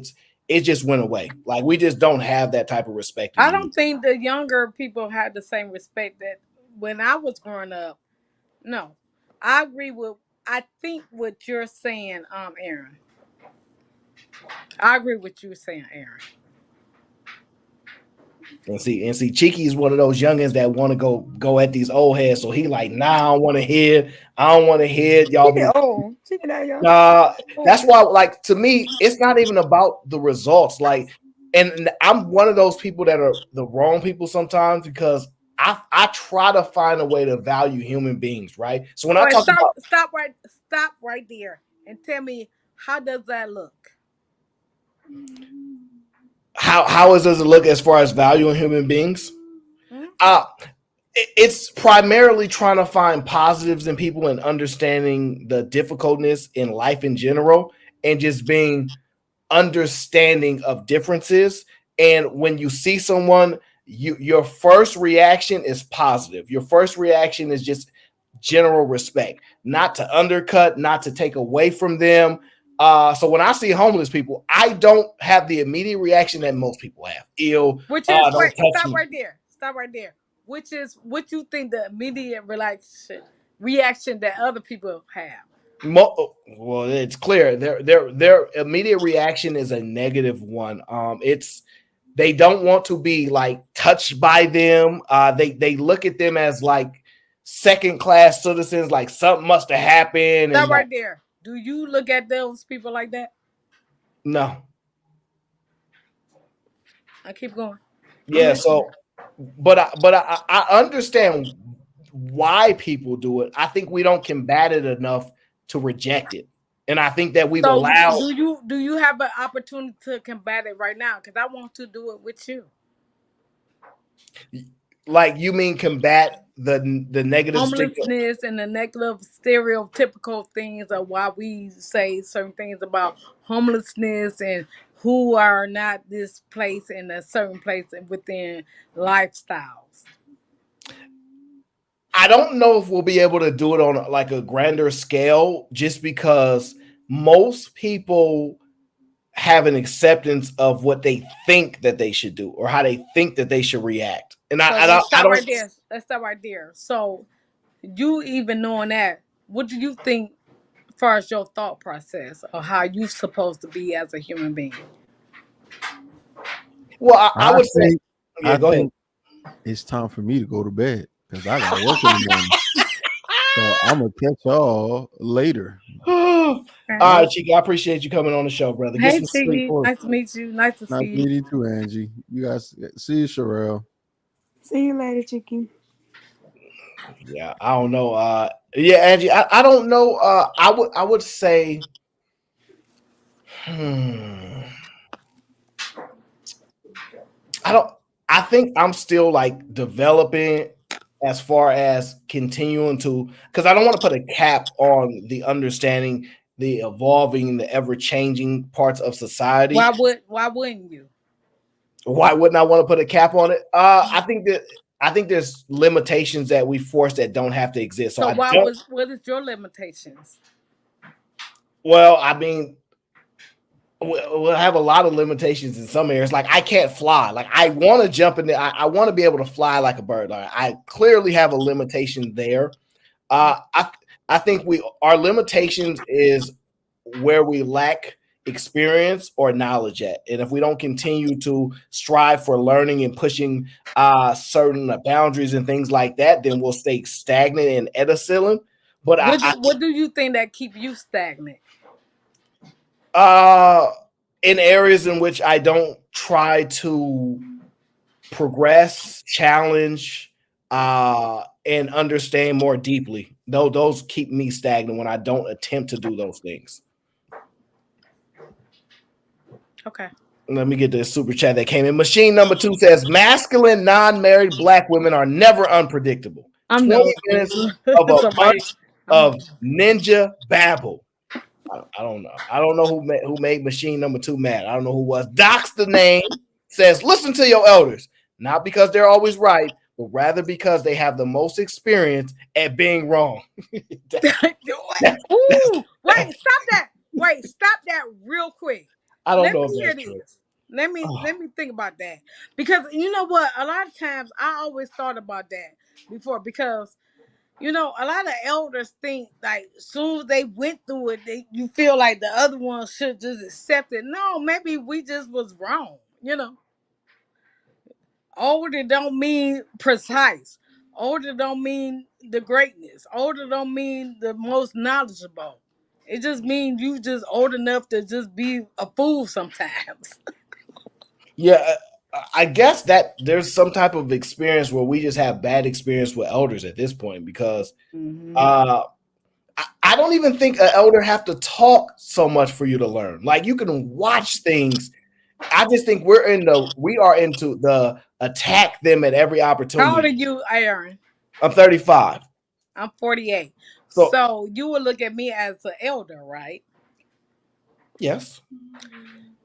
It just went away. Like we just don't have that type of respect anymore. I don't think the younger people had the same respect that when I was growing up. No, I think what you're saying, Aaron. I agree with you saying, Aaron. And see, Cheeky is one of those youngins that want to go at these old heads. So he like, nah, I don't want to hear. I don't want to hear it. Y'all be old. Cheeky that young. That's why, like, to me, it's not even about the results. Like, and I'm one of those people that are the wrong people sometimes because I try to find a way to value human beings, right? So when I talk about stop right there and tell me how does that look? How does it look as far as valuing human beings? It's primarily trying to find positives in people and understanding the difficultness in life in general and just being understanding of differences. And when you see someone, your first reaction is positive. Your first reaction is just general respect, not to undercut, not to take away from them. So when I see homeless people, I don't have the immediate reaction that most people have. Which is stop right there. Which is what you think the immediate reaction that other people have. Well, it's clear their immediate reaction is a negative one. They don't want to be like touched by them. They look at them as like second class citizens, like something must have happened. Stop right there. Do you look at those people like that? No. I keep going. Yeah. So, but I understand why people do it. I think we don't combat it enough to reject it, and I think that we've allowed. Do you have an opportunity to combat it right now? Because I want to do it with you. Like you mean combat the negative homelessness and the negative stereotypical things of why we say certain things about homelessness and who are not this place in a certain place within lifestyles. I don't know if we'll be able to do it on like a grander scale just because most people have an acceptance of what they think that they should do or how they think that they should react. And let's stop right there. So you even knowing that, what do you think as far as your thought process or how you're supposed to be as a human being? Well, I would say, I think it's time for me to go to bed because I got work in the morning. So I'm gonna catch y'all later. Okay. All right, Chica, I appreciate you coming on the show, brother. Get Hey, some sleep Chiggy. for. Nice to meet you. Nice to Nice see you. meeting you too, Angie. You guys see you, Sherelle. See you later, Chicky. Yeah, I don't know. Yeah, Angie, I don't know. I would say, hmm, I don't. I think I'm still like developing as far as continuing to, because I don't want to put a cap on the understanding, the evolving, the ever changing parts of society. Why wouldn't you? Why wouldn't I want to put a cap on it? I think there's limitations that we force that don't have to exist. So So I don't. what is your limitations? Well, I mean, we'll have a lot of limitations in some areas. Like I can't fly. Like I want to jump in there. I want to be able to fly like a bird. Like, I clearly have a limitation there. Uh, I I think we our limitations is where we lack experience or knowledge at, and if we don't continue to strive for learning and pushing certain boundaries and things like that, then we'll stay stagnant and at a ceiling. But What do you think that keep you stagnant? uh, in areas in which I don't try to progress, challenge, and understand more deeply. Though those keep me stagnant when I don't attempt to do those things. Okay. Let me get this super chat that came in. Machine number 2 says masculine, non-married black women are never unpredictable. I'm 20 nosy. minutes of a Somebody. bunch of ninja babble. I don't know. I don't know who made machine number 2 mad. I don't know who was. Docs the name says, listen to your elders, not because they're always right, but rather because they have the most experience at being wrong. Ooh, wait, stop that. Wait, stop that real quick. I don't Let know me if hear that's true. this. Let me Oh, let me think about that. Because you know what? A lot of times I always thought about that before because a lot of elders think like as soon as they went through it, you feel like the other ones should just accept it. No, maybe we just was wrong. Older don't mean precise. Older don't mean the greatness. Older don't mean the most knowledgeable. It just means you just old enough to just be a fool sometimes. yeah, I guess that there's some type of experience where we just have bad experience with elders at this point because Mm-hmm. uh, I don't even think an elder have to talk so much for you to learn. Like you can watch things. I just think we are into the attack them at every How old are opportunity. you, Aaron? I'm 35. I'm 48. So So you would look at me as an elder, right? yes.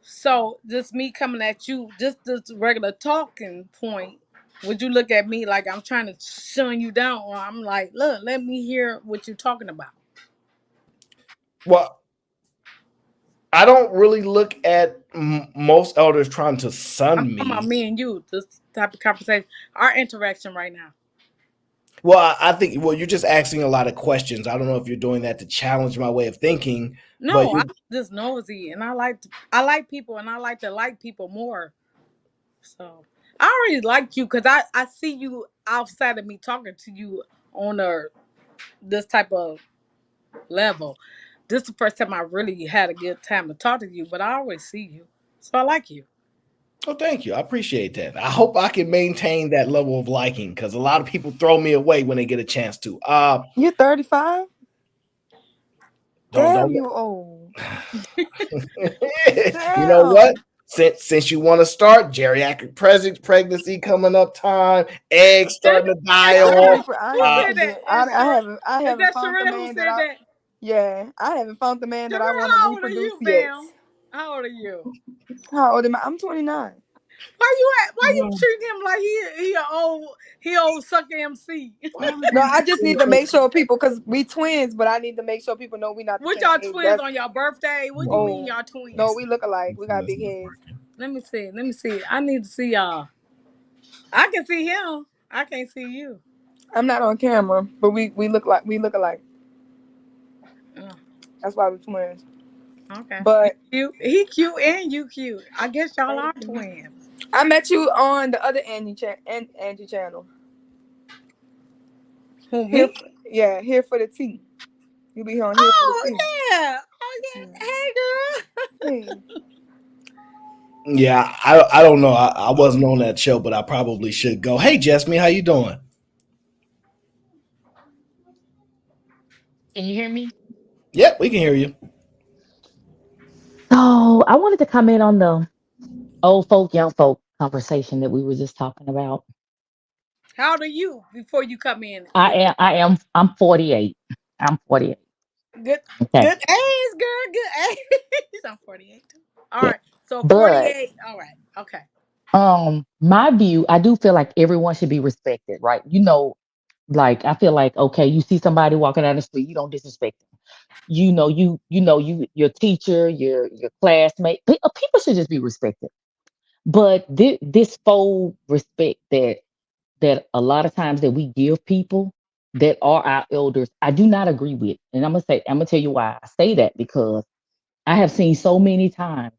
So just me coming at you, just this regular talking point, would you look at me like I'm trying to shun you down, or I'm like, look, let me hear what you're talking about? Well, I don't really look at most elders trying to I'm sun talking about me. me and you, this type of conversation, our interaction right now. Well, I think you're just asking a lot of questions. I don't know if you're doing that to challenge my way of thinking, but No, I'm you just nosy, and I like people, and I like to like people more. So I already like you because I see you outside of me talking to you on this type of level. This is the first time I really had a good time to talk to you, but I always see you, so I like you. oh, thank you. I appreciate that. I hope I can maintain that level of liking because a lot of people throw me away when they get a chance to. You 35? Don't Damn, you old. you know what? Damn. Since you want to start geriatric pregnancy coming up time, eggs That, starting to hey, die I who, off. haven't. I who haven't Uh, said that? convinced. I Is haven't that found the Sherelle who man that said I. that? Yeah, I haven't found the man that I Sherelle, want to how old are reproduce you, yet. Bam? How old are you? How old am I? I'm 29. Why you treat him like he old sucker MC? No, I just need to make sure people, because we twins, but I need to make sure people know we not the What same y'all age. twins That's on your birthday? What do you mean oh y'all no, twins? we look alike. We got big heads. Let me see. Let me see. I need to see y'all. I can see him. I can't see you. I'm not on camera, but we look alike. Oh, That's why we're twins. okay. He But cute. He cute and you cute. I guess y'all thank are you. twins. I met you on the other Angie channel. Who, Here, me? yeah, here for the tea. You be on here for the Oh tea. yeah. Oh Hey, girl. Hey. Yeah, I don't know. I wasn't on that show, but I probably should go. Hey, Jasmine, how you doing? Can you hear me? Yep, we can hear you. So I wanted to comment on the old folk, young folk conversation that we were just talking about. How old are you before you come in I with am, I am, I'm 48. I'm 48. good Okay. good age, girl? Good age. I'm 48 too. All Yeah. right. So But 48. All right. Okay. my view, I do feel like everyone should be respected, right? Like I feel like, okay, you see somebody walking down the street, you don't disrespect them. Your teacher, your classmate, people should just be respected. But this full respect that a lot of times that we give people that are our elders, I do not agree with. And I'm gonna tell you why I say that, because I have seen so many times,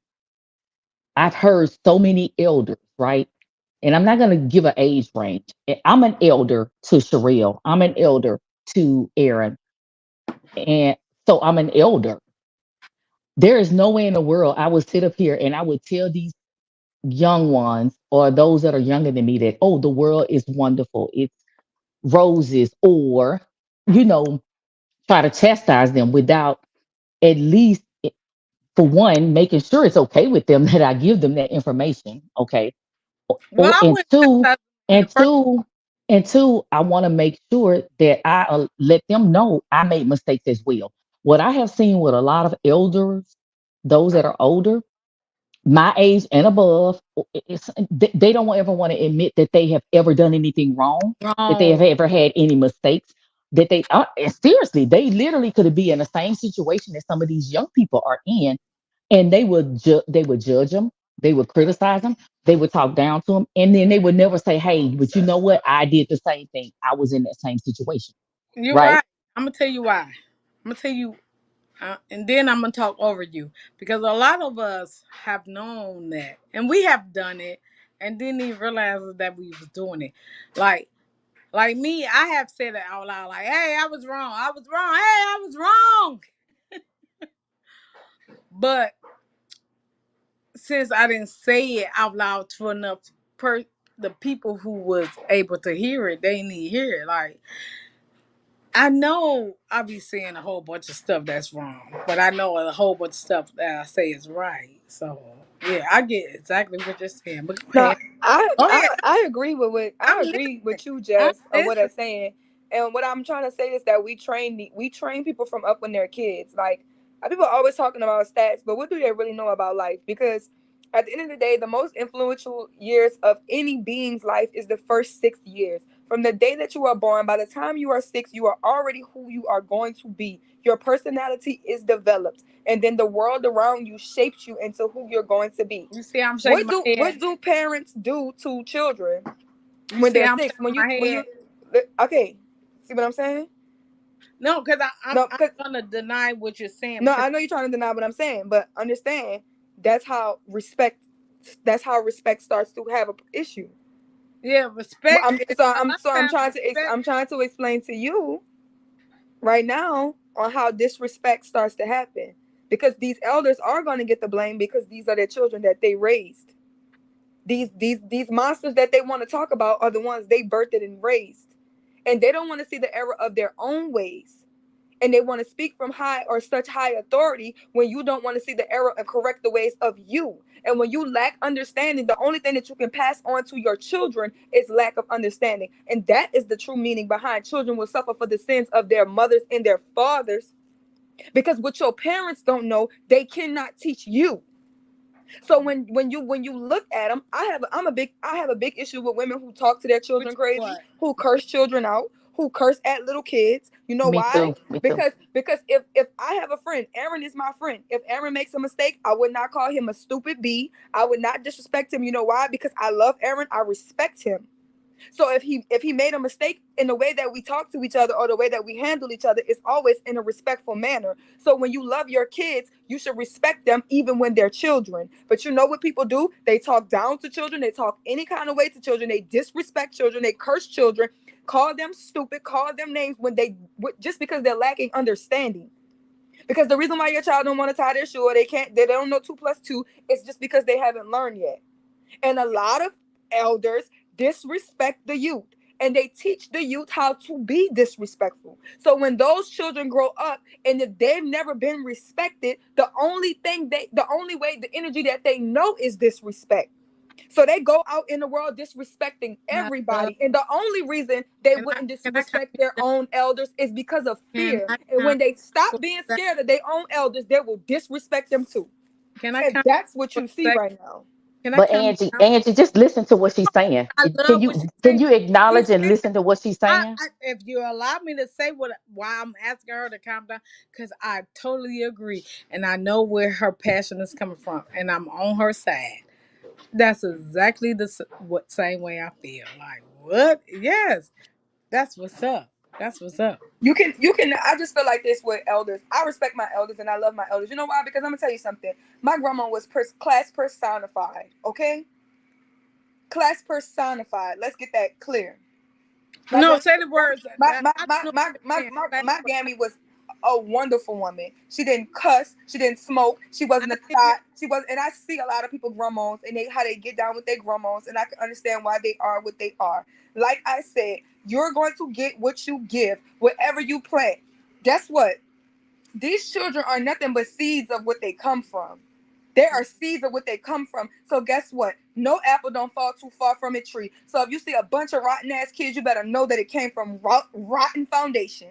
I've heard so many elders, right? And I'm not gonna give an age range. I'm an elder to Sherelle. I'm an elder to Aaron. And so I'm an elder. There is no way in the world I would sit up here and I would tell these young ones or those that are younger than me that, oh, the world is wonderful. It's roses, or, you know, try to chastise them without at least, for one, making sure it's okay with them that I give them that information. Okay. Well, Or I and wouldn't two, chastise them in the and first. two, and two, I want to make sure that I let them know I made mistakes as well. What I have seen with a lot of elders, those that are older, my age and above, they don't ever want to admit that they have ever done anything wrong, that they have Wrong. ever had any mistakes, that they and seriously, they literally could be in the same situation that some of these young people are in, and they would judge them, they would criticize them, they would talk down to them, and then they would never say, "Hey, but you know what? I did the same thing. I was in that same situation." You're Right? right. I'm gonna tell you why. I'm gonna tell you, and then I'm gonna talk over you because a lot of us have known that, and we have done it, and didn't even realize that we was doing it. Like, like me, I have said it out loud, like, "Hey, I was wrong. I was wrong. Hey, I was wrong." But since I didn't say it out loud to enough per the people who was able to hear it, they need to hear it. Like, I know I be saying a whole bunch of stuff that's wrong, but I know a whole bunch of stuff that I say is right. So yeah, I get exactly what you're saying. But go No, ahead. Go ahead. I agree with I'm I listening. agree with you, I'm Jess, of what I'm listening. saying. And what I'm trying to say is that we train people from up when they're kids. Like, people are always talking about stats, but what do they really know about life? Because at the end of the day, the most influential years of any being's life is the first 6 years. From the day that you are born, by the time you are 6, you are already who you are going to be. Your personality is developed, and then the world around you shapes you into who you're going to be. You see, I'm shaking my What head. do parents do to children You when see, they're I'm 6? shaking my When head. you okay, see what I'm saying? No, because No, I'm cause gonna deny what you're saying no, because I know you're trying to deny what I'm saying, but understand that's how respect. That's how respect starts to have a issue. yeah, Well, respect is a lot of I'm times trying to respect. I'm trying to explain to you right now on how disrespect starts to happen, because these elders are going to get the blame because these are their children that they raised. These monsters that they want to talk about are the ones they birthed and raised, and they don't want to see the error of their own ways, and they want to speak from high or such high authority when you don't want to see the error and correct the ways of you. And when you lack understanding, the only thing that you can pass on to your children is lack of understanding, and that is the true meaning behind children will suffer for the sins of their mothers and their fathers, because what your parents don't know, they cannot teach you. So when you look at them, I have a big issue with women who talk to their Which children crazy, what? who curse children out, who curse at little kids. You know Me why? too. Me too. Because if I have a friend, Aaron is my friend. If Aaron makes a mistake, I would not call him a stupid B. I would not disrespect him. You know why? Because I love Aaron. I respect him. So if he made a mistake, in the way that we talk to each other or the way that we handle each other is always in a respectful manner. So when you love your kids, you should respect them even when they're children. But you know what people do? They talk down to children, they talk any kind of way to children, they disrespect children, they curse children, call them stupid, call them names when they just because they're lacking understanding. Because the reason why your child don't want to tie their shoe or they don't know 2 plus 2 is just because they haven't learned yet. And a lot of elders disrespect the youth and they teach the youth how to be disrespectful. So when those children grow up and if they've never been respected, the only way, the energy that they know is disrespect. So they go out in the world disrespecting And I love. everybody. And the only reason they wouldn't Can I disrespect their own elders is because of can fear. I And when comment they stop for being a sec? scared of their own elders, they will disrespect them too. Can I And comment that's what for you a see sec? right now. Can I But comment Angie, now? Angie, just listen to what she's saying. I Can love what you she's can saying. you She's acknowledge and saying, listen to what she's saying? if you allow me to say why I'm asking her to calm down, because I totally agree, and I know where her passion is coming from, and I'm on her side. That's exactly what same way I feel. Like what? Yes, that's what's up. That's what's up. You can I just feel like this with elders. I respect my elders and I love my elders. You know why? Because I'm gonna tell you something. My grandma was class personified. Okay? Class personified. Let's get that clear. My No, grandma, say the words. my That my I my don't know my what my, you're saying. my, Say my the Gammy was a wonderful woman. She didn't cuss. She didn't smoke. She I wasn't a hear you. thought. She was, and I see a lot of people grandmas and how they get down with their grandmas, and I can understand why they are what they are. Like I said, you're going to get what you give, whatever you plant. Guess what? These children are nothing but seeds of what they come from. They are seeds of what they come from. So guess what? No apple don't fall too far from a tree. So if you see a bunch of rotten ass kids, you better know that it came from rotten foundation.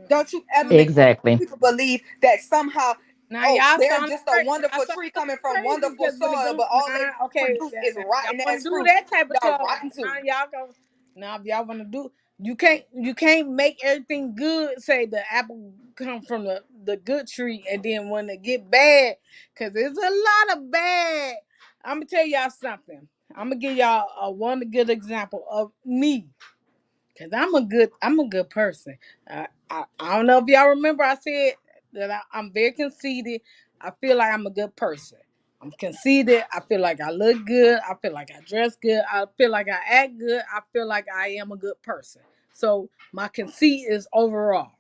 Don't you ever Mm. make these Exactly. people believe that somehow, Now oh, y'all they're sound just a crazy. Y'all wonderful sound tree a coming little from crazy wonderful because when it soil, go but all they now, okay, produce is y'all rotten want ass to do fruit. that type of Y'all talk. rotten too. Now y'all go. Now if y'all want to do, you can't make everything good. Say the apple come from the good tree, and then when it get bad, because there's a lot of bad. I'm gonna tell y'all something. I'm gonna give y'all a one good example of me. Cause I'm a good person. I don't know if y'all remember I said that I'm very conceited. I feel like I'm a good person. I'm conceited. I feel like I look good. I feel like I dress good. I feel like I act good. I feel like I am a good person. So my conceit is overall.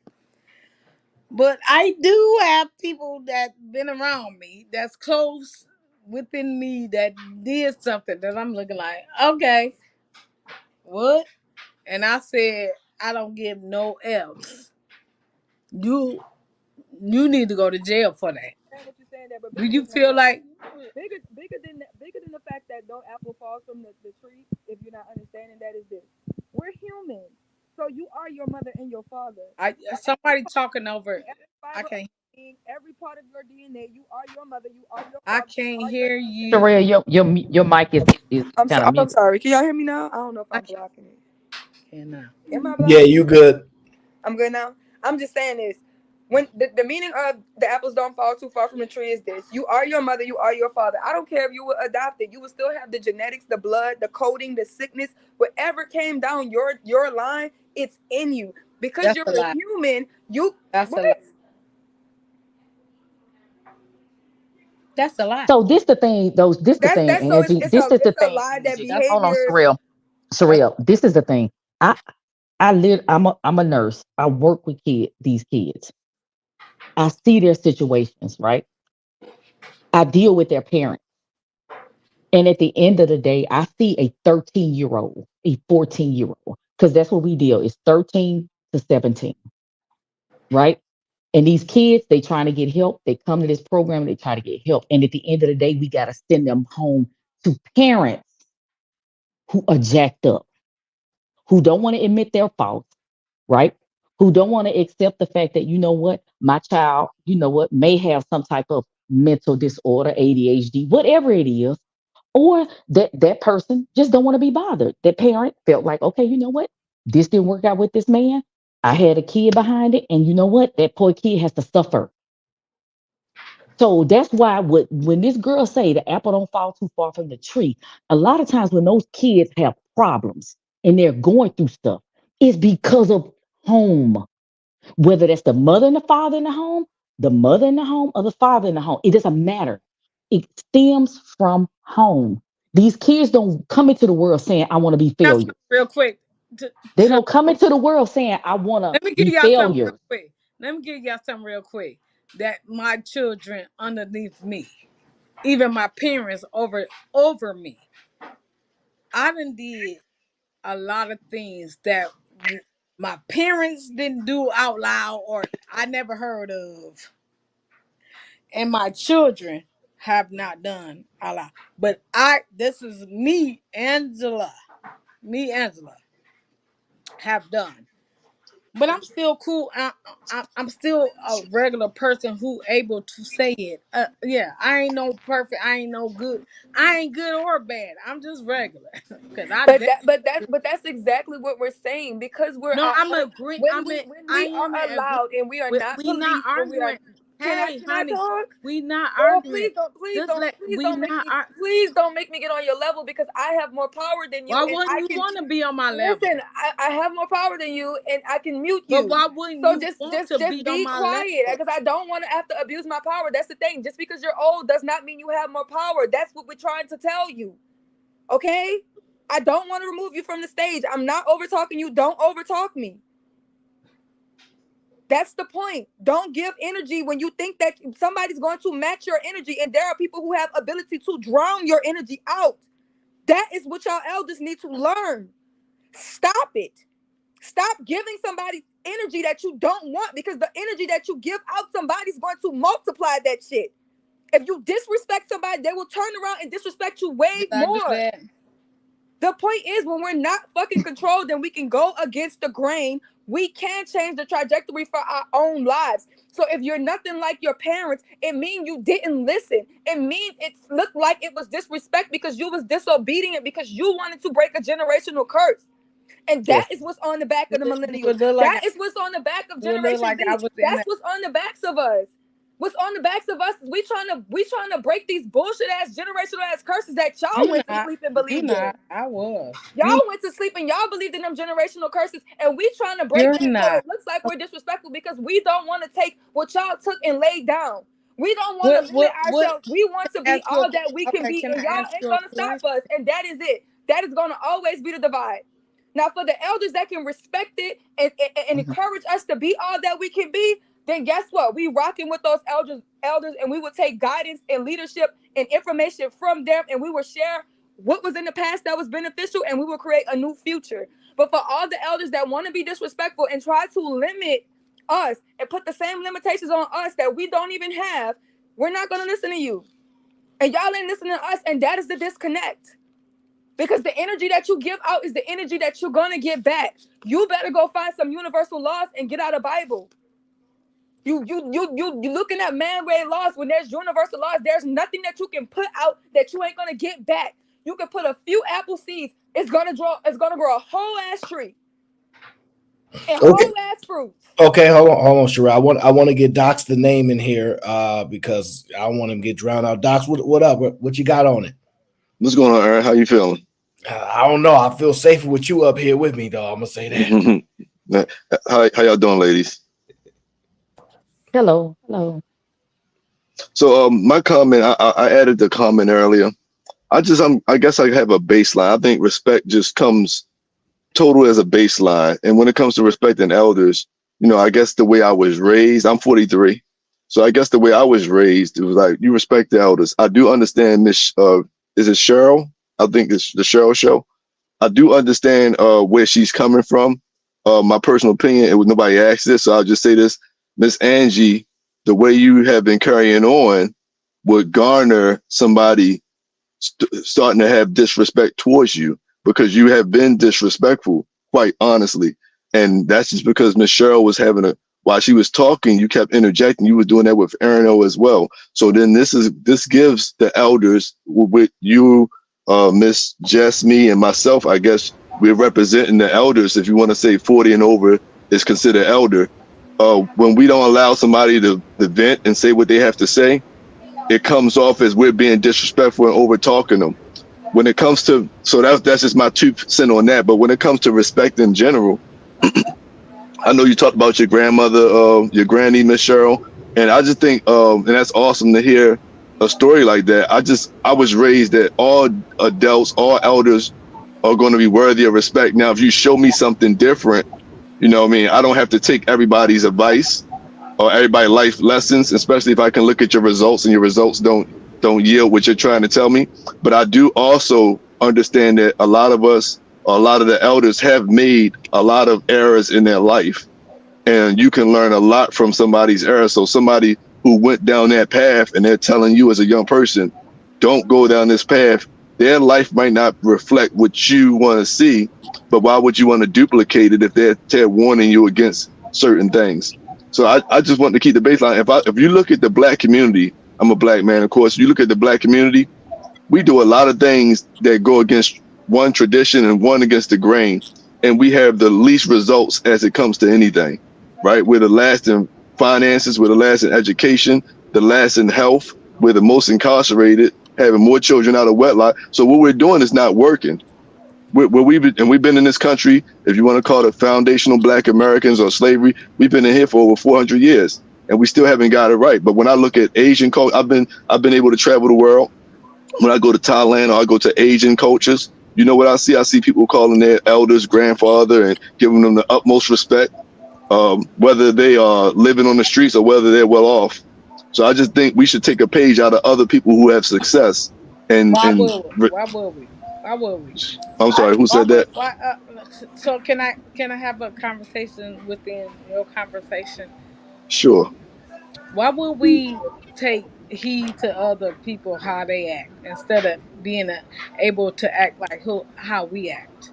But I do have people that been around me that's close within me that did something that I'm looking like, okay, what? And I said, I don't give no F's. You you need to go to jail for that. What you saying that, but Do bigger you than that feel though. like Bigger than the fact that no apple falls from the tree. If you're not understanding that, is this: we're human. So you are your mother and your father. somebody talking over? Every I fiber of can't your being, every part of your DNA, you are your mother, you are your I father, you can't are your hear ancestors. you. Sherelle, your mic is kind of I'm mute. sorry. Can y'all hear me now? I don't know if I I'm blocking it. can't now. Am I Yeah, blocking you it? good. I'm good now. I'm just saying this. When the meaning of the apples don't fall too far from the tree is this: you are your mother, you are your father. I don't care if you were adopted, you will still have the genetics, the blood, the coding, the sickness, whatever came down your line, it's in you. Because That's you're a a lie. human, you That's what? a lie. That's a lie. So this the thing, That's so Angie. it's This a is the it's a thing, lie that Angie. Hold on, behaviors. Sherelle. That's Sherelle, this is the thing. I'm a nurse. I work with these kids. I see their situations, right? I deal with their parents. And at the end of the day, I see a 13-year-old, a 14-year-old, because that's what we deal is 13 to 17, right? And these kids, they trying to get help. They come to this program, they try to get help. And at the end of the day, we got to send them home to parents who are jacked up, who don't want to admit their faults, right? Who don't want to accept the fact that, you know what, my child, you know what, may have some type of mental disorder, ADHD, whatever it is, or that person just don't want to be bothered. That parent felt like, okay, you know what, this didn't work out with this man. I had a kid behind it, and you know what, that poor kid has to suffer. So that's why when this girl say the apple don't fall too far from the tree, a lot of times when those kids have problems and they're going through stuff, it's because of home. Whether that's the mother and the father in the home, the mother in the home, or the father in the home, it doesn't matter. It stems from home. These kids don't come into the world saying, I want to be y'all something failures. real quick. They don't come into the world saying, I want to Let me give be y'all something real failures. quick. Let me give y'all something real quick. that my children underneath me, even my parents over me. I done did a lot of things that my parents didn't do out loud or I never heard of, and my children have not done out loud. But this is me, Angela, have done. But I'm still cool. I'm still a regular person who able to say it. Yeah, I ain't no perfect. I ain't no good. I ain't good or bad. I'm just regular. Cause I But that's exactly what we're saying, because we're no. at I'm home agree. when I we am are agree. allowed and we are not We not policed when we are. arguing. Hey, Can I honey, talk? we not Oh, arguing. Just let we not. please don't make me get on your level, because I have more power than you, Why and wouldn't I you can want to be on my level? listen. I have more power than you, and I can mute But you. why wouldn't So you just want just to just be on be my quiet, level? because I don't want to have to abuse my power. That's the thing. Just because you're old does not mean you have more power. That's what we're trying to tell you. Okay? I don't want to remove you from the stage. I'm not over talking you. Don't over talk me. That's the point. Don't give energy when you think that somebody's going to match your energy, and there are people who have ability to drown your energy out. That is what y'all elders need to learn. Stop it. Stop giving somebody energy that you don't want, because the energy that you give out, somebody's going to multiply that shit. If you disrespect somebody, they will turn around and disrespect you way Did I do more. that? The point is, when we're not fucking controlled, then we can go against the grain. We can change the trajectory for our own lives. So if you're nothing like your parents, it means you didn't listen. It means it looked like it was disrespect because you was disobedient, because you wanted to break a generational curse. And Yeah. that is what's on the back of the It millennials. would look like That is what's on the back of it would look Generation like I Z. was in That's that. what's on the backs of us. What's on the backs of us is we trying to break these bullshit ass generational ass curses that y'all You went to not. sleep and You believed in. not. I was. Y'all went to sleep and y'all believed in them generational curses, and we trying to break You're that so not. it looks like we're disrespectful, because we don't want to take what y'all took and laid down. We don't want to limit What ourselves. We want to be ask you all that we can okay, be, can and I y'all ask ain't you a gonna stop question? us. And that is it. That is gonna always be the divide. Now, for the elders that can respect it and encourage us to be all that we can be, then guess what? We rocking with those elders, and we will take guidance and leadership and information from them, and we will share what was in the past that was beneficial, and we will create a new future. But for all the elders that want to be disrespectful and try to limit us and put the same limitations on us that we don't even have, we're not going to listen to you. And y'all ain't listening to us, and that is the disconnect. Because the energy that you give out is the energy that you're going to get back. You better go find some universal laws and get out of Bible. You looking at man-made laws when there's universal laws. There's nothing that you can put out that you ain't gonna get back. You can put a few apple seeds. It's gonna grow a whole ass tree and Okay. whole ass fruits. Okay, hold on, Shira. I want to get Doc's the name in here because I don't want him to get drowned out. Docs, what up? What you got on it? What's going on, Aaron? How you feeling? I don't know. I feel safer with you up here with me, though. I'm gonna say that. How y'all doing, ladies? Hello, hello. So my comment, I added the comment earlier. I guess I have a baseline. I think respect just comes total as a baseline. And when it comes to respecting elders, I guess the way I was raised, I'm 43. So I guess the way I was raised, it was like you respect the elders. I do understand Miss is it Cheryl? I think it's the Cheryl show. I do understand where she's coming from. My personal opinion, and nobody asked this, so I'll just say this. Miss Angie, the way you have been carrying on would garner somebody starting to have disrespect towards you because you have been disrespectful, quite honestly. And that's just because Miss Cheryl was while she was talking, you kept interjecting. You were doing that with Aaron O as well. So then this gives the elders with you, Miss Jess, me, and myself. I guess we're representing the elders. If you want to say 40 and over is considered elder. When we don't allow somebody to vent and say what they have to say, it comes off as we're being disrespectful and over talking them. When it comes to, so that's just my 2% on that. But when it comes to respect in general, I know you talked about your grandmother, your granny, Miss Cheryl, and I just think, and that's awesome to hear a story like that. I was raised that all adults, all elders are going to be worthy of respect. Now, if you show me something different, I don't have to take everybody's advice. or everybody life lessons, especially if I can look at your results and your results don't yield what you're trying to tell me. But I do also understand that a lot of us, a lot of the elders have made a lot of errors in their life, and you can learn a lot from somebody's error. So somebody who went down that path and they're telling you as a young person, don't go down this path. Their life might not reflect what you want to see, but why would you want to duplicate it if they're warning you against certain things? So I just want to keep the baseline. If you look at the black community, I'm a black man, of course. You look at the black community, we do a lot of things that go against one tradition and one against the grain, and we have the least results as it comes to anything, right? We're the last in finances, we're the last in education, the last in health, we're the most incarcerated, having more children out of wedlock. So what we're doing is not working. We've been in this country, if you want to call it foundational Black Americans or slavery, we've been in here for over 400 years, and we still haven't got it right. But when I look at Asian culture, I've been able to travel the world. When I go to Thailand or I go to Asian cultures, you know what I see? I see people calling their elders grandfather and giving them the utmost respect, whether they are living on the streets or whether they're well off. So I just think we should take a page out of other people who have success. Why would we? Why would we? Why would we? I'm sorry, who Why said that? would why? So can I have a conversation within your conversation? Sure. Why would we take heed to other people how they act instead of being able to act like how we act?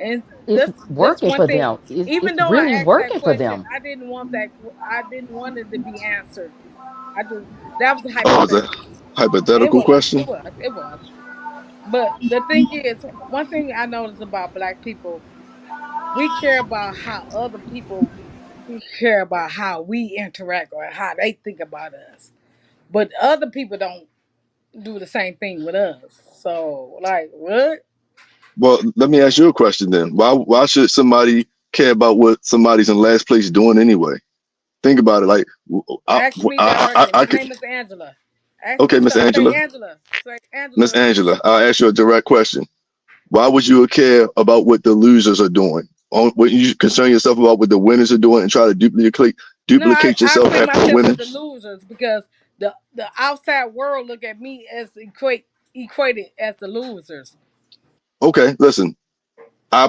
And It's that's working one for thing. them. It's Even though I really asked that working for question, them. I didn't want that. I didn't want it to be answered. I just that was a Oh, it's a hypothetical. It hypothetical was. question. It was. It was. But the thing is, one thing I noticed about black people, we care about how other people care about how we interact or how they think about us. But other people don't do the same thing with us. So, like, what? Well, let me ask you a question then. Why should somebody care about what somebody's in last place doing anyway? Think about it. Like, Ask me directly. I My could. name is Angela. Ask Okay, me Miss something. Say Angela. Angela. Say Miss Angela. Angela, I'll ask you a direct question. Why would you care about what the losers are doing? What you concern yourself about what the winners are doing and try to No, duplicate I yourself put after myself winning? as the losers because the outside world look at me as equated as the losers. Okay, listen. I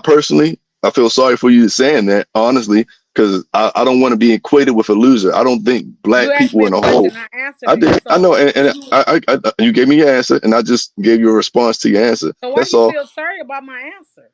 feel sorry for you saying that, honestly, because I don't want to be equated with a loser. I don't think You black asked me people a in a whole. question, I answered I it. did. I know, and you gave me your answer, and I just gave you a response to your answer. So why That's you all. feel sorry about my answer?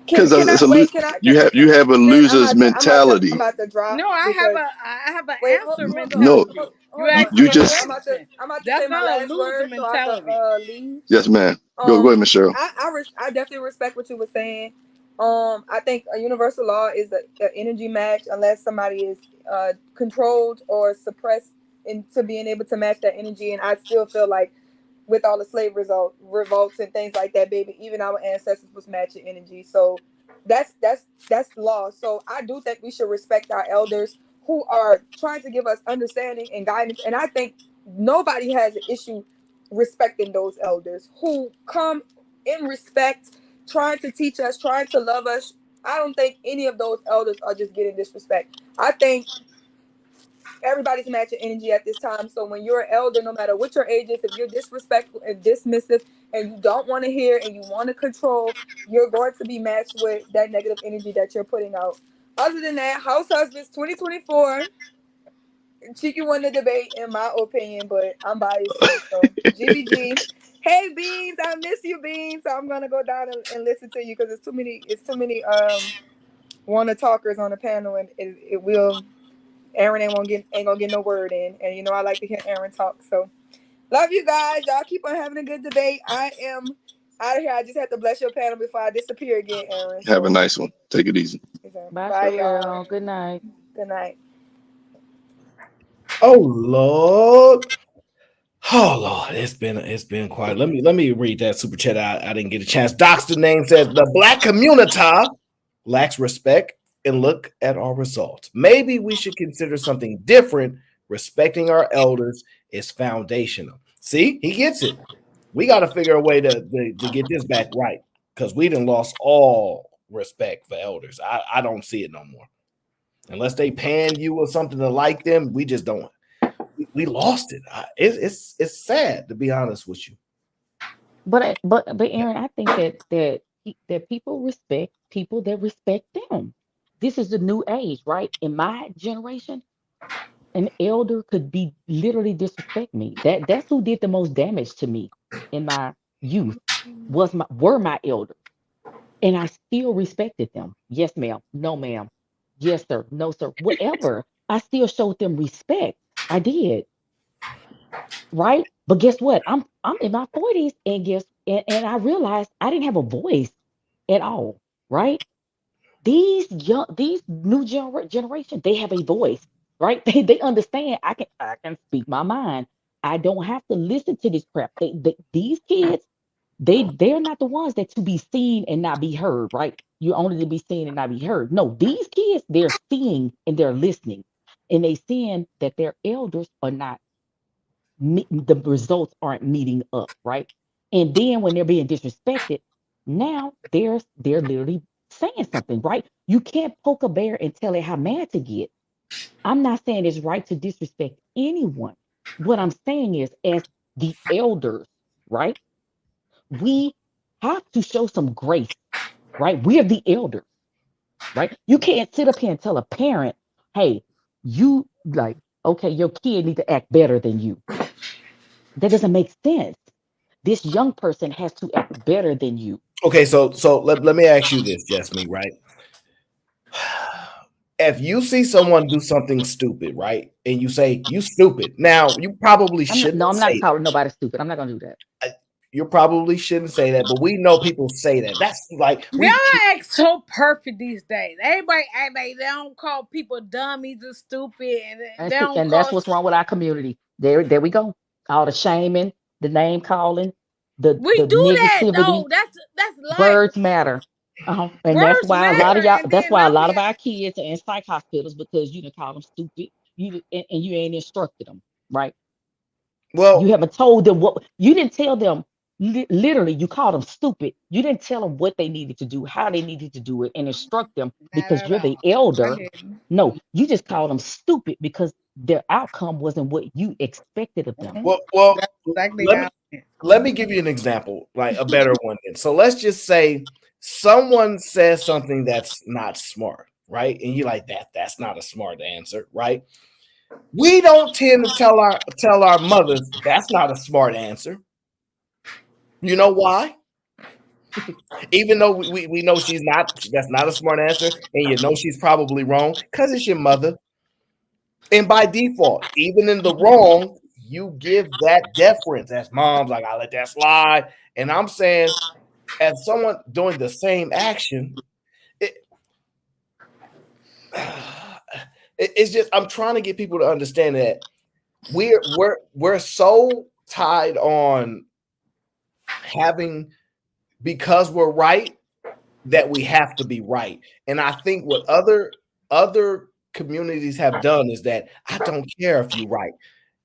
Because Can I it's a wait? Can I? Can I? you have a Man, loser's I'm mentality. about to drop No, because I have an wait, answer No, mentality. You hold on, asked you me a just question. I'm about to say That's my not a last loser word, so I have to mentality. leave. yes, man. Go ahead, Miss Cheryl. I definitely respect what you were saying. I think a universal law is a energy match unless somebody is controlled or suppressed into being able to match that energy. And I still feel like with all the slave revolts and things like that, baby, even our ancestors was matching energy. So that's law. So I do think we should respect our elders who are trying to give us understanding and guidance. And I think nobody has an issue respecting those elders who come in respect, trying to teach us, trying to love us. I don't think any of those elders are just getting disrespect. I think everybody's matching energy at this time. So when you're an elder, no matter what your age is, if you're disrespectful and dismissive and you don't want to hear and you want to control, you're going to be matched with that negative energy that you're putting out. Other than that, House Husbands 2024, Cheeky won the debate in my opinion, but I'm biased too. So GBG. Hey Beans, I miss you, Beans. So I'm gonna go down and listen to you because it's too many wanna talkers on the panel and it will Aaron ain't gonna get no word in. And you know I like to hear Aaron talk. So love you guys. Y'all keep on having a good debate. I am out of here. I just have to bless your panel before I disappear again, Aaron. Have a So nice one. Take it easy. Bye, bye y'all. Cheryl. Good night. Good night. Oh Lord. Oh Lord, it's been quiet. Let me read that super chat. I didn't get a chance. Doc's name says the black community lacks respect and look at our results. Maybe we should consider something different. Respecting our elders is foundational. See, he gets it. We got to figure a way to get this back right because we done lost all respect for elders. I don't see it no more. unless they pan you or something to like them. We just don't. We lost it. It's sad, to be honest with you. But Aaron, I think that people respect people that respect them. This is the new age, right? In my generation, an elder could be literally disrespect me. That's who did the most damage to me in my youth were my elders. And I still respected them. Yes, ma'am. No, ma'am. Yes, sir. No, sir. Whatever. I still showed them respect. I did, right? But guess what? I'm in my 40s, and and I realized I didn't have a voice at all, right? These new generation, they have a voice, right? They understand I can speak my mind. I don't have to listen to this crap. These kids, they're not the ones that to be seen and not be heard, right? You're only to be seen and not be heard. No, these kids, they're seeing and they're listening, and they seeing that their elders are not the results aren't meeting up, right? And then when they're being disrespected, now they're literally saying something, right? You can't poke a bear and tell it how mad to get. I'm not saying it's right to disrespect anyone. What I'm saying is, as the elders, right? We have to show some grace, right? We're the elders, right? You can't sit up here and tell a parent, hey, you like, okay, your kid need to act better than you. That doesn't make sense. This young person has to act better than you. Okay, so let me ask you this, Jasmine, right? If you see someone do something stupid, right, and you say you stupid, now you probably shouldn't I'm not say calling nobody stupid. I'm not gonna do that. that. You probably shouldn't say that, but we know people say that. That's like Y'all we. act so perfect these days. Everybody act like they don't call people dummies or stupid, and And they see, don't and that's call. what's wrong with our community. There we go. All the shaming, the name calling, We the do that negativity. though. That's life. Words matter. And that's Words why a lot of matter, y'all. and That's then why a I lot be of our kids are in psych hospitals because you didn't call them stupid. And you ain't instructed them, right? You Well, haven't told them what you didn't tell them. Literally, you called them stupid. You didn't tell them what they needed to do, how they needed to do it, and instruct them not because at you're the all. I elder. didn't. No, you just called them stupid because their outcome wasn't what you expected of them. well, That's exactly let me how. I went. let me give you an example, like a better one. Then. So let's just say someone says something that's not smart, right? And you like that. That's not a smart answer, right? We don't tend to tell our mothers that's not a smart answer. You know why? Even though we know that's not a smart answer, and you know she's probably wrong, because it's your mother. And by default, even in the wrong, you give that deference as moms, like I let that slide. And I'm saying, as someone doing the same action, it, it's just I'm trying to get people to understand that we're so tied on having because we're right that we have to be right. And I think what other communities have done is that I don't care if you're right.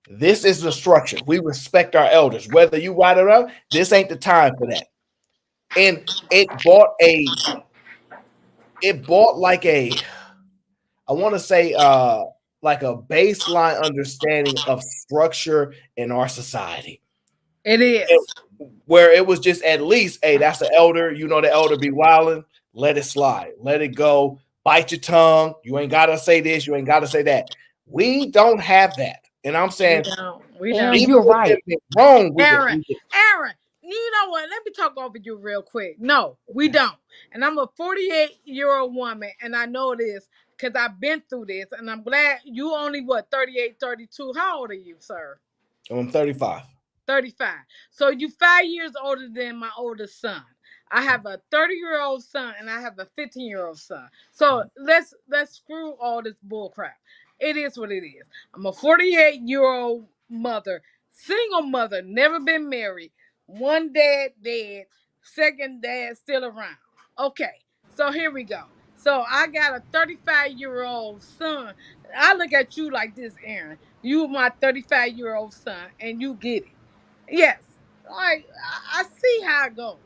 This is the structure. We respect our elders, whether you right or not. This ain't the time for that. And it bought like a I want to say like a baseline understanding of structure in our society. It And is. where it was just at least, hey, that's the elder. You know the elder be wilding. Let it slide. Let it go. Bite your tongue. You ain't gotta say this. You ain't gotta say that. We don't have that. And I'm We saying, don't. We Aaron, don't. even you're with them right. being wrong, Aaron, we can Aaron, you know what? Let me talk over you real quick. No, we don't. And I'm a 48-year-old woman, and I know this because I've been through this, and I'm glad you only, what, 38, 32. How old are you, sir? I'm 35. 35. So you 5 years older than my oldest son. I have a 30-year-old son and I have a 15-year-old son. So let's screw all this bull crap. It is what it is. I'm a 48-year-old mother, single mother, never been married. One dad dead, second dad still around. Okay. So here we go. So I got a 35-year-old son. I look at you like this, Aaron. You my 35-year-old son and you get it. Yes, like I see how it goes.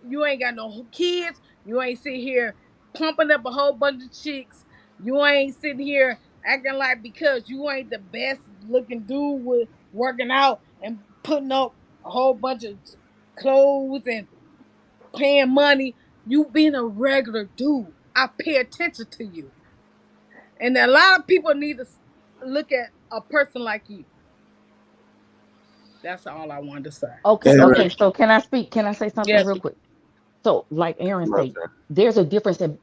You ain't got no kids. You ain't sit here pumping up a whole bunch of chicks. You ain't sitting here acting like because you ain't the best looking dude with working out and putting up a whole bunch of clothes and paying money. You being a regular dude. I pay attention to you. And a lot of people need to look at a person like you. That's all I wanted to say. Okay, Aaron, okay. So can I speak? Can I say something Yes. real quick? So, like Aaron my say, turn. there's a difference in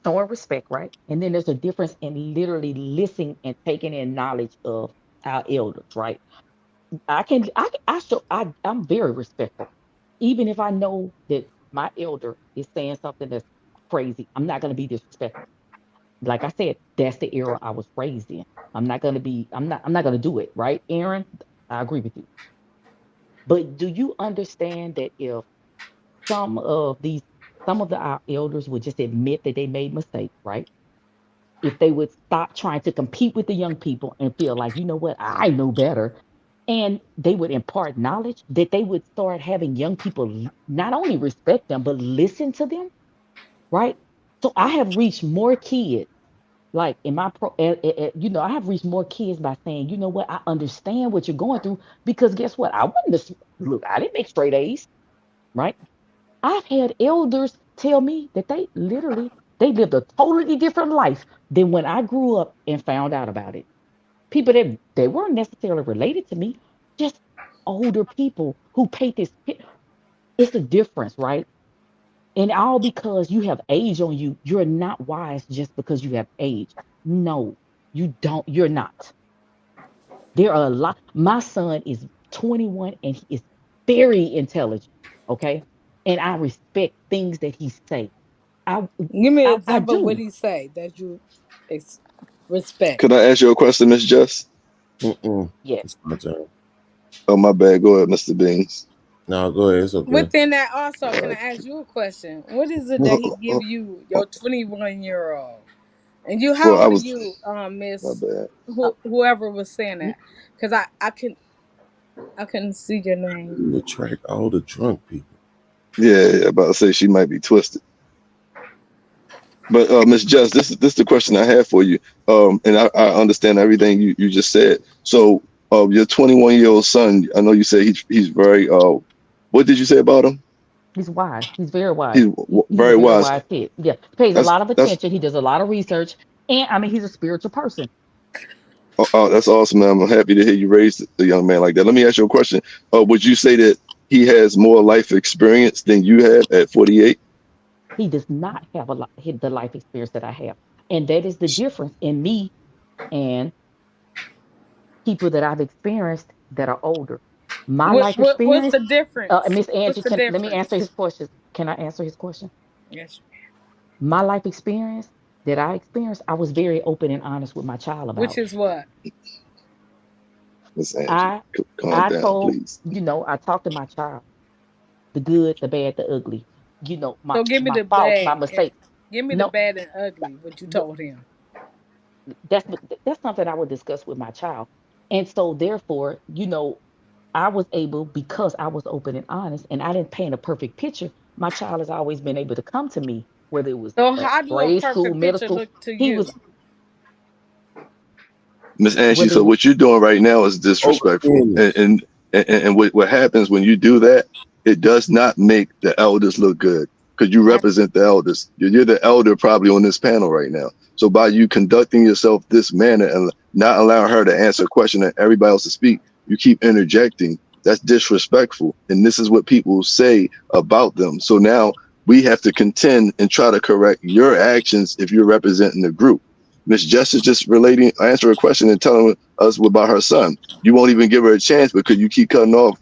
showing respect, right? And then there's a difference in literally listening and taking in knowledge of our elders, right? I'm very respectful, even if I know that my elder is saying something that's crazy. I'm not going to be disrespectful. Like I said, that's the era I was raised in. I'm not going to be. I'm not going to do it, right, Aaron? I agree with you. But do you understand that if some of these some of our elders would just admit that they made mistakes, right? If they would stop trying to compete with the young people and feel like, you know what, I know better, and they would impart knowledge, that they would start having young people not only respect them but listen to them, right? So I have reached more kids, like in my I have reached more kids by saying, you know what, I understand what you're going through, because guess what, I wasn't look, I didn't make straight A's, right? I've had elders tell me that they lived a totally different life than when I grew up and found out about it. People that they weren't necessarily related to me, just older people who paid this. It's a difference, right? And all because you have age on you, you're not wise just because you have age. No, you don't. You're not. There are a lot. My son is 21 and he is very intelligent. Okay, and I respect things that he say. I Give me an I example of what do. he say that you ex- respect. Could I ask you a question, Miss Jess? Mm-mm. Yeah. It's my turn. Oh, my bad. Go ahead, Mr. Beans. No, go ahead. It's okay. Within that also, All can I right. ask you a question? What is it that he give you, your 21-year-old? And you, Well, how I old are was you, my Miss bad. whoever was saying You, that? Because I couldn't see your name. You attract all the drunk people. Yeah, about to say she might be twisted. But Miss Jess, this is the question I have for you. And I understand everything you just said. So, your 21-year-old son, I know you said he's very what did you say about him? he's wise. He's very wise. He's He's a very very wise. wise kid. Yeah. He pays a That's lot of that's attention. He does a lot of research. And I mean, he's a spiritual person. that's awesome, man. I'm happy to hear you raised a young man like that. Let me ask you a question. Would you say that he has more life experience than you have at 48? He does not have the life experience that I have. And that is the difference in me and people that I've experienced that are older. My life What's experience, the difference? Miss Angie, What's the let me answer difference? his question. Can I answer his question? Yes. My life experience that I experienced, I was very open and honest with my child Which about. is what? Miss Angie, I calm I down, told, please. I talked to my child, the good, the bad, the ugly. My So give me my the faults, my bad. mistakes. Give me the No, bad and ugly. What you wh- told him. that's something I would discuss with my child. And so therefore, I was able, because I was open and honest and I didn't paint a perfect picture. My child has always been able to come to me, whether it was So at how do a grade school, perfect middle picture school. look to He you? was Miss Angie, whether it so was what you're doing right now is disrespectful, Focus. and what happens when you do that? It does not make the elders look good because you I, represent the elders. You're the elder probably on this panel right now. So by you conducting yourself this manner and not allowing her to answer a question and everybody else to speak, you keep interjecting. That's disrespectful, and this is what people say about them. So now we have to contend and try to correct your actions if you're representing the group. Miss Jess is just answer a question and telling us about her son. You won't even give her a chance because you keep cutting off.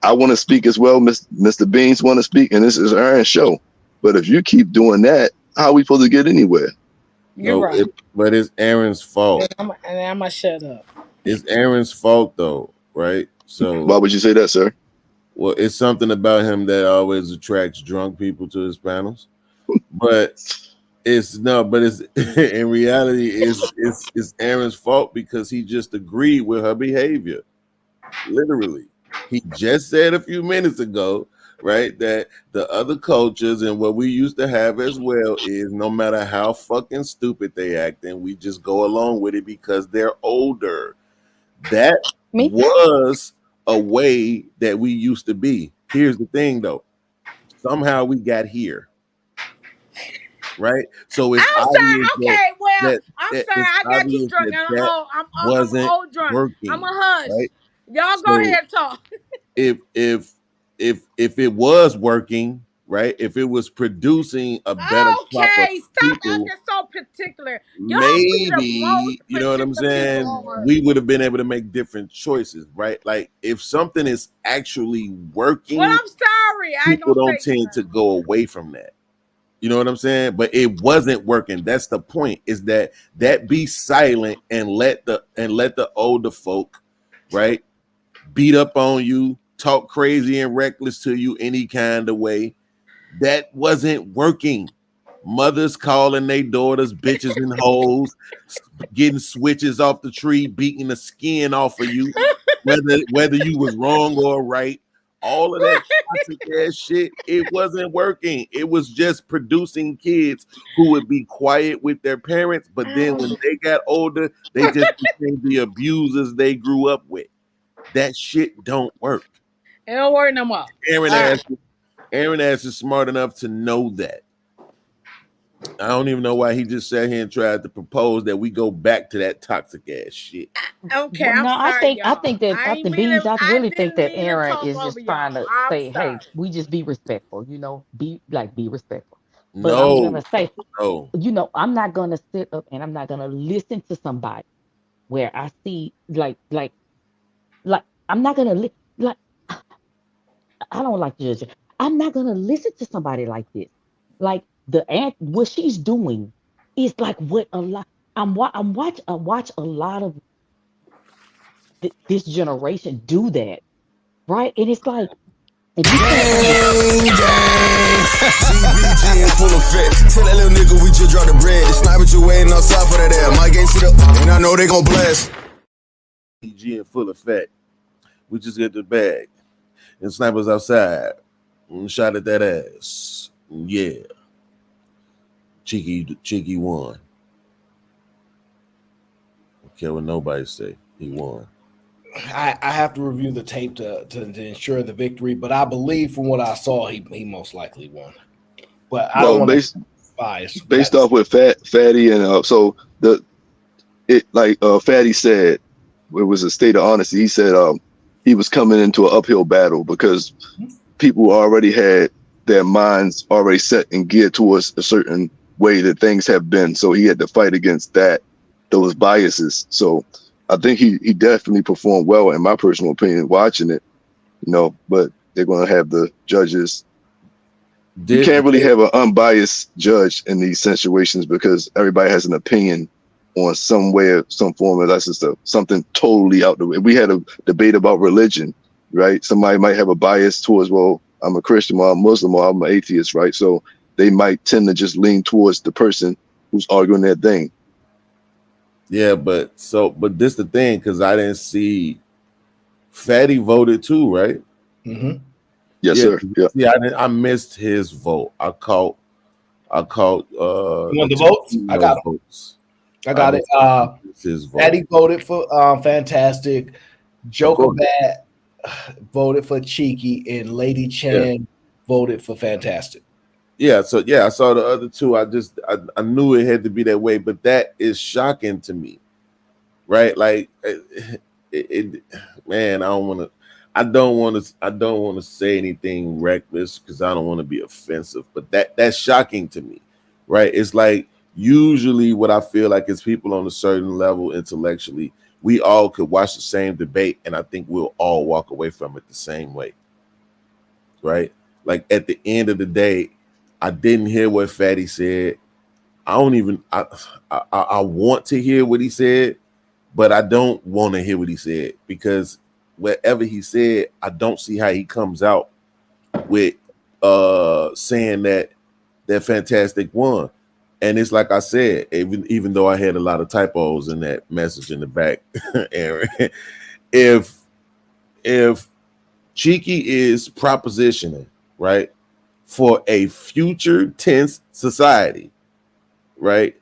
I want to speak as well. Mr. Beans want to speak, and this is Aaron's show. But if you keep doing that, how are we supposed to get anywhere? you're No, right. but it's Aaron's fault. And I'm gonna shut up. It's Aaron's fault though, right? Why So, would you say that, sir? well, it's something about him that always attracts drunk people to his panels. But it's no, but it's in reality, it's Aaron's fault because he just agreed with her behavior. Literally, he just said a few minutes ago right? That the other cultures and what we used to have as well is no matter how fucking stupid they act, and we just go along with it because they're older. That Me? was a way that we used to be. Here's the thing though. Somehow we got here, right? So it's I'm sorry. obvious that Okay, well, that, I'm that sorry. it's I got too obvious drunk that and that I'm wasn't old drunk. I'm working, a hush. right? Y'all go So ahead and talk. if it was working, right? If it was producing a better crop of Okay, stop people, acting so particular. Y'all be the most maybe you know what I'm particular people saying, on earth. we would have been able to make different choices, right? Like if something is actually Well, working, I'm sorry. I ain't people gonna don't say tend to go away from that. You know what I'm saying? But it wasn't working. That's the point. Is that be silent and let the older folk, right, beat up on you, talk crazy and reckless to you any kind of way. That wasn't working. Mothers calling their daughters bitches and hoes, getting switches off the tree, beating the skin off of you, whether you was wrong or right. All of that toxic ass shit, it wasn't working. It was just producing kids who would be quiet with their parents, but then when they got older, they just became the abusers they grew up with. That shit don't work. it don't work no more. All Aaron right. ass, Aaron ass is smart enough to know that. I don't even know why he just sat here and tried to propose that we go back to that toxic ass shit. Okay, Well, I'm no, sorry, I y'all. think that I ain't after mean to. beans, I I really think didn't that mean to Aaron talk is over just y'all. trying to I'm say, hey, sorry. we just be respectful, be respectful. But I'm No, gonna say, no. I'm not gonna sit up and I'm not gonna listen to somebody where I see like I'm not gonna like I don't like judging. I'm not gonna listen to somebody like this. Like what she's doing is like what a lot. I watch a lot of this generation do that, right? And it's like if you can't understand, Gang, gang. GBG in full effect. Tell that little nigga we just dropped the bread. The sniper you waiting outside for that air. My game to the and I know they gon' blast. PG in full effect. We just get the bag. And snipers outside. And shot at that ass. Yeah. Cheeky won. Don't care what nobody say. He won. I have to review the tape to ensure the victory, but I believe from what I saw, he most likely won. But I don't Well, want to based bias. based off what Fatty and so Fatty said it was a state of honesty. He said he was coming into an uphill battle because people already had their minds already set and geared towards a certain way that things have been. So he had to fight against those biases. So I think he definitely performed well in my personal opinion watching it, but they're gonna have the judges. You Did can't really have an unbiased judge in these situations because everybody has an opinion on some way or some form of that's just something totally out the way. We had a debate about religion, right? Somebody might have a bias towards, well, I'm a Christian or I'm Muslim or I'm an atheist, right? So they might tend to just lean towards the person who's arguing their thing. Yeah, but this the thing, because I didn't see Fatty voted too, right? Mm-hmm. Yes, Yeah, sir. Yeah. yeah. I missed his vote. I caught You want the votes? I got Tarantino's them. votes. I got it. Missed his vote. Daddy voted for Fantastic. Of Joker course. Bat voted for Cheeky, and Lady Yeah. Chan voted for Fantastic. Yeah, so yeah, I saw the other two. I knew it had to be that way, but that is shocking to me, right? Like, man, I don't want to say anything reckless because I don't want to be offensive, but that's shocking to me, right? It's like usually what I feel like is people on a certain level intellectually, we all could watch the same debate, and I think we'll all walk away from it the same way, right? Like at the end of the day, I didn't hear what Fatty said. I want to hear what he said, but I don't want to hear what he said because whatever he said, I don't see how he comes out with saying that Fantastic won. And it's like I said, even though I had a lot of typos in that message in the back, Aaron, if Cheeky is propositioning, right? For a future tense society, right?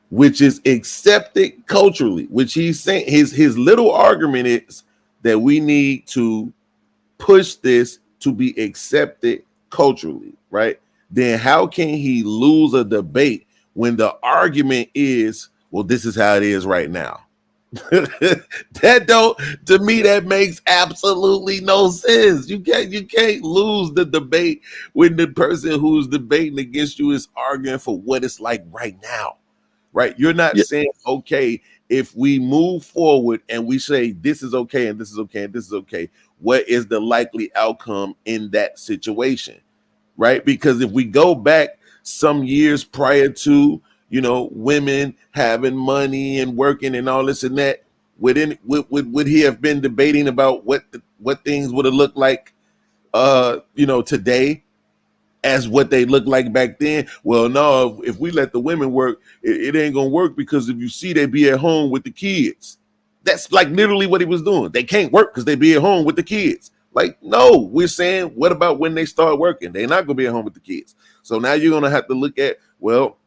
Which is accepted culturally, which he's saying his little argument is that we need to push this to be accepted culturally, right? Then how can he lose a debate when the argument is, well, this is how it is right now? That don't, to me, that makes absolutely no sense. You can't lose the debate when the person who's debating against you is arguing for what it's like right now, right? You're not Yeah. saying, okay, if we move forward and we say this is okay and this is okay and this is okay, what is the likely outcome in that situation, right? Because if we go back some years prior to, women having money and working and all this and that, would he have been debating about what things would have looked like today as what they looked like back then? Well, no, if we let the women work, it ain't gonna work, because if you see, they be at home with the kids. That's like literally what he was doing. They can't work because they be at home with the kids. Like, no, we're saying, what about when they start working? They're not gonna be at home with the kids. So now you're gonna have to look at, well,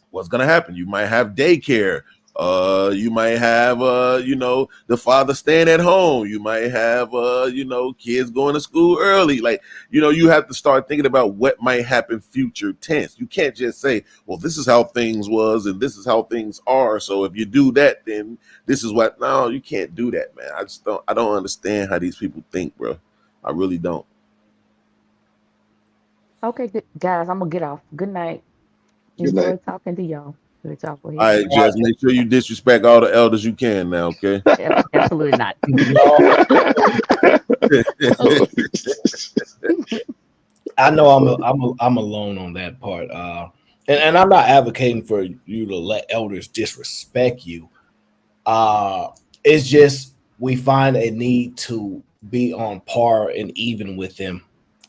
what's gonna happen? You might have daycare. You might have the father staying at home. You might have kids going to school early. Like, you have to start thinking about what might happen future tense. You can't just say, well, this is how things was and this is how things are. So if you do that, then this is what. No, you can't do that, man. I don't understand how these people think, bro. I really don't. Okay, good, guys, I'm gonna get off. Good night. Good night. Enjoy talking to y'all. Let y'all go All ahead. right, Jess, make sure you disrespect all the elders you can now, okay? Absolutely not. I know I'm alone on that part. And I'm not advocating for you to let elders disrespect you. It's just we find a need to be on par and even with them,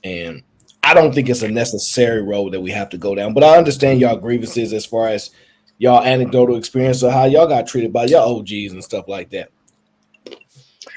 and I don't think it's a necessary road that we have to go down. But I understand y'all grievances as far as y'all anecdotal experience of how y'all got treated by your OGs and stuff like that.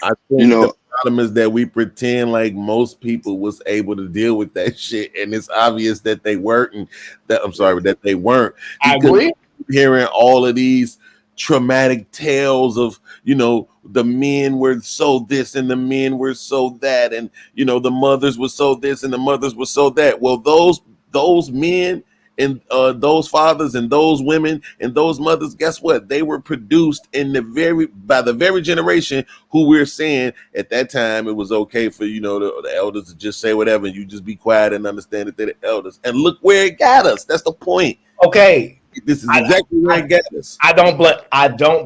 I You think the know, problem is that we pretend like most people was able to deal with that shit, and it's obvious that they weren't. And that they weren't, I because agree. hearing all of these traumatic tales of the men were so this and the men were so that, and the mothers were so this and the mothers were so that. Well, those men and those fathers and those women and those mothers, guess what? They were produced by the very generation who we're saying at that time it was okay for the elders to just say whatever and you just be quiet and understand that they're the elders. And look where it got us. That's the point. Okay, This is exactly where it got us. I don't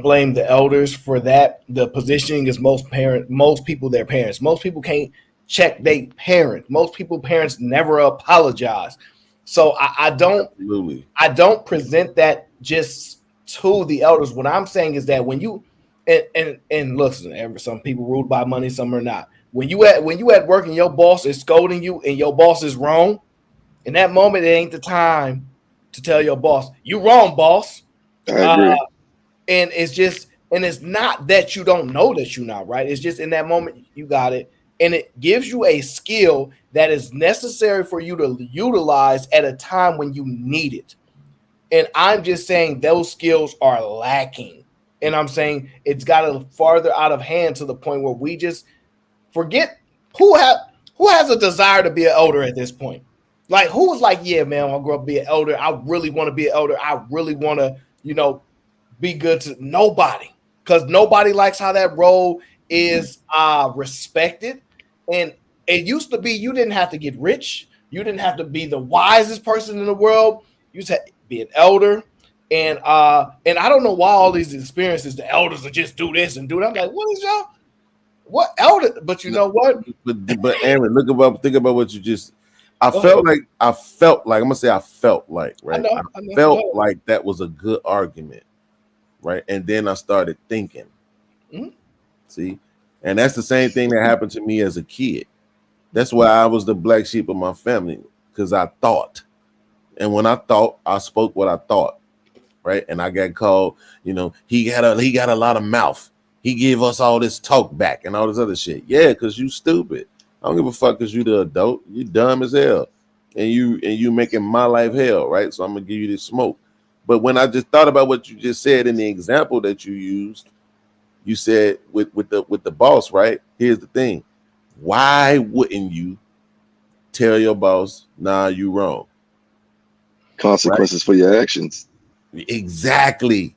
blame the elders for that. The positioning is most people their parents. Most people can't check their parent. Most people parents never apologize. So Absolutely. I don't present that just to the elders. What I'm saying is that when you and listen, some people ruled by money, some are not. When you at work and your boss is scolding you and your boss is wrong, in that moment it ain't the time to tell your boss you wrong, boss. I Uh, agree. and it's not that you don't know that you're not right. It's just in that moment you got it, and it gives you a skill that is necessary for you to utilize at a time when you need it. And I'm just saying those skills are lacking. And I'm saying it's got a farther out of hand to the point where we just forget who has a desire to be an elder at this point. Like who was like, yeah, man, I'll grow up to be an elder. I really want to be an elder. I really want to, be good to nobody. Because nobody likes how that role is respected. And it used to be you didn't have to get rich. You didn't have to be the wisest person in the world. You just had to be an elder. And I don't know why all these experiences, the elders will just do this and do that. I'm like, what is y'all? What elder? But you know what? But Aaron, think about what you just. I Go felt ahead. like I'm gonna say I felt like, I right. know. I I know. Go felt ahead. like that was a good argument, right? And then I started thinking. Mhm. See, and that's the same thing that happened to me as a kid. That's why I was the black sheep of my family, because I thought, and when I thought, I spoke what I thought, right? And I got called, he got a lot of mouth. He gave us all this talk back and all this other shit. Yeah, because you stupid. I don't give a fuck because you the adult. You dumb as hell, and you making my life hell, right? So I'm gonna give you this smoke. But when I just thought about what you just said in the example that you used, you said with the boss, right? Here's the thing: why wouldn't you tell your boss, nah, you wrong, right? Consequences for your actions. Exactly.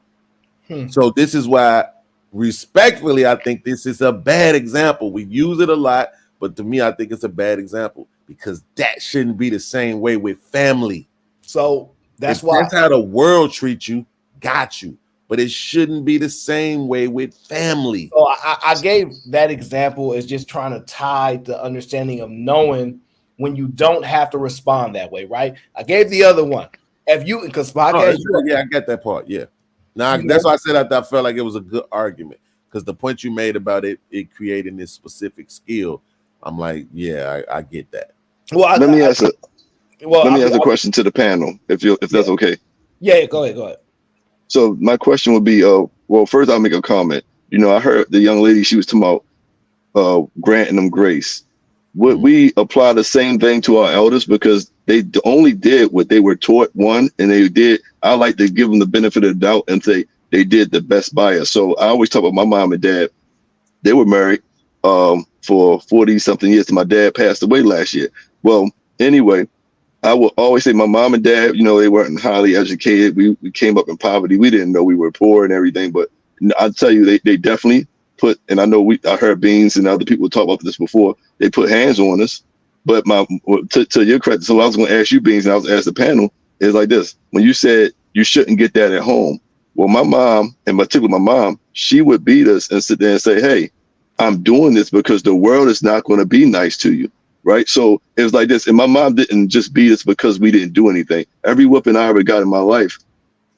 So this is why, respectfully, I think this is a bad example. We use it a lot, but to me, I think it's a bad example because that shouldn't be the same way with family. So If that's why. that's how the world treats you, got you. But it shouldn't be the same way with family. So I gave that example as just trying to tie the understanding of knowing when you don't have to respond that way, right? I gave the other one. If you, because podcast, Yeah, I get that part. Yeah. Now you that's know, why I said I felt like it was a good argument because the point you made about it creating this specific skill, I'm like, yeah, I get that. well, Let me ask a well, let me ask a question to the panel, if yeah, that's okay. yeah, go ahead. So my question would be, well, first I'll make a comment. I heard the young lady, she was talking about granting them grace. Would we apply the same thing to our elders because they only did what they were taught, one, and they did. I like to give them the benefit of the doubt and say they did the best by us. So I always talk about my mom and dad. They were married for 40 something years. My dad passed away last year. Well, anyway, I will always say my mom and dad, they weren't highly educated. We came up in poverty. We didn't know we were poor and everything, but I'll tell you, they definitely put, and I heard Beans and other people talk about this before, they put hands on us. But to your credit, so I was going to ask you, Beans, and I was ask the panel, is like this. When you said you shouldn't get that at home, well, my mom, and particularly my mom, she would beat us and sit there and say, hey, I'm doing this because the world is not going to be nice to you. Right. So it was like this. And my mom didn't just beat us because we didn't do anything. Every whooping I ever got in my life,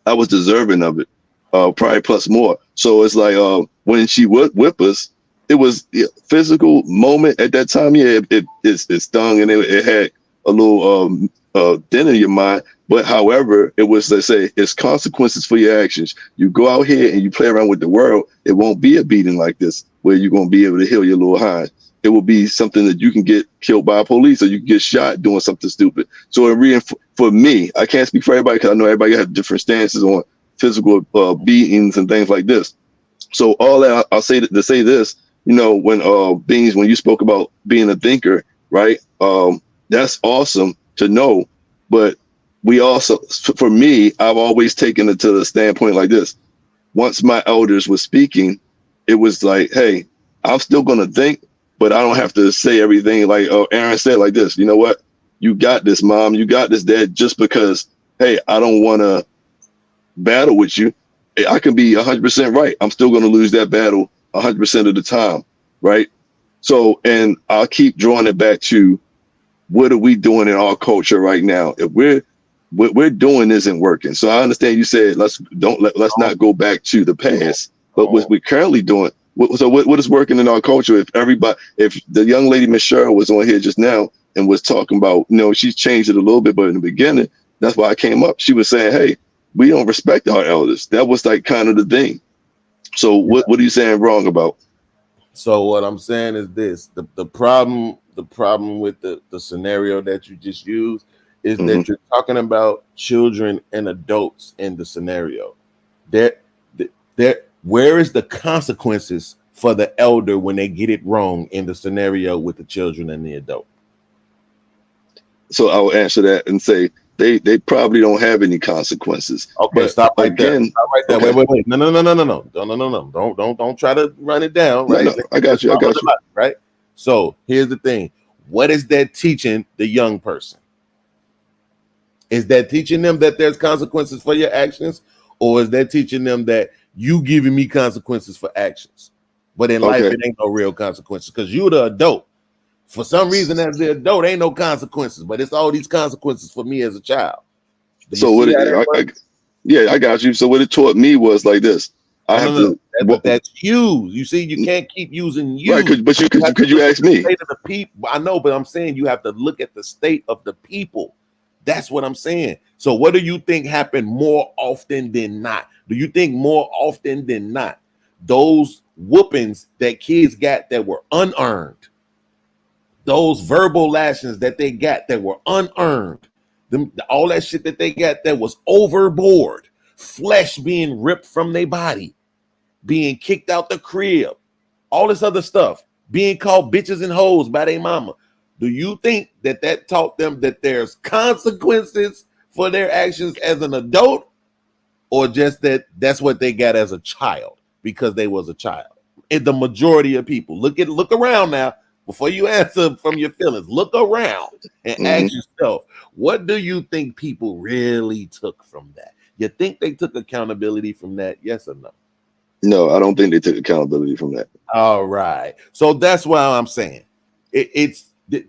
I was deserving of it, probably plus more. So it's like when she would whip us, it was a physical moment at that time. Yeah, it stung and it had a little dent in your mind. But however, it was, let's say, it's consequences for your actions. You go out here and you play around with the world, it won't be a beating like this where you're going to be able to heal your little hind. It will be something that you can get killed by police or you can get shot doing something stupid. So for me, I can't speak for everybody because I know everybody has different stances on physical beatings and things like this. So all that I'll say to say this, when Beans, when you spoke about being a thinker, right? That's awesome to know. But we also, for me, I've always taken it to the standpoint like this. Once my elders were speaking, it was like, hey, I'm still going to think, but I don't have to say everything like Aaron said like this. You know what? You got this, mom. You got this, dad, just because, hey, I don't want to battle with you. I can be 100% right. I'm still going to lose that battle 100% of the time. Right. So, and I'll keep drawing it back to what are we doing in our culture right now? If what we're doing isn't working. So I understand you said let's not go back to the past, but what we're currently doing. What is working in our culture? If the young lady Miss Cheryl was on here just now and was talking about, she's changed it a little bit, but in the beginning, that's why I came up. She was saying, hey, we don't respect our elders. That was like kind of the thing. So what are you saying wrong about? So what I'm saying is this: the problem with the scenario that you just used is that you're talking about children and adults in the scenario. That where is the consequences for the elder when they get it wrong in the scenario with the children and the adult? So I will answer that and say they probably don't have any consequences. Okay, but stop right again, there. Stop right there. Okay. Wait. No. Don't try to run it down. Right. No, I got you. Right. So here's the thing. What is that teaching the young person? Is that teaching them that there's consequences for your actions, or is that teaching them that you giving me consequences for actions? But in life, it ain't no real consequences because you're the adult. For some reason, as the adult, ain't no consequences, but it's all these consequences for me as a child. So I got you. So what it taught me was like this. That's you. You see, you can't keep using you. Right, but could you ask me? The people. I know, but I'm saying you have to look at the state of the people. That's what I'm saying. So what do you think happened more often than not? Do you think more often than not, those whoopings that kids got that were unearned, those verbal lashings that they got that were unearned, all that shit that they got that was overboard, flesh being ripped from their body, being kicked out the crib, all this other stuff, being called bitches and hoes by their mama. Do you think that taught them that there's consequences for their actions as an adult, or just that that's what they got as a child because they was a child? And the majority of people, look around now before you answer from your feelings. Look around and ask yourself, what do you think people really took from that? You think they took accountability from that? Yes or no? No, I don't think they took accountability from that. All right. So that's why I'm saying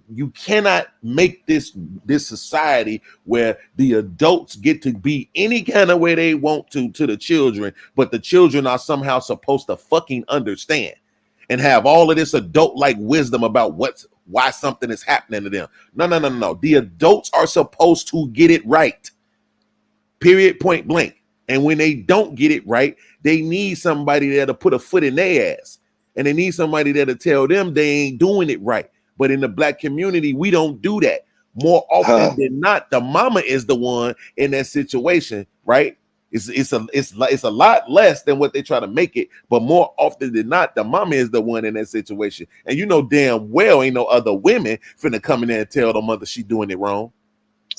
you cannot make this society where the adults get to be any kind of way they want to the children, but the children are somehow supposed to fucking understand and have all of this adult like wisdom about why something is happening to them. No. The adults are supposed to get it right. Period, point blank. And when they don't get it right, they need somebody there to put a foot in their ass. And they need somebody there to tell them they ain't doing it right. But in the black community, we don't do that. More often than not, the mama is the one in that situation, right? It's a lot less than what they try to make it, but more often than not, the mama is the one in that situation. And you know damn well ain't no other women finna come in there and tell the mother she doing it wrong.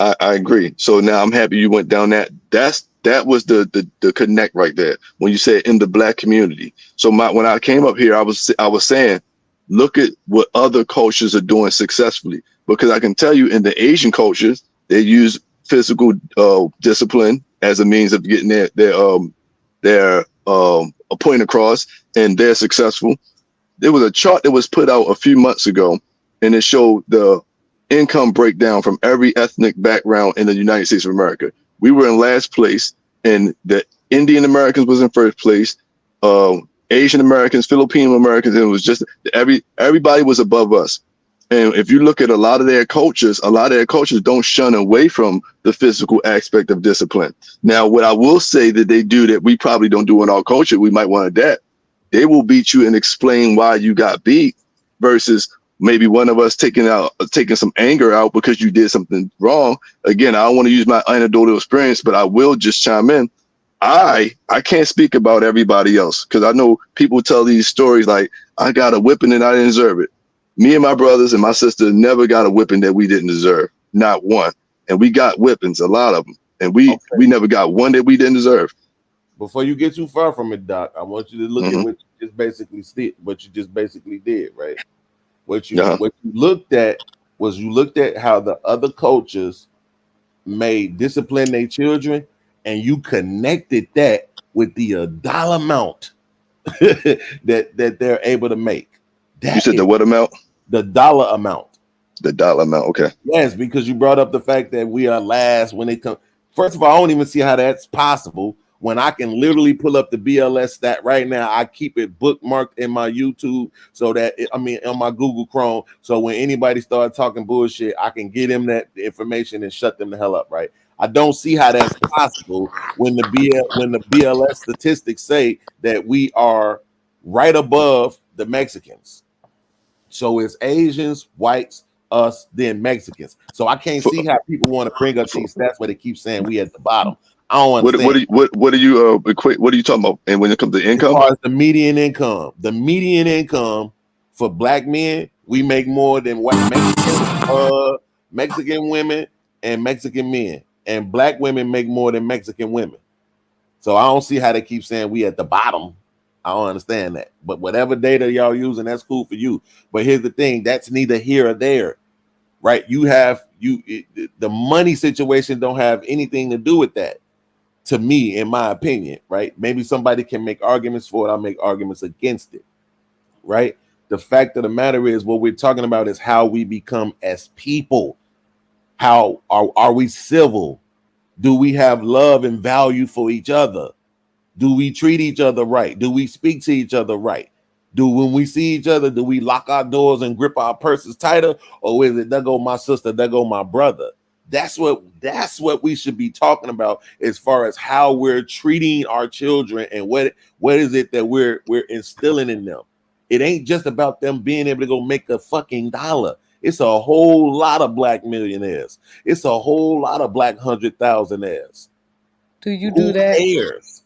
I agree. So now I'm happy you went down that. That was the connect right there when you said in the black community. So when I came up here, I was saying, look at what other cultures are doing successfully, because I can tell you in the Asian cultures they use physical discipline as a means of getting their point across, and they're successful. There was a chart that was put out a few months ago, and it showed the income breakdown from every ethnic background in the United States of America. We were in last place, and the Indian Americans was in first place, Asian Americans, Filipino Americans, and it was just everybody was above us. And if you look at a lot of their cultures don't shun away from the physical aspect of discipline. Now, what I will say that they do that we probably don't do in our culture, we might want to adapt. They will beat you and explain why you got beat, versus maybe one of us taking some anger out because you did something wrong. Again, I don't want to use my anecdotal experience, but I will just chime in. I can't speak about everybody else, because I know people tell these stories like, I got a whipping and I didn't deserve it. Me and my brothers and my sister never got a whipping that we didn't deserve. Not one. And we got whippings, a lot of them. And we never got one that we didn't deserve. Before you get too far from it, Doc, I want you to look at what you just basically did, right? What you looked at was you looked at how the other cultures made discipline their children, and you connected that with the dollar amount that they're able to make. You said the what amount? The dollar amount. The dollar amount, okay. Yes, because you brought up the fact that we are last when they come. First of all, I don't even see how that's possible when I can literally pull up the BLS stat right now. I keep it bookmarked in my YouTube so that on my Google Chrome. So when anybody starts talking bullshit, I can get them that information and shut them the hell up, right? I don't see how that's possible when the BLS statistics say that we are right above the Mexicans. So it's Asians, whites, us, then Mexicans. So I can't see how people want to bring up these stats where they keep saying we at the bottom. I don't understand. What are you equate? What are you talking about? And when it comes to income, as far as the median income for black men, we make more than white Mexican women and Mexican men, and black women make more than Mexican women. So I don't see how they keep saying we at the bottom. I don't understand that. But whatever data y'all using, that's cool for you. But here's the thing: that's neither here or there, right? The money situation don't have anything to do with that. To me, in my opinion, right? Maybe somebody can make arguments for it. I'll make arguments against it, right? The fact of the matter is, what we're talking about is how we become as people. How are we civil? Do we have love and value for each other? Do we treat each other right? Do we speak to each other right? When we see each other, do we lock our doors and grip our purses tighter? Or is it, there go my sister, there go my brother? That's what we should be talking about as far as how we're treating our children and what is it that we're instilling in them. It ain't just about them being able to go make a fucking dollar. It's a whole lot of black millionaires. It's a whole lot of black 100,000aires. Do you Who do that? cares?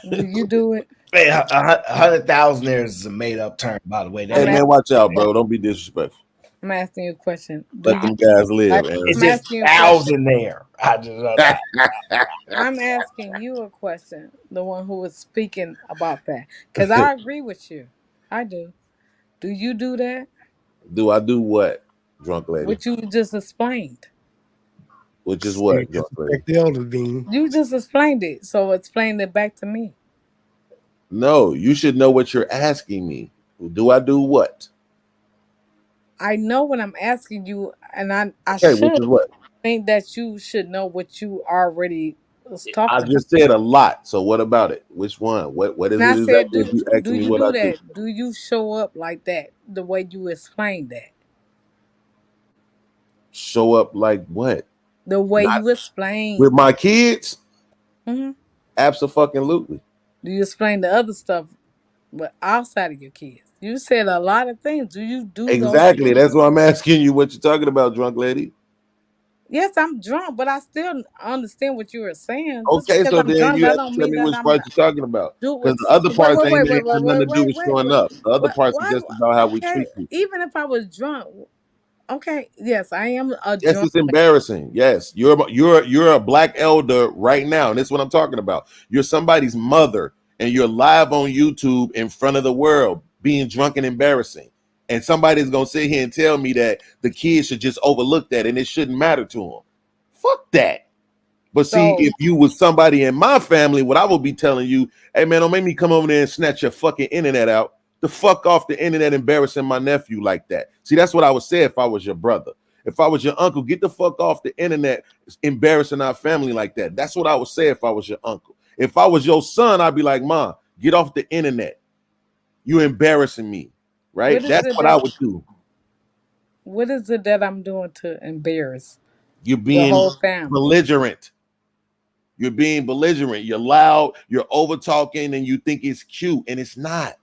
Do you do it? Hey, 100,000 there is a made up term, by the way. Hey I'm That ain't. man, watch out, bro. Don't be disrespectful. I'm asking you a question. Do Let you them guys live, like? Aaron. It's I'm just asking you a question. thousand there. I just I'm asking you a question. The one who was speaking about that, because I agree with you. I do. Do you do that? Do I do what, drunk lady? What you just explained. Which is Hey, what, drunk lady? disrespect the elder being. You just explained it, so explain it back to me. No, you should know what you're asking me. Do I do what? I know what I'm asking you, and I Okay, which should is what? think that you should know what you already was I talking about. just said a lot. So what about it? Which one? What is And I it said, exactly if you do asking me you what I do do? that? Do you show up like that the way you explained that? Show up like what? The way Not you explain. with my kids? Hmm. Absolutely. Do you explain the other stuff, but outside of your kids? You said a lot of things. Do you do those Exactly. things? That's why I'm asking you what you're talking about, drunk lady. Yes, I'm drunk, but I still understand what you were saying. Just Okay, because so I'm then drunk, you that have to don't tell mean me that which I'm part not you're talking about. do Because what. the other Wait, parts wait, ain't wait, wait, wait, got nothing wait, to do wait, with wait, showing wait. up. The other parts are Why? just about how we Okay, treat people. even if I was drunk, okay, yes, I am a Yes, drunk. it's embarrassing. Yes, you're a black elder right now, and that's what I'm talking about. You're somebody's mother, and you're live on YouTube in front of the world, being drunk and embarrassing. And somebody's gonna sit here and tell me that the kids should just overlook that, and it shouldn't matter to them. Fuck that. But see, So if you was somebody in my family, what I would be telling you, hey man, don't make me come over there and snatch your fucking internet out. The fuck off the internet, embarrassing my nephew like that. See, that's what I would say if I was your brother. If I was your uncle, get the fuck off the internet, embarrassing our family like that. That's what I would say if I was your uncle. If I was your son, I'd be like, Mom, get off the internet. You embarrassing me, what right? is That's it what I that would do. I'm doing to embarrass You're the being whole family? belligerent. You're being belligerent. You're loud. You're over talking, and you think it's cute, and it's not.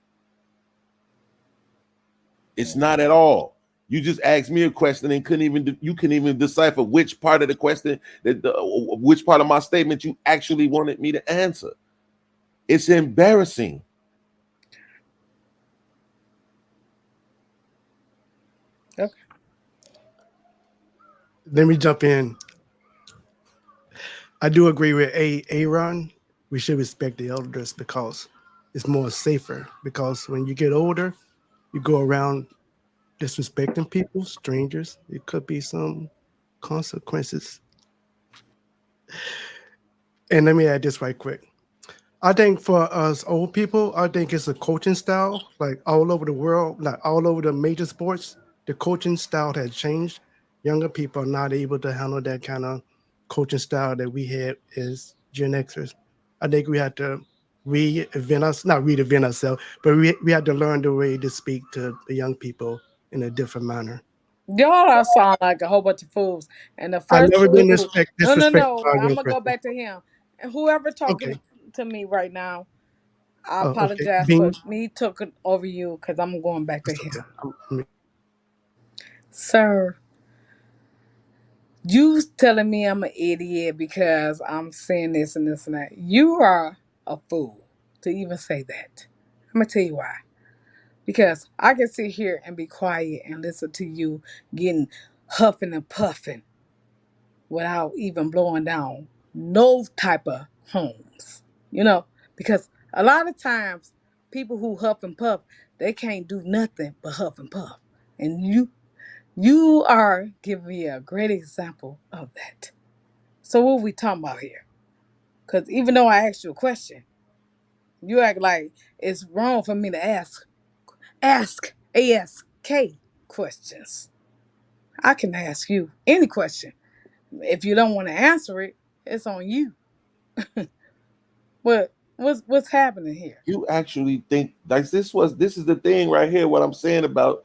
It's not at all. You just asked me a question and couldn't even decipher which part of the question which part of my statement you actually wanted me to answer. It's embarrassing. Okay. Let me jump in. I do agree with Aaron. We should respect the elders because it's more safer. Because when you get older, you go around disrespecting people, strangers. It could be some consequences. And let me add this right quick. I think for us old people, I think it's a coaching style. Like all over the world, like all over the major sports, the coaching style has changed. Younger people are not able to handle that kind of coaching style that we had as Gen Xers. I think we had to reinvent us, not reinvent ourselves, but we had to learn the way to speak to the young people in a different manner. Y'all all sound like a whole bunch of fools. And the I first never been fool, disrespect I'm your gonna go person. back to him. And whoever talking Okay. to me right now, I Okay. apologize for Bean. me talking over you because I'm going back to That's him. okay. Sir, you telling me I'm an idiot because I'm saying this and this and that. You are a fool to even say that. I'm gonna tell you why. Because I can sit here and be quiet and listen to you getting huffing and puffing without even blowing down no type of homes. You know, because a lot of times people who huff and puff, they can't do nothing but huff and puff. And you are giving me a great example of that. So what are we talking about here? Because even though I asked you a question, you act like it's wrong for me to ask questions. I can ask you any question. If you don't want to answer it, it's on you. What's happening here? You actually think like this is the thing right here. What I'm saying about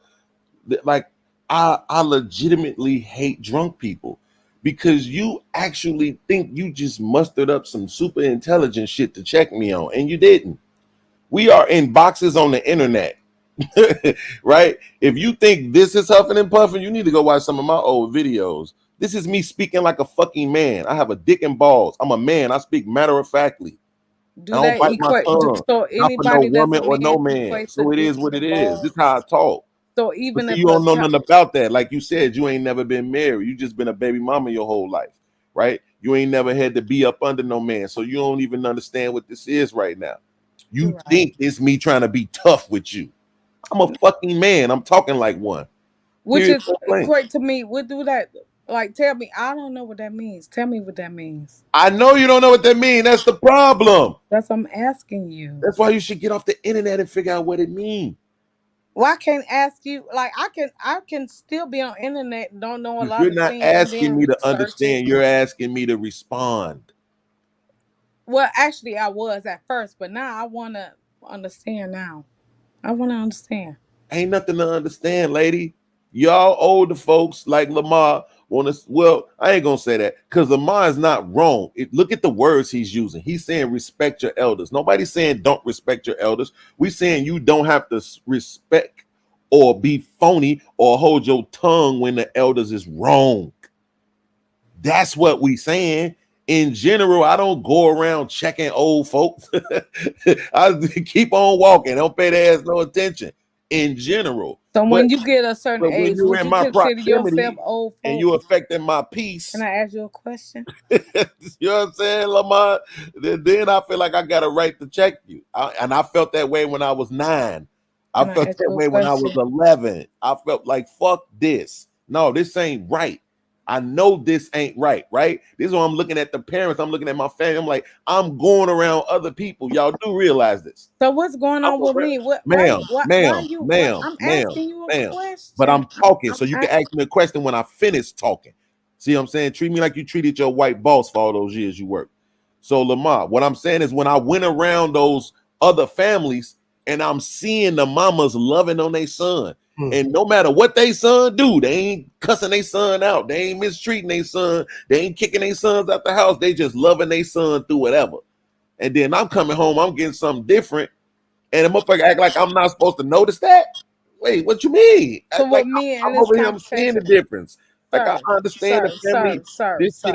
like I legitimately hate drunk people because you actually think you just mustered up some super intelligent shit to check me on, and you didn't. We are in boxes on the internet. Right? If you think this is huffing and puffing, you need to go watch some of my old videos. This is me speaking like a fucking man. I have a dick and balls. I'm a man. I speak matter of factly. I Do don't that bite my equate? tongue. So Not for no anybody that's woman a or no man man. equates a So it dick is what and it is. This balls. is how I talk. So But even see, if you a don't know child, nothing about that. Like you said, you ain't never been married. You just been a baby mama your whole life, right? You ain't never had to be up under no man. So you don't even understand what this is right now. you're You right. think it's me trying to be tough with you. I'm a fucking man. I'm talking like one. Which Period. is Point blank. equate to me. What do that? Like, tell me. I don't know what that means. Tell me what that means. I know you don't know what that means. That's the problem. That's what I'm asking you. That's why you should get off the internet and figure out what it means. Well, I can't ask you. Like, I can still be on internet and don't know a lot You're of not things and asking then me to research it. understand. You're asking me to respond. Well, actually, I was at first, but now I want to understand. Now I want to understand. Ain't nothing to understand, lady. Y'all older folks like Lamar want to. Well, I ain't gonna say that because Lamar is not wrong. Look at the words he's using. He's saying respect your elders. Nobody's saying don't respect your elders. We saying you don't have to respect or be phony or hold your tongue when the elders is wrong. That's what we saying. In general, I don't go around checking old folks. I keep on walking. Don't pay their ass no attention. In general, So but when you get a certain but when age, you're would in you my consider yourself proximity old and folk? you're affecting my Can peace, I ask you a question? you know what I'm saying, Lamont? Then I feel like I got a right to check you. And I felt that way when I was 9. I Can I felt ask that you a way when I was question? 11. I felt like, fuck this. No, this ain't right. I know this ain't right, right? This is why I'm looking at the parents. I'm looking at my family. I'm like, I'm going around other people. Y'all do realize this. So what's going I'm on with around, me? What? ma'am, Why ma'am, you? What? ma'am, I'm ma'am, asking you a ma'am. But question. I'm talking, I'm so you can asking. ask me a question when I finish talking. See what I'm saying? Treat me like you treated your white boss for all those years you worked. So Lamar, what I'm saying is when I went around those other families and I'm seeing the mamas loving on their son, and no matter what they son do, they ain't cussing their son out, they ain't mistreating their son, they ain't kicking their sons out the house, they just loving their son through whatever. And then I'm coming home, I'm getting something different and a motherfucker act like I'm not supposed to notice that. Wait, what you mean? So Act like with me in I'm this over here, I'm seeing the conversation, difference. Like I sir, understand the sir, family. sir, sir, This shit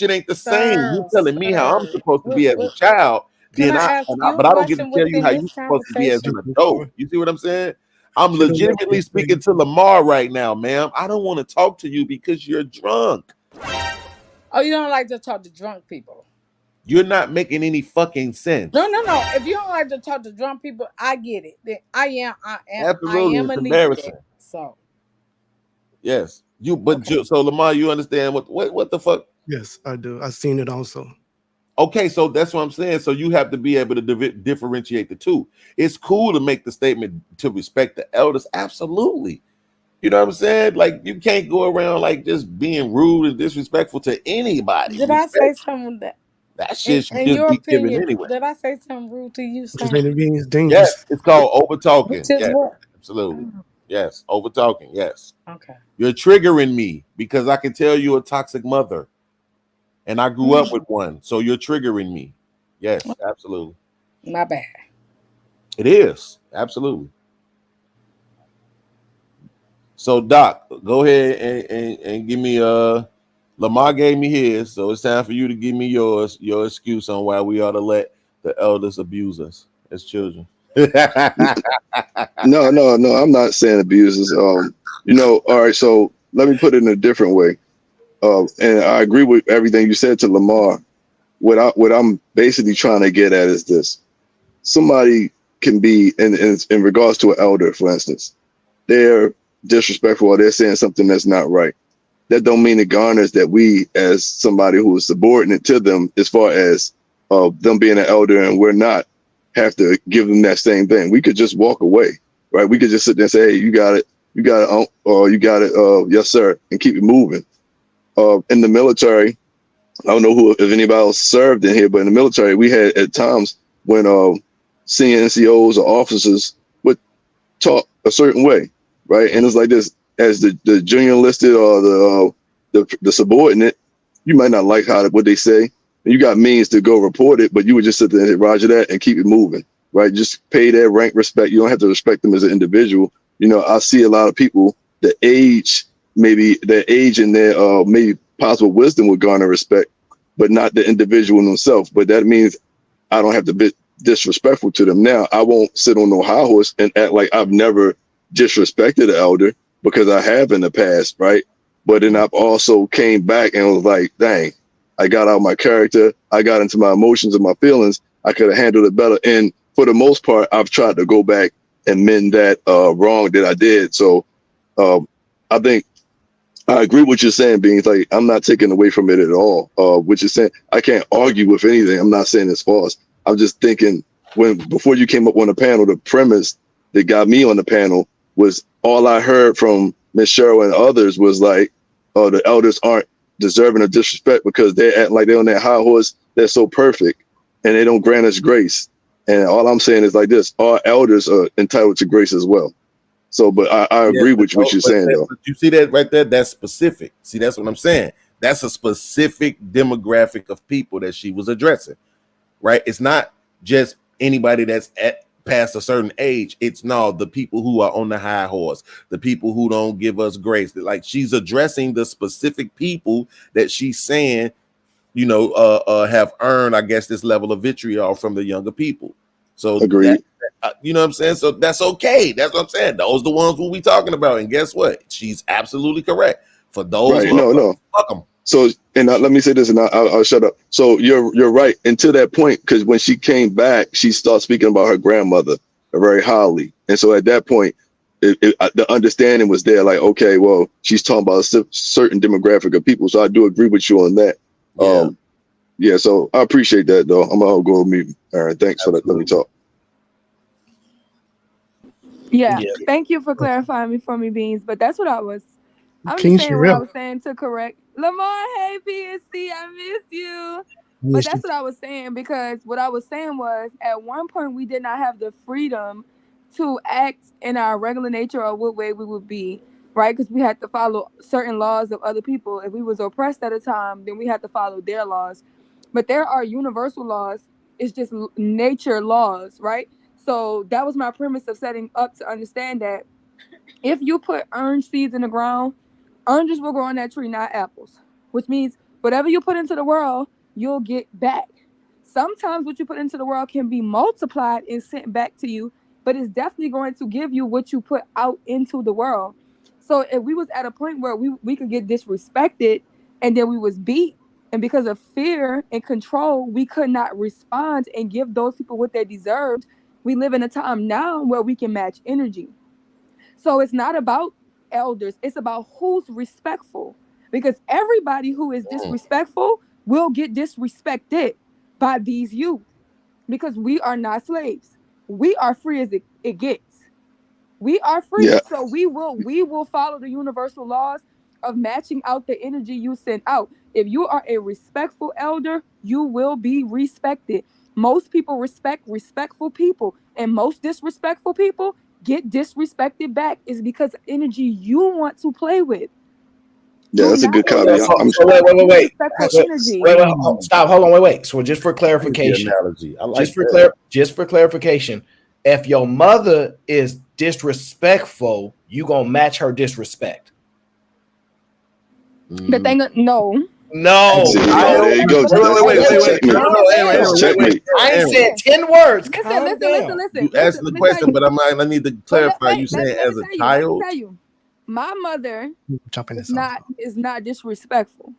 sir, ain't the same. You sir, telling me how I'm sir. supposed to be as a child, Can I ask you a but I don't get to question tell you within how this you supposed to be as conversation? an adult. You see what I'm saying? I'm She don't like legitimately this speaking thing. to Lamar right now, ma'am. I don't want to talk to you because you're drunk. Oh, you don't like to talk to drunk people? You're not making any fucking No, sense. no, no. If you don't like to talk to drunk people, I get it. Then I Absolutely, am it's inebriated. embarrassing. So Yes, okay. so Lamar, you understand what the fuck? Yes, I do. I've seen it also. Okay, so that's what I'm saying. So you have to be able to differentiate the two. It's cool to make the statement to respect the elders. Absolutely. You know what I'm saying? Like you can't go around like just being rude and disrespectful to anybody. Did I say Respect, something that, that shit should in just your be given opinion, anyway. did I say something rude to you, Which is sir? made it being Yes, dangerous. it's called over talking. Which is Yes, what? absolutely. Oh, Yes, over talking. Yes. okay. You're triggering me because I can tell you're a toxic mother and I grew up Mm, with one. So you're triggering me. Yes, absolutely. my bad. It is. Absolutely. So Doc, go ahead and give me Lamar gave me his, so it's time for you to give me your excuse on why we ought to let the elders abuse us as children. No, I'm not saying abuses. All right, so let me put it in a different way. And I agree with everything you said to Lamar. What I'm basically trying to get at is this: somebody can be in regards to an elder, for instance, they're disrespectful or they're saying something that's not right. That don't mean it garners that we, as somebody who is subordinate to them, as far as them being an elder and we're not, have to give them that same thing. We could just walk away, right? We could just sit there and say, "Hey, you got it, or you got it, yes, sir," and keep it moving. In the military, I don't know if anybody else served in here, but in the military, we had at times when senior NCOs or officers would talk a certain way, right? And it's like this: as the junior enlisted or the subordinate, you might not like what they say, and you got means to go report it, but you would just sit there and hit Roger that and keep it moving. right? Just pay their rank respect. You don't have to respect them as an individual. You know, I see a lot of people that age, maybe their age and their maybe possible wisdom would garner respect, but not the individual in themselves. But that means I don't have to be disrespectful to them. Now, I won't sit on no high horse and act like I've never disrespected an elder, because I have in the past, right? But then I've also came back and was like, dang, I got out my character. I got into my emotions and my feelings. I could have handled it better. And for the most part, I've tried to go back and mend that wrong that I did. So I think I agree with what you're saying, Beans. Like, I'm not taking away from it at all. What you're saying, I can't argue with anything. I'm not saying it's false. I'm just thinking, before you came up on the panel, the premise that got me on the panel was, all I heard from Miss Cheryl and others was like, oh, the elders aren't deserving of disrespect because they're acting like they're on that high horse. They're so perfect and they don't grant us grace. And all I'm saying is like this: our elders are entitled to grace as well. So, but I agree with what you're saying, though. But you see that right there? That's specific. See, that's what I'm saying. That's a specific demographic of people that she was addressing, right? It's not just anybody that's past a certain age. It's the people who are on the high horse, the people who don't give us grace. Like, she's addressing the specific people that she's saying, have earned, I guess, this level of vitriol from the younger people. So agreed. You know what I'm saying? So that's okay. That's what I'm saying. Those are the ones we'll be talking about. And guess what? She's absolutely correct. For those, right? No. Fuck them. So, and let me say this, and I'll shut up. So you're right. And to that point, because when she came back, she started speaking about her grandmother very highly. And so at that point, the understanding was there. Like, okay, well, she's talking about a certain demographic of people. So I do agree with you on that. Yeah. So I appreciate that, though. I'm gonna go with me. All right. Thanks for that. Let me talk. Yeah. Thank you for clarifying me for me, Beans. But that's what I'm King just saying what I Sherelle. was saying to correct Lamar. Hey, PSC, I miss you. But that's what I was saying, because what I was saying was, at one point we did not have the freedom to act in our regular nature or what way we would be, right? Because we had to follow certain laws of other people. If we was oppressed at a time, then we had to follow their laws. But there are universal laws. It's just nature laws, right? So that was my premise of setting up, to understand that if you put orange seeds in the ground, oranges will grow on that tree, not apples. Which means whatever you put into the world, you'll get back. Sometimes what you put into the world can be multiplied and sent back to you, but it's definitely going to give you what you put out into the world. So if we was at a point where we could get disrespected and then we was beat, and because of fear and control, we could not respond and give those people what they deserved, we live in a time now where we can match energy. So it's not about elders, it's about who's respectful. Because everybody who is disrespectful will get disrespected by these youth. Because we are not slaves. We are free as it gets. We are free. Yeah. So we will follow the universal laws of matching out the energy you send out. If you are a respectful elder, you will be respected. Most people respect respectful people, and most disrespectful people get disrespected back, is because energy you want to play with. Yeah, that's a good caveat. Wait. Energy. Stop. Hold on. Wait. So just for clarification, analogy. I like just for clarification, if your mother is disrespectful, you gonna match her disrespect. The thing, no. No. There you go. Wait. I ain't said 10 words. Listen. You asking the question, but I need to clarify. You saying as a child? Let me tell you. My mother is not disrespectful.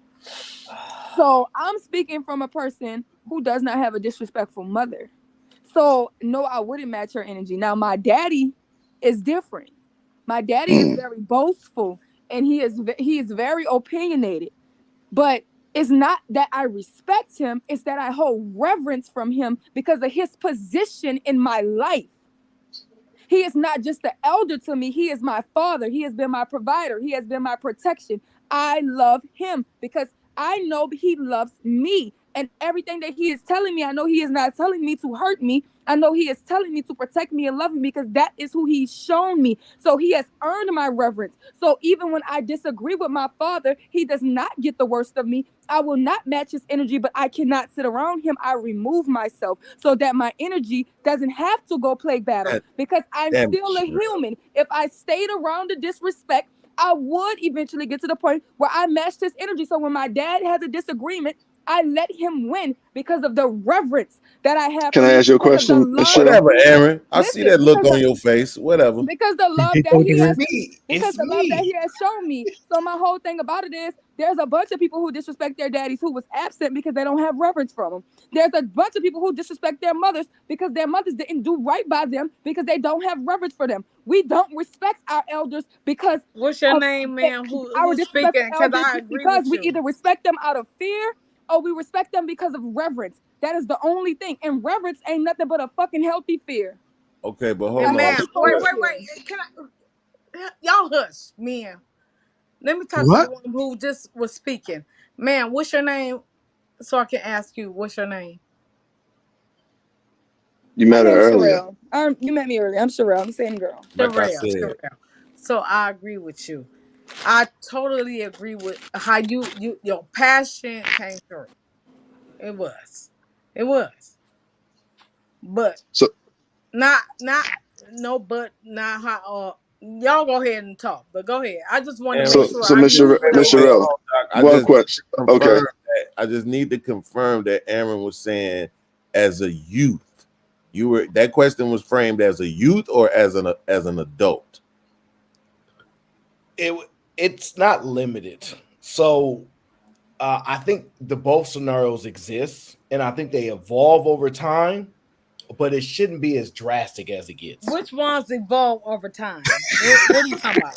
So I'm speaking from a person who does not have a disrespectful mother. So no, I wouldn't match her energy. Now my daddy is different. My daddy is very boastful, and he is very opinionated. But it's not that I respect him, it's that I hold reverence from him because of his position in my life. He is not just the elder to me. He is my father. He has been my provider. He has been my protection. I love him because I know he loves me. And everything that he is telling me, I know he is not telling me to hurt me. I know he is telling me to protect me and love me because that is who he's shown me. So he has earned my reverence. So even when I disagree with my father, he does not get the worst of me. I will not match his energy, but I cannot sit around him. I remove myself so that my energy doesn't have to go play battle because I'm still a human. If I stayed around the disrespect, I would eventually get to the point where I matched his energy. So when my dad has a disagreement, I let him win because of the reverence that I have Can for I him, ask you a because of the question, love Michelle? that Whatever, he Aaron. I see that look on your face. Whatever. because the love They that told he you has Me, because it's the love that me. he has shown me. So my whole thing about it is there's a bunch of people who disrespect their daddies who was absent because they don't have reverence from them. There's a bunch of people who disrespect their mothers because their mothers didn't do right by them because they don't have reverence for them. We don't respect our elders because What's your of name, ma'am? our Who's disrespectful speaking? Because elders I is agree because with we you. either respect them out of fear or we respect them because of reverence. That is the only thing. And reverence ain't nothing but a fucking healthy fear. Okay, but A hold on. Ma'am, healthy form of fear. wait. Can y'all hush, man? Let me talk to the What? one who just was speaking. Ma'am, what's your name? So I can ask you, what's your name? You My met her name's earlier. Sherelle. You met me earlier. I'm Sherelle. I'm the same girl. Like I Sherelle, said, Sherelle. So I agree with you. I totally agree with how your passion came through. It was. It was. But So not no but not how y'all go ahead and talk. But go ahead. I just want to Aaron, make so sure so I Miss get Sherelle, what Miss I'm wait, Sherelle, hold on, Doc. I one just need question. to Okay. confirm that. I just need to confirm that Aaron was saying as a youth. You were that question was framed as a youth or as an adult. It's not limited. So I think the both scenarios exist, and I think they evolve over time, but it shouldn't be as drastic as it gets. Which ones evolve over time? What are you talking about?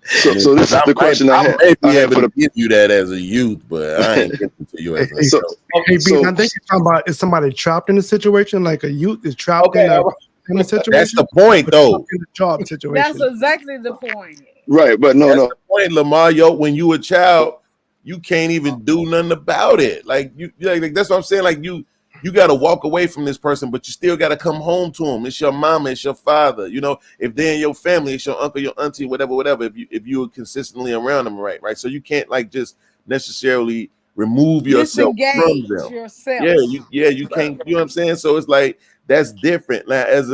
I So mean, so this is the question I may I be had able for to give you that as a youth, but I ain't giving it to you Hey, as an hey, so adult. hey, B, so I think you're talking about is somebody trapped in a situation, like a youth is trapped Okay, in a all right. That's situation, the point, or trapped though. in a job That's situation. exactly the point. right, but That's no. the point, Lamar. Yo, when you a child, you can't even do nothing about it. Like like that's what I'm saying. Like you got to walk away from this person, but you still got to come home to them. It's your mama, it's your father. You know, if they're in your family, it's your uncle, your auntie, whatever. If you are consistently around them, right. So you can't like just necessarily remove yourself from Disengage them. yourself. You can't. You know what I'm saying? So it's like that's different. Like as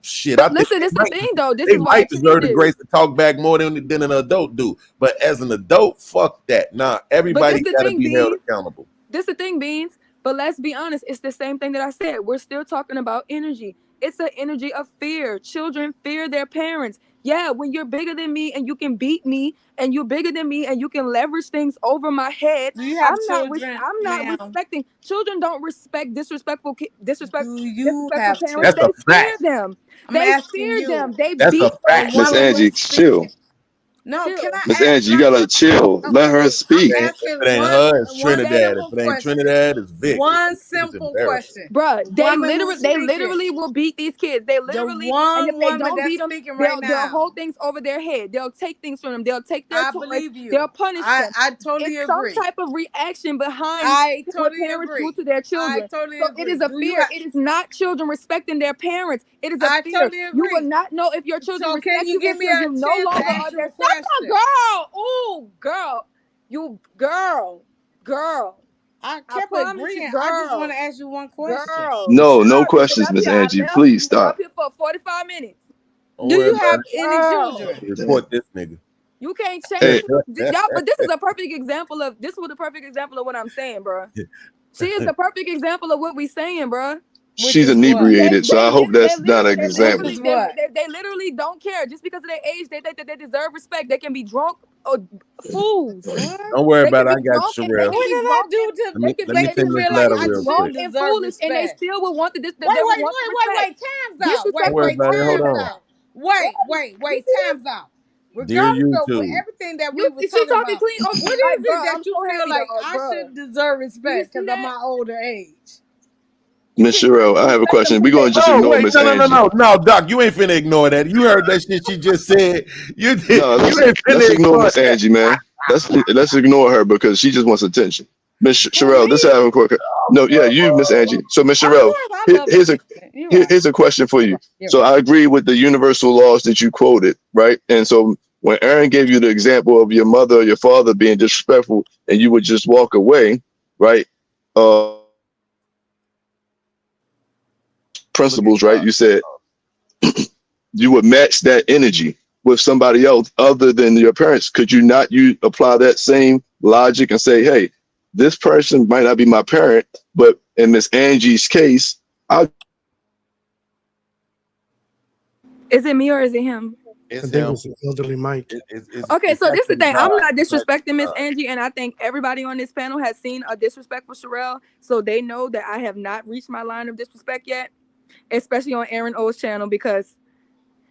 shit, I But think listen, this is the thing though. This they is why might it deserve the changes. grace to talk back more than an adult do. But as an adult, fuck that. Nah, But this everybody the got to thing, be held Beans. accountable. This the thing, Beans. But let's be honest, it's the same thing that I said. We're still talking about energy. It's an energy of fear. Children fear their parents. Yeah, when you're bigger than me and you can beat me, and you're bigger than me and you can leverage things over my head, Do you have children, I'm not ma'am? respecting. Children don't respect Do you disrespectful have parents. That's They a children? fear fact. them. I'm They asking fear you, them. They That's a beat the fact. them. Miss one who Angie, was chill. speaking. No, can Chill. Miss I ask? Angie, you gotta chill. Let her If speak. I'm it ain't, if asking it ain't her, it's one Trinidad. If simple it ain't question. Trinidad, it's Vic. One It's simple embarrassing. question. Bruh, The woman who's they speaking, literally will beat these kids. They the literally, and if one they woman don't beat that's them, speaking right they'll now. hold things over their head. They'll take things from them. They'll take their I toys. believe you. They'll punish them. I totally It's some agree. type of reaction behind I what totally parents do agree. to their I children. totally So it agree. is a Do you fear. have? It is not children respecting their parents. It is a I fear. totally You will agree. not know if your children So can respect you you give me until a you no chance to longer ask are you their a question? girl. Ooh, girl. You girl. I I kept promise you, agreeing. I just want girl. to ask you one question. Girl, No girl, you been questions, up Miss here. I Angie. left. Please You've been up stop. here for 45 minutes. Don't Do worry you about have it. any Girl, children? Report this nigga. you can't change Hey, y'all. But this is a perfect example of what I'm saying, bro. She is the perfect example of what we saying, bro. Which she's is what? inebriated, so I hope that's not an Which example. is what? They literally don't care just because of their age. They deserve respect. They can be drunk or fools. What? Don't worry They about can it. be I got drunk. you, They Sherelle. can What be did I drunk do and to they can Let be me they send can make you be this feel they like can letter I be real drunk should quick. and deserve foolish and they respect? still will want this Wait, they will wait, want the wait, wait, respect. wait. Time's out. Disrespectful Don't worry about it. Hold parents. on. Wait. You see this? Time's out. Dear Regardless of YouTube. everything that You we was she talking talking about, clean. Oh, what like, is bro, it that I'm you so feel happy, like dog, I bro. should deserve Do you respect see because of that? my older age? You Miss cannot Sherelle, I have a disrespect them question. because We're they gonna just No, older ignore than wait, Miss you. Angie. no, Doc, you ain't finna ignore that. You heard that shit she just said. You No, ain't finna let's ignore ignore Miss that. Angie, man. let's ignore her because she just wants attention. Miss Who, Sherelle, this me? have a quick. No, yeah, you, Miss Angie. So, Miss Of Sherelle, course, I love here's a attention. You're right. here's a question for You're you. right. You're So right. I agree with the universal laws that you quoted, right? And so when Aaron gave you the example of your mother or your father being disrespectful and you would just walk away, right? Look at Principles, right? You said you would match that energy with somebody else other than your parents. Could you not apply that same logic and say, hey, this person might not be my parent, but in Miss Angie's case, I Is it me or is it him? I it's think him. it's an elderly Mike. Okay, It's so this is the actually thing. I'm Doc. not It's disrespecting actually Miss Doc. Angie, and I think everybody on this panel has seen a disrespectful Sherelle, so they know that I have not reached my line of disrespect yet, especially on Aaron O's channel because,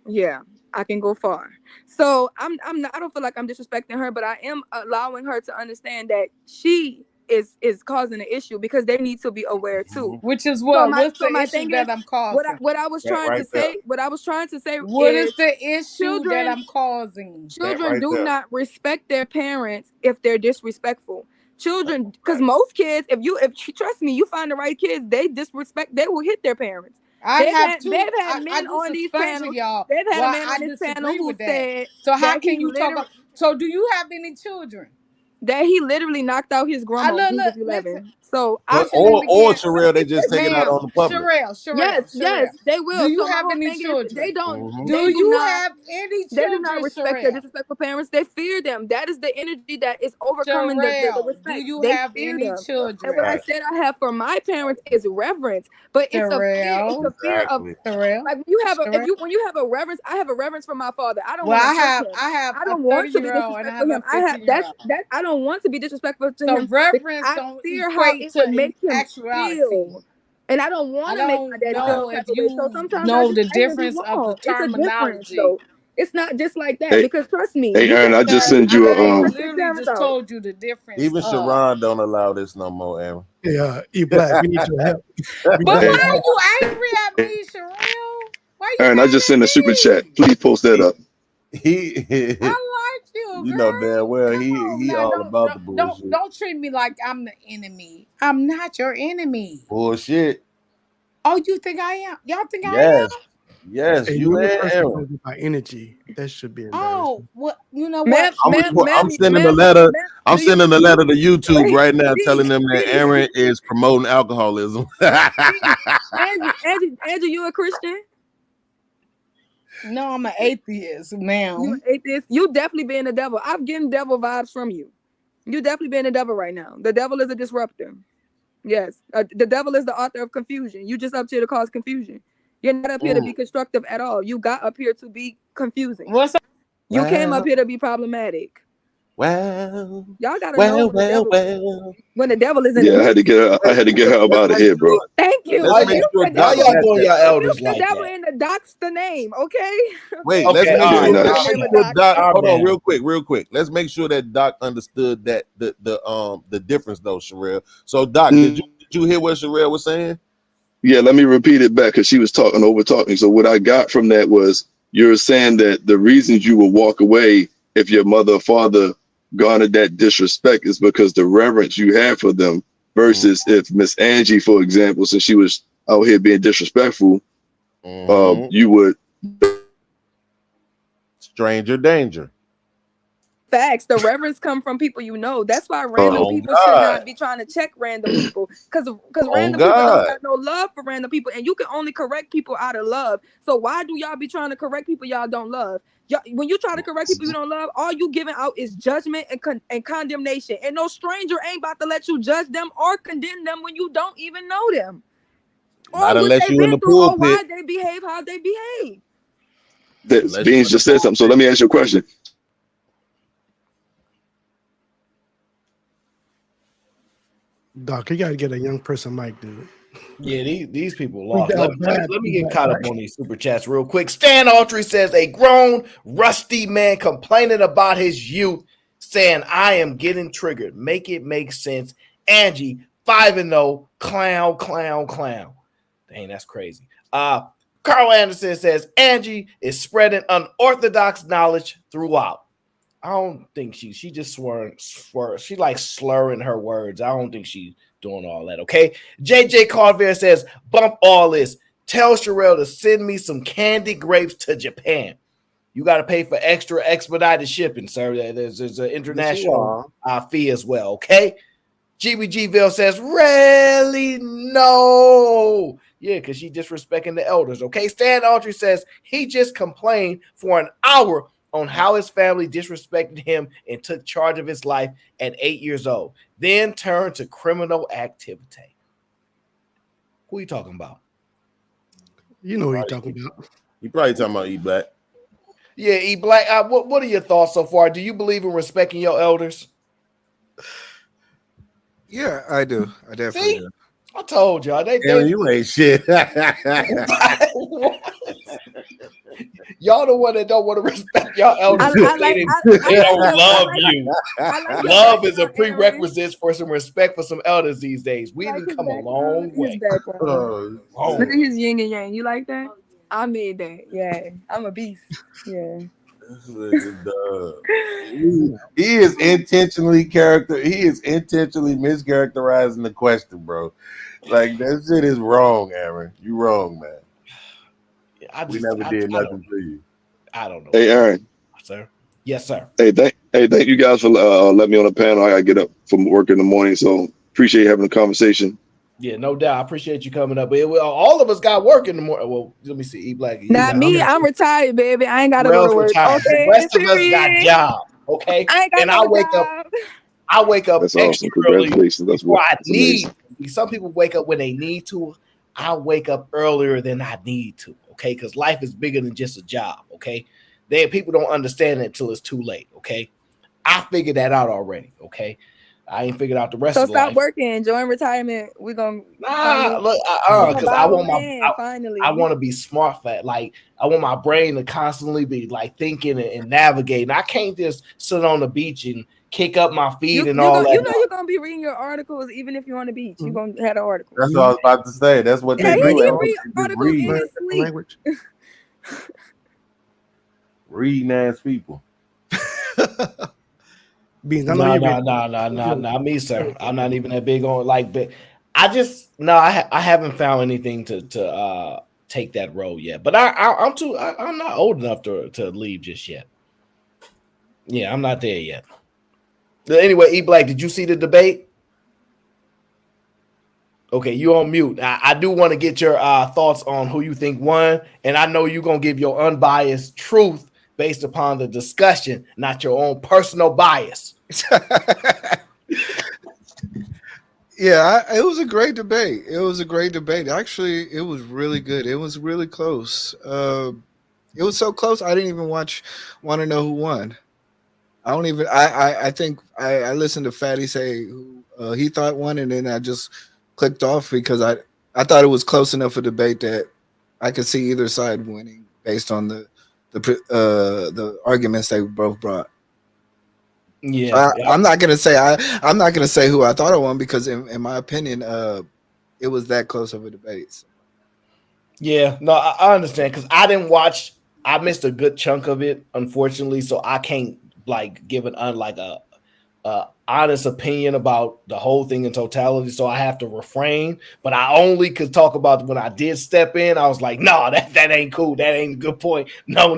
yeah, I can go far. So I'm not. I don't feel like I'm disrespecting her, but I am allowing her to understand that she is causing an issue because they need to be aware too. Which is So what? my What's so the my issue thing is that I'm causing? what I was That trying right to there. say. What I was trying to say What is is the issue that children I'm causing? That children right do there. not respect their parents if they're disrespectful. Children, because most kids, if trust me, you find the right kids, they will hit their parents. I have They've two. had I men just on these explained to panels. y'all They've had a why man I on this panel disagree who with that. said So how that can you talk? So do you have any children? he literally knocked out his I grandma when look, he was listen, 11. So I But shouldn't even or can't. Sherelle, they just take it out ma'am, on the public. Yes, Sherelle. they Do will. you So my have whole any thing is children? they Do do you not have any they do not children, respect their Sherelle? disrespectful parents. They fear them. That is the energy that is overcoming the Sherelle, do respect. you They have fear any them. And what children? I said I have for my parents is reverence, but it's a fear. It's Sherelle, a fear of Sherelle, like when you have a if Sherelle. you when you have a reverence. I have a reverence for my father. I don't Well, want to hurt him. I have I a don't want to be 30-year-old and I disrespectful have to a him. I have 15-year-old. that I don't want to be disrespectful to So him because reference I don't fear how equate it to would make him actuality. feel. And I don't I want to make my don't daddy feel know some if type of way. So you sometimes know the I even be difference of the wrong. It's a difference terminology. though. It's not just like that hey, because trust me, hey you Aaron, can I just you Because can send you you can I a stress their literally parents just out. told you the difference Even of. Sharon don't allow this no more, Aaron. Yeah, E Black, we need your help. We But got hey, why you angry at me, Sherelle? Why you Aaron, I just sent a super mad at chat. me? Please post that up. He I like you, you know damn girl. well Come he on he now. all about the bullshit. Don't treat me like I'm the enemy. I'm not your enemy. Bullshit. Oh, you think I am? Y'all think I Yes. am? Yes, a you younger and person Aaron. told you about energy. That should be Oh, embarrassing. what? You know what? Ma'am, ma'am, I'm ma'am, sending a ma'am, letter. ma'am, I'm do you sending a letter to YouTube wait, right now D, telling them that D, Aaron is promoting alcoholism. D, Angie, you a Christian? No, I'm an atheist, You ma'am. an atheist? You definitely being the devil. I'm getting devil vibes from you. You definitely being the devil right now. The devil is a disruptor. Yes, the devil is the author of confusion. You just up here to cause confusion. You're not up here to be constructive at all. You got up here to be confusing. What's up? You came up well, here to be problematic. well, Y'all gotta know well, well, well. when the devil is in the Yeah, mix. I had to get her up Let's out of make here, bro. sure. Thank you. Let's Why make y'all, sure why Doc If y'all got doing that. y'all you mute elders the like devil that? in the docs the name, okay? Wait, Okay. let's Okay, make all Very right. sure. The Let's nice. name make of sure docs. Doc. Calm Hold on, down. real quick. Let's make sure that Doc understood that the difference though, Sherelle. So Doc, did Mm, you hear what Sherelle was saying? yeah, let me repeat it back because she was talking over talking. So what I got from that was you're saying that the reasons you would walk away if your mother or father garnered that disrespect is because the reverence you have for them versus if Miss Angie, for example, since she was out here being disrespectful, Mm-hmm. you would. Stranger danger. Facts. The reverence come from people you know. That's why random Uh, On people should God. not be trying to check random people. Because On random people don't God. got no love for random people. And you can only correct people out of love. So why do y'all be trying to correct people y'all don't love? Y'all, when you try to correct people you don't love, all you giving out is judgment and condemnation. And no stranger ain't about to let you judge them or condemn them when you don't even know them. Or Not what unless they've you in been the through or pulpit. why they behave how they behave. that Unless you Beans in the just said something. So pulpit. let me ask you a question. Doc, you gotta get a young person mic, dude. Yeah, these people We lost. got Let me get bad caught up on these super chats real quick. Stan Autry says a grown, rusty man complaining about his youth, saying, I am getting triggered. Make it make sense. Angie, 5-0, clown, clown, clown. Dang, that's crazy. Carl Anderson says Angie is spreading unorthodox knowledge throughout. I don't think she just swear. She like slurring her words. I don't think she's doing all that. Okay. JJ Carver says, bump all this. Tell Sherelle to send me some candy grapes to Japan. You got to pay for extra expedited shipping, sir. There's an international fee as well. Okay. GBGville says, really? No. Yeah, because she disrespecting the elders. Okay. Stan Autry says he just complained for an hour on how his family disrespected him and took charge of his life at 8 years old, then turned to criminal activity. Who are you talking about? You know what you're talking about. You probably talking about E Black. Yeah, E Black. What are your thoughts so far? Do you believe in respecting your elders? Yeah, I do. I definitely See? do. I told y'all. Damn, you ain't shit. Y'all the one that don't want to respect y'all elders. I like They don't your, love you. I like your Love is a background, Aaron. prerequisite for some respect for some elders these days. We Like didn't his come a background. long way. His background. Oh, Look at his yin and yang. You like that? I made that. Yeah, I'm a beast. Yeah. He is intentionally mischaracterizing the question, bro. Like that shit is wrong, Aaron. You wrong, man. We never did nothing for you. I don't know. Hey, Aaron. Sir. Yes, sir. Hey, thank you guys for letting me on the panel. I gotta get up from work in the morning, so appreciate having a conversation. Yeah, no doubt. I appreciate you coming up. But all of us got work in the morning. Well, let me see. E Black. Not me. I'm retired, baby. I ain't gotta go to work. Retired. Okay. The rest of us got jobs. Okay. I ain't got and no I wake job. up. I wake up That's extra awesome. early Congratulations. That's before I that's need. amazing. Some people wake up when they need to. I wake up earlier than I need to. Okay, because life is bigger than just a job. Okay, people don't understand it until it's too late. Okay, I figured that out already. Okay, I ain't figured out the rest So of stop life. working, enjoying retirement. We gonna Look, because I want finally. I want to be smart for it. Like I want my brain to constantly be like thinking and navigating. I can't just sit on the beach and kick up my feet and all that. You know you're gonna be reading your articles even if you're on the beach. You're gonna have an article. That's what I was about to say. That's what they do. He read articles in his sleep. Language. Reading ass people. Beans, No, me, sir. I'm not even that big on like, but I just I haven't found anything to take that role yet. But I'm not old enough to leave just yet. Yeah, I'm not there yet. Anyway, E Black, did you see the debate? Okay, you on mute. I do want to get your thoughts on who you think won, and I know you're gonna give your unbiased truth based upon the discussion, not your own personal bias. Yeah, it was a great debate. Actually, it was really good. It was really close. It was so close. I didn't even want to know who won. I don't even. I think I listened to Fatty say who he thought won, and then I just clicked off because I thought it was close enough a debate that I could see either side winning based on the arguments they both brought. Yeah, I'm not gonna say I'm not gonna say who I thought I won because in my opinion, it was that close of a debate. So. Yeah, no, I understand because I didn't watch. I missed a good chunk of it, unfortunately, so I can't like give an honest opinion about the whole thing in totality. So I have to refrain. But I only could talk about when I did step in. I was like, no, that ain't cool. That ain't a good point. No.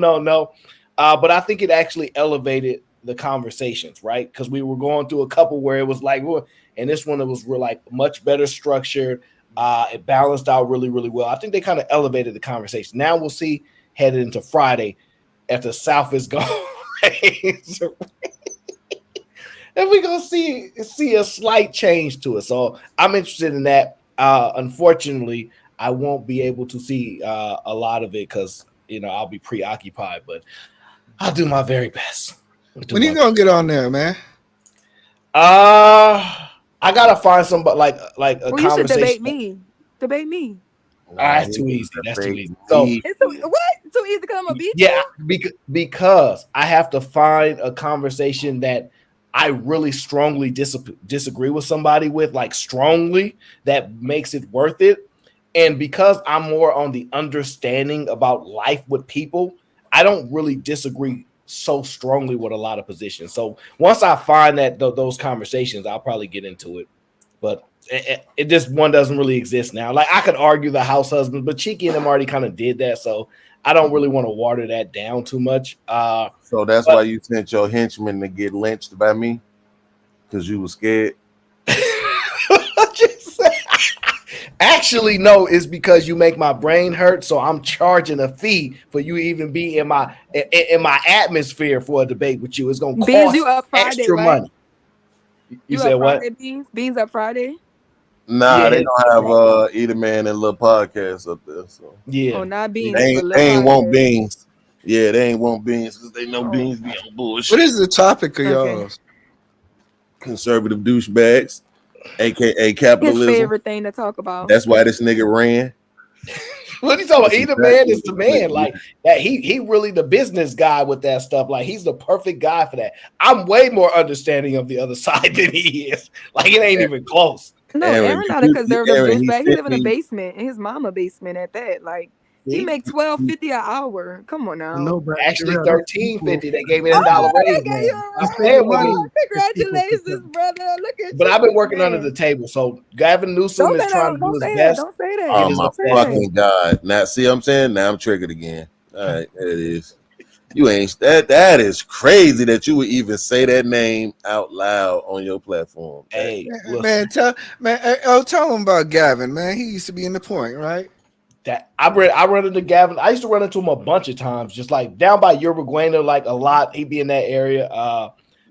But I think it actually elevated the conversations, right? Because we were going through a couple where it was like, and this one it was like much better structured. It balanced out really, really well. I think they kind of elevated the conversation. Now we'll see headed into Friday after South is gone. And we're gonna see a slight change to it. So I'm interested in that. Unfortunately, I won't be able to see a lot of it because I'll be preoccupied, but I'll do my very best. When you gonna get on there, man? I gotta find somebody like a well, you should conversation. Debate me. That's too easy. That's too easy. So it's too easy to come a beach. Yeah, because I have to find a conversation that I really strongly disagree with somebody with, like strongly, that makes it worth it. And because I'm more on the understanding about life with people, I don't really disagree so strongly with a lot of positions. So once I find that those conversations, I'll probably get into it. But it just one doesn't really exist now. Like I could argue the house husbands, but Cheeky and them already kind of did that, so I don't really want to water that down too much. So that's But why you sent your henchman to get lynched by me because you were scared. actually, no, it's because you make my brain hurt, so I'm charging a fee for you even be in my atmosphere for a debate with you. It's gonna Beans, you cost up Friday, extra right? money. You You said up what? Friday, Beans? Beans up Friday? Nah, Yeah, they gonna have Eat a Man and little podcast up there. So Oh, yeah. not Beans, they but ain't, Lil they ain't want Podcast. beans. Yeah, they ain't want beans because they know Oh, beans be on bullshit. What is the topic of okay. y'all's? Conservative douchebags, aka His capitalism. favorite thing to talk about. That's why this nigga ran. What are you talking about? That's Either man exactly is the man. Like that, he really the business guy with that stuff. Like he's the perfect guy for that. I'm way more understanding of the other side than he is. Like it ain't even close. No, Aaron not a conservative Aaron, he douchebag. He sent live in a me. basement, in his mama basement at that. Like he See? make $12.50 an hour. Come on now. No, but Actually, Jarrell, those $13.50. people, They gave me a dollar Oh, raise, they gave you man. a I'm you raise. spend your staying with me. money Oh, if people congratulations, brother. Look at But you I've been being a working under the man. table. So Gavin Newsom Don't is say trying that. to do Don't his say that. best. Don't say Get that. Oh his my Don't say concessions. that. fucking god! Now see what I'm saying? Now I'm triggered again. All right, there it is. You ain't that is crazy that you would even say that name out loud on your platform. Hey, listen. Man, tell him about Gavin, man. He used to be in the point, right? That I run into Gavin. I used to run into him a bunch of times, just like down by Uruguayna, like a lot. He'd be in that area.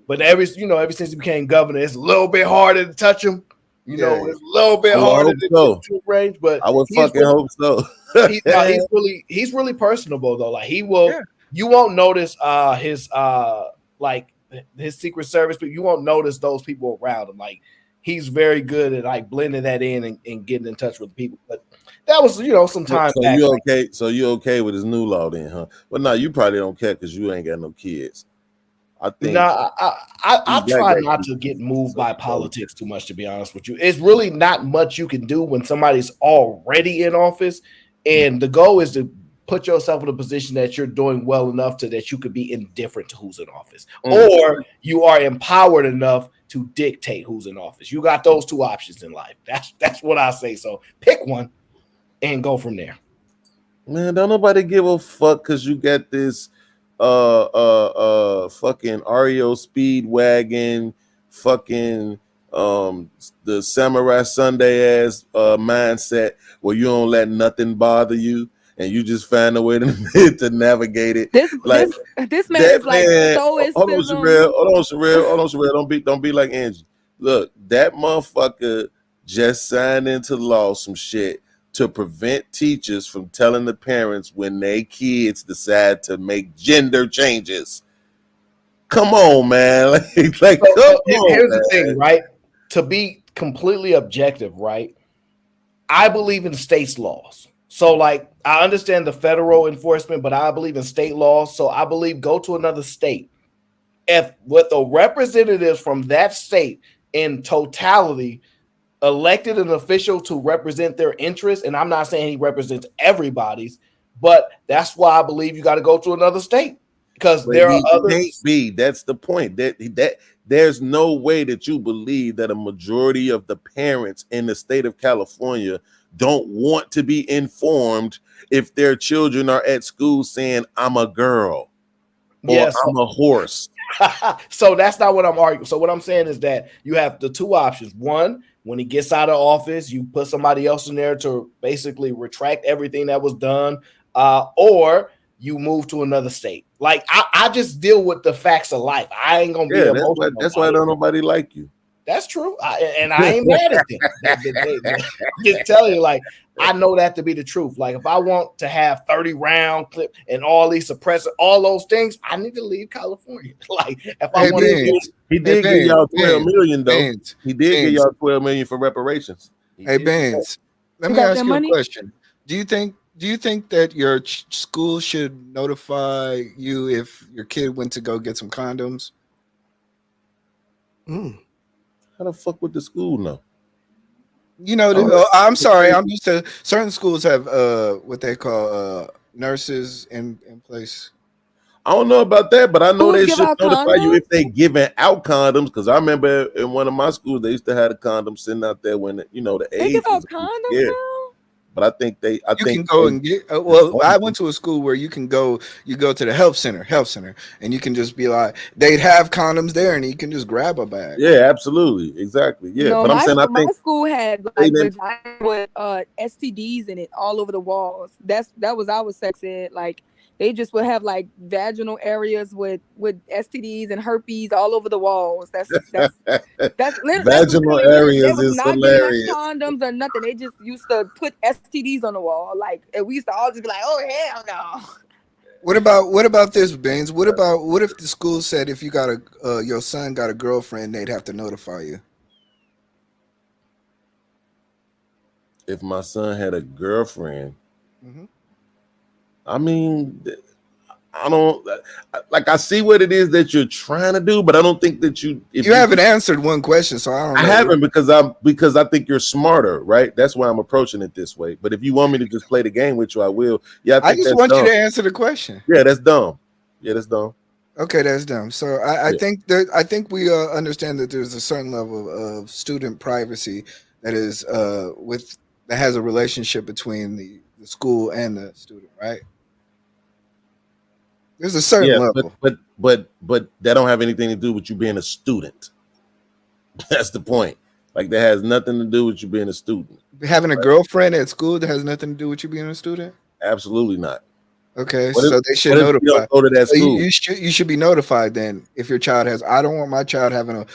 But ever since he became governor, it's a little bit harder to touch him. Yeah. It's a little bit I would harder hope to get so. to range. But I would he's fucking hope so. he's really personable though. Like he will, Yeah. you won't notice his like his Secret Service, but you won't notice those people around him. Like he's very good at like blending that in and getting in touch with people. But that was some time So back. you Like, okay? So you okay with his new law then, huh? Well, no, you probably don't care because you ain't got no kids. I think no, I black try black not to people. get moved by politics too much, to be honest with you. It's really not much you can do when somebody's already in office. And the goal is to put yourself in a position that you're doing well enough to that you could be indifferent to who's in office. Or you are empowered enough to dictate who's in office. You got those two options in life. That's what I say. So pick one and go from there. Man, don't nobody give a fuck because you got this fucking Ario Speedwagon, fucking the Samurai Sunday ass mindset where you don't let nothing bother you and you just find a way to navigate it. This Like this man that is like man, hold on, stoicism. Sherelle, hold on, Sherelle. Don't be like Angie. Look, that motherfucker just signed into law some shit to prevent teachers from telling the parents when they kids decide to make gender changes. Come on, man. Like come Here's on, the thing, man. right? To be completely objective, right? I believe in states' laws. So, like, I understand the federal enforcement, but I believe in state laws. So, I believe go to another state. If with the representatives from that state in totality elected an official to represent their interests, and I'm not saying he represents everybody's, but that's why I believe you got to go to another state because But there are he can't others. be. That's the point. That there's no way that you believe that a majority of the parents in the state of California don't want to be informed if their children are at school saying I'm a girl or Yes. I'm a horse. So that's not what I'm arguing. So what I'm saying is that you have the two options. One, when he gets out of office, you put somebody else in there to basically retract everything that was done, or you move to another state. Like I just deal with the facts of life. I ain't gonna be Yeah, emotional. that's why don't nobody like you. That's true, and I ain't mad at them. Just telling you, like I know that to be the truth. Like if I want to have 30 round clip and all these suppressors, all those things, I need to leave California. Like if I Hey, want to do, He did give y'all 12 million though. Benz, He did give y'all 12 million for reparations. Hey, Benz, let You me got ask that you a money? question. Do you think that your school should notify you if your kid went to go get some condoms? How the fuck would the school know? You know, I'm sorry. I'm used to certain schools have what they call nurses in place. I don't know about that, but I know Schools they give should out notify you condoms? if they giving out condoms. Because I remember in one of my schools, they used to have a condom sitting out there when the They give AIDS out was condoms scared. now? But I think You can go and get. Well, I went to a school where you can go. You go to the health center, and you can just be like, they'd have condoms there, and you can just grab a bag. Yeah, absolutely, exactly. Yeah, No, but I'm saying I my think school had they like didn't. vagina with STDs in it all over the walls. That was our sex ed. Like they just would have like vaginal areas with STDs and herpes all over the walls. That's Vaginal literally what it. They areas was is not giving us hilarious. condoms or nothing. They just used to put STDs on the wall. Like, and we used to all just be like, "Oh hell no!" What about this, Baines? What if the school said if you got your son got a girlfriend, they'd have to notify you? If my son had a girlfriend, Mm-hmm. I mean, I don't like. I see what it is that you're trying to do, but I don't think that you. If You haven't answered one question, so I don't I know. haven't because I think you're smarter, right? That's why I'm approaching it this way. But if you want me to just play the game with you, I will. Yeah, I I think just that's want you dumb. to answer the question. Yeah, that's dumb. Yeah, that's dumb. Okay, that's dumb. So I Yeah. think we understand that there's a certain level of student privacy that is that has a relationship between the school and the student, right? There's a certain Yeah, level. but that don't have anything to do with you being a student. That's the point. Like that has nothing to do with you being a student. Having a girlfriend at school that has nothing to do with you being a student. Absolutely not. Okay, What if, so they should what if you notify. don't go to that So school? you should be notified then if your child has. I don't want my child having a.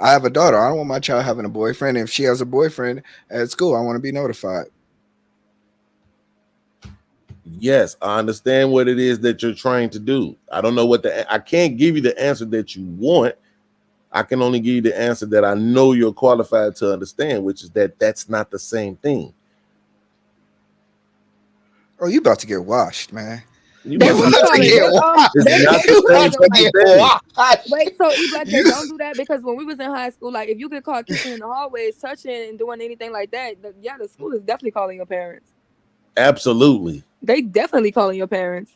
I have a daughter. I don't want my child having a boyfriend. If she has a boyfriend at school, I want to be notified. Yes, I understand what it is that you're trying to do. I don't know I can't give you the answer that you want. I can only give you the answer that I know you're qualified to understand, which is that that's not the same thing. Oh, you about to get washed, man. You They about what to you call it? get washed. It's They not do the same other fucking like thing. wait. So E Black, they You- don't do that because when we was in high school, like if you get caught kissing in the hallways, touching and doing anything like that, the school is definitely calling your parents. Absolutely. They definitely calling your parents.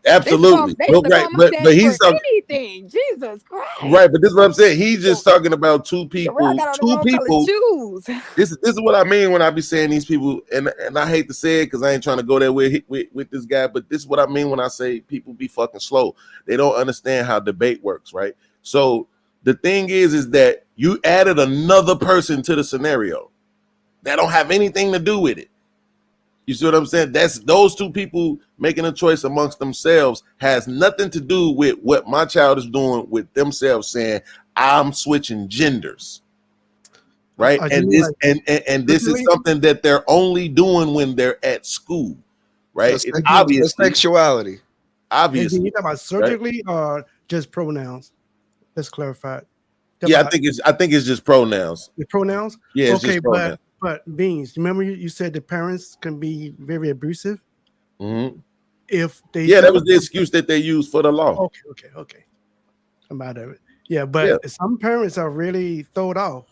Absolutely. They used to call my But daddy for he's talking anything. Jesus Christ. right, but this is what I'm saying. He's just talking about two Terrell people. got on the Two wrong color people. shoes. This is what I mean when I be saying these people, and I hate to say it because I ain't trying to go there with this guy, but this is what I mean when I say people be fucking slow. They don't understand how debate works, right? So the thing is that you added another person to the scenario that don't have anything to do with it. You see what I'm saying? That's those two people making a choice amongst themselves has nothing to do with what my child is doing with themselves saying, I'm switching genders. Right. And this and this is something that they're only doing when they're at school. Right. So It's obviously sexuality. And then Obviously. you talk about surgically or just pronouns? Let's clarify. Yeah, I think it's just pronouns. The pronouns? Yeah, it's okay, just pronouns. but Beans, remember you said the parents can be very abusive Mm-hmm. if they that was the excuse that they use for the law. Okay. I'm out of it. Yeah, but some parents are really throwed off.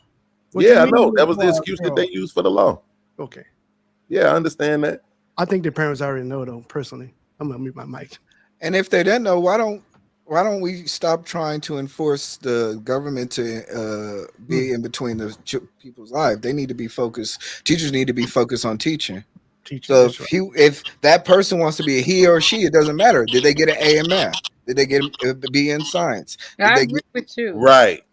What Yeah, I you know. mean That was the with, excuse that they used for the law. Okay. Yeah, I understand that. I think the parents already know though, personally. I'm gonna mute my mic. And if they didn't know, why don't we stop trying to enforce the government to be in between the people's lives? They need to be focused. Teachers need to be focused on teaching. So if that person wants to be a he or she, it doesn't matter. Did they get an A in math? Did they get a B in science? Did I they agree with you. Right.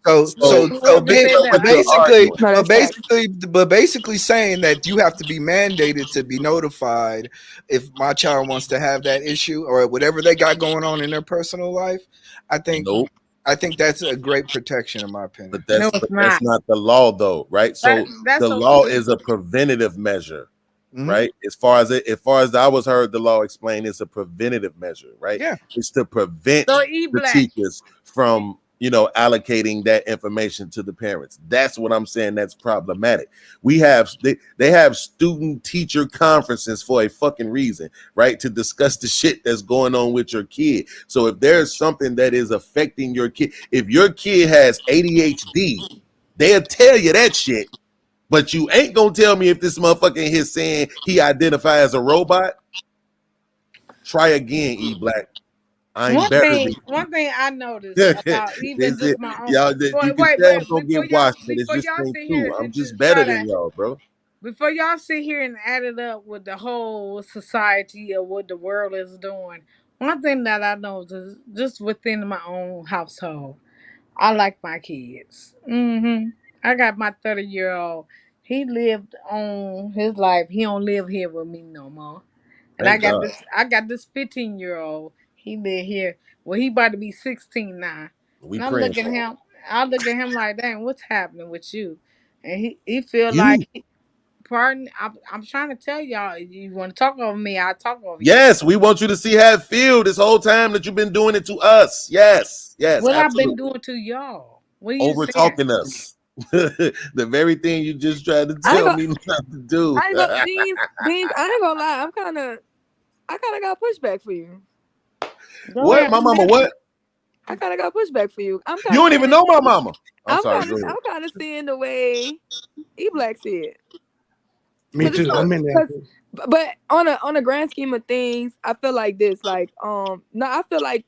Basically saying that you have to be mandated to be notified if my child wants to have that issue or whatever they got going on in their personal life. I think that's a great protection in my opinion. But that's not the law though, right? So that's the law is a preventative measure. Right, as far as I was heard the law explain, it's a preventative measure, right? Yeah, it's to prevent the teachers from allocating that information to the parents. That's what I'm saying. That's problematic. They have student teacher conferences for a fucking reason, right? To discuss the shit that's going on with your kid. So if there's something that is affecting your kid, if your kid has ADHD, they'll tell you that shit. But you ain't gonna tell me if this motherfucker in here saying he identifies as a robot. Try again, E Black. I ain't better than you. One thing I noticed about even That's it. just my own. Y'all, you can tell I'm gonna Before get washed, but it's before just y'all ain't sit here true. I'm and just just better try than to y'all, bro. before y'all sit here and add it up with the whole society of what the world is doing. One thing that I know is just within my own household. I like my kids. I got my 30-year-old. He lived on his life. He don't live here with me no more. And Thank God. I got this 15-year-old. He live here. Well, he about to be 16 now. We And praying for him. I look at him like, dang, what's happening with you? And he feel You. like, pardon, I'm trying to tell y'all, you want to talk over me, I'll talk over you. Yes, we want you to see how it feel this whole time that you've been doing it to us. Yes, What I've been absolutely. doing to y'all. What are you Over saying? talking us. The very thing you just tried to I ain't tell gonna, me not to do. I ain't gonna, beans. I ain't gonna lie. I kind of got pushback for you. Go What? ahead. My mama, what? I kind of got pushback for you. You don't even know my mama. I'm sorry, go ahead. I'm kind of seeing the way E-Black see it. Me Cause it's too. I'm in there. but on a grand scheme of things, I feel like this. Like, no, I feel like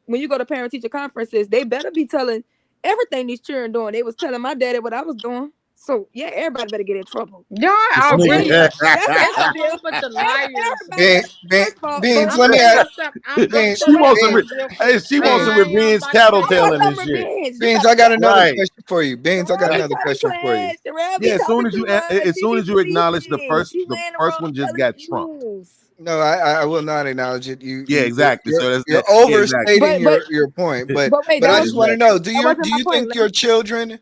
when you go to parent teacher conferences, they better be telling everything these children doing. They was telling my daddy what I was doing. So yeah, everybody better get in trouble. Y'all This already nigga. That's a y'all deal. nothing but the liars. Everybody better. First of all, Beans, but let me first of ask all, Beans, but She wait, wants some. Beans, Real Hey, quick. she wants some Beans, revenge About to cattle say I want telling some and shit. revenge. You Beans, better I got stop. another Right. question for you. Beans, I got Sherelle be another talking question for you. trash. Sherelle be Yeah, talking too much. as She soon be as you acknowledge speaking. She the laying first around one just telling got trumped. news. No, I will not acknowledge it. Yeah, exactly. So that's You're that. Yeah, exactly. overstating But your point, wait, but that I was just want to Exactly. know, that wasn't do my you point. think your children,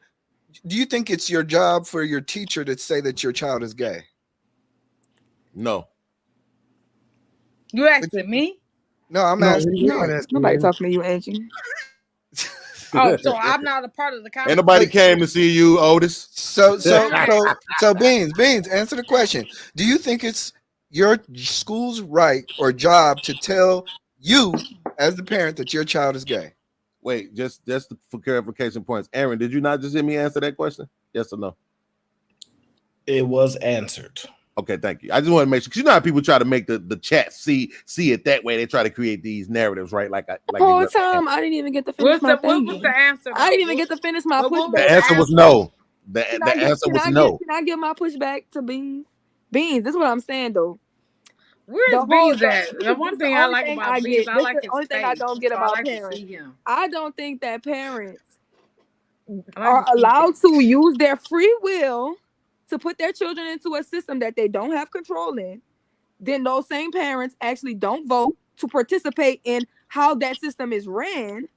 do you think it's your job for your teacher to say that your child is gay? No. You asking me? No, I'm No, asking we're No, not you. asking nobody you. talking to you, Angie. Oh, so I'm not a part of the Ain't nobody conversation. came to see you, Otis. Right. So Beans, answer the question. Do you think it's your school's right or job to tell you as the parent that your child is gay? Wait, just for clarification points. Aaron, did you not just hear me answer that question? Yes or no? It was answered. Okay, thank you. I just want to make sure, because you know how people try to make the chat see it that way. They try to create these narratives, right? Like The it whole was the time answer. I didn't even get to finish my What was the thinking. answer I though? didn't even get to finish my What pushback. was The the answer was answer? no. The answer was no. Can I give my pushback to Beans? Beans, this is what I'm saying though. Where's Beans at? The This one is the thing I only like thing I about Beans, get. I This is like the his only thing I face. don't get So I about like to parents. see him. I don't think that parents I like are to see him. allowed to use their free will to put their children into a system that they don't have control in. Then those same parents actually don't vote to participate in how that system is ran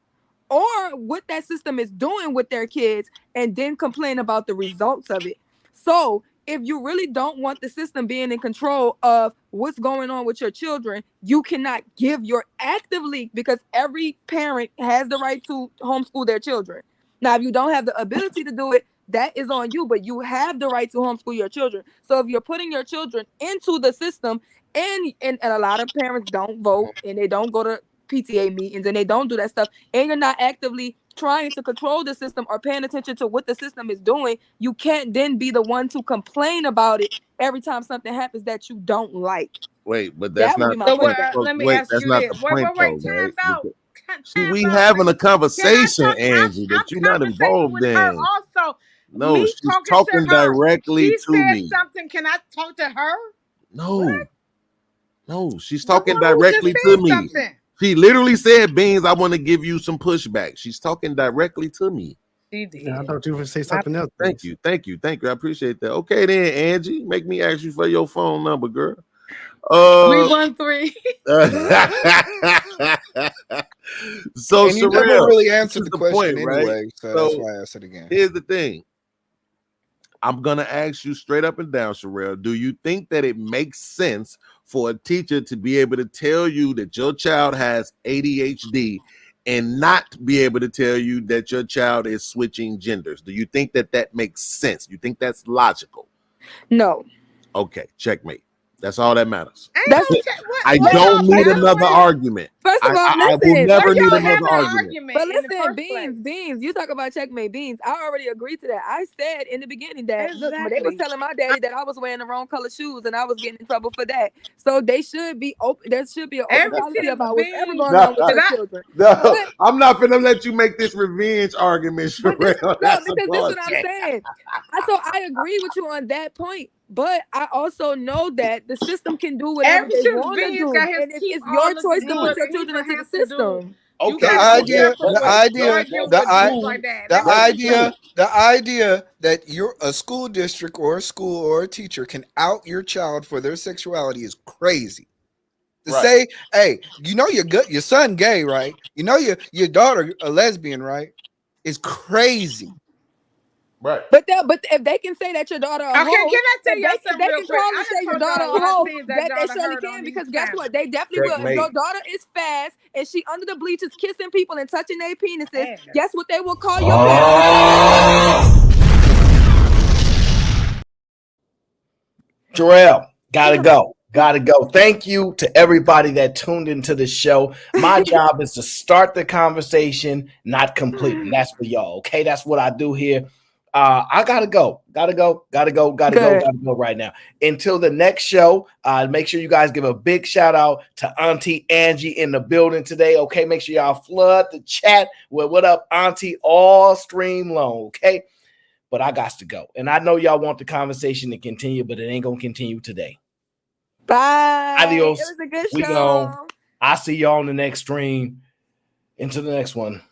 or what that system is doing with their kids and then complain about the results of it. So, if you really don't want the system being in control of what's going on with your children, you cannot give your actively, because every parent has the right to homeschool their children. Now, if you don't have the ability to do it, that is on you, but you have the right to homeschool your children. So if you're putting your children into the system, and a lot of parents don't vote and they don't go to PTA meetings and they don't do that stuff, and you're not actively trying to control the system or paying attention to what the system is doing, you can't then be the one to complain about it every time something happens that you don't like. Wait, but that's That would be not my So the point. pushback. let me Wait, ask that's you not this. the point though, right? Time's out. See, Time's we out. having a Can I conversation, talk? Angie, that you're I'm not conversating involved with her in. also. No, Me she's talking to talking her. directly She to said me. something. Can I talk to her? What? No, she's The talking one who just directly to said me. something. She literally said, Beans, I want to give you some pushback. She's talking directly to me. She Yeah, I did. thought you would say My something else. Thank you. I appreciate that. Okay, then, Angie, make me ask you for your phone number, girl. 313. So, And you never Sherelle, really this answered is the the question point, right? anyway, so that's So, why I asked it again. here's the thing. I'm going to ask you straight up and down, Sherelle. Do you think that it makes sense for a teacher to be able to tell you that your child has ADHD and not be able to tell you that your child is switching genders? Do you think that makes sense? You think that's logical? No. Okay, checkmate. That's all that matters. Ain't That's no it. I what don't y'all need another balancing? argument. First of all, I will listen. never Why need y'all another having an argument. argument But in the listen, first place? beans. You talk about checkmate beans. I already agreed to that. I said in the beginning that look, they was Exactly. telling my daddy that I was wearing the wrong color shoes and I was getting in trouble for that. So they should be open. There should be an open Ever policy since about what's ever beans, going on with cause your I children. No, But I'm not gonna let you make this revenge argument, but this Sherelle. no, That's a because this is what I'm bullshit. saying. So I agree with you on that point. But I also know that the system can do whatever ever they since want to beans do, got his and teeth it's all your looking choice to put good your and he children into the has to do. system. You The Okay, gotta be well, idea, careful the with idea, arguing the with I, dudes like that. the Let me be idea, cool. the idea that you're a school district or a school or a teacher can out your child for their sexuality is crazy. To right. say, hey, you know your son gay, right? You know your daughter a lesbian, right? Is crazy. Right. But if they can say that your daughter a Okay, can hoe, I tell y'all if something they real can quick? call I and done say your told daughter y'all a a lot of hoe, things that they y'all done surely heard on can, these because guess panels. what? They definitely will. If your Checkmate. daughter is fast and she under the bleachers kissing people and touching their penises, Ass. guess what they will call your parents and say they hoe? Jarrell, gotta go. Gotta go. Thank you to everybody that tuned into the show. My job is to start the conversation, not complete. And that's for y'all. Okay. That's what I do here. I gotta go. Gotta go Good. right now. Until the next show, make sure you guys give a big shout out to Auntie Angie in the building today. Okay. Make sure y'all flood the chat with what up, Auntie, all stream long. Okay. But I got to go. And I know y'all want the conversation to continue, but it ain't gonna continue today. Bye. It Adios. was a good We gone. show. I see y'all on the next stream. Into the next one.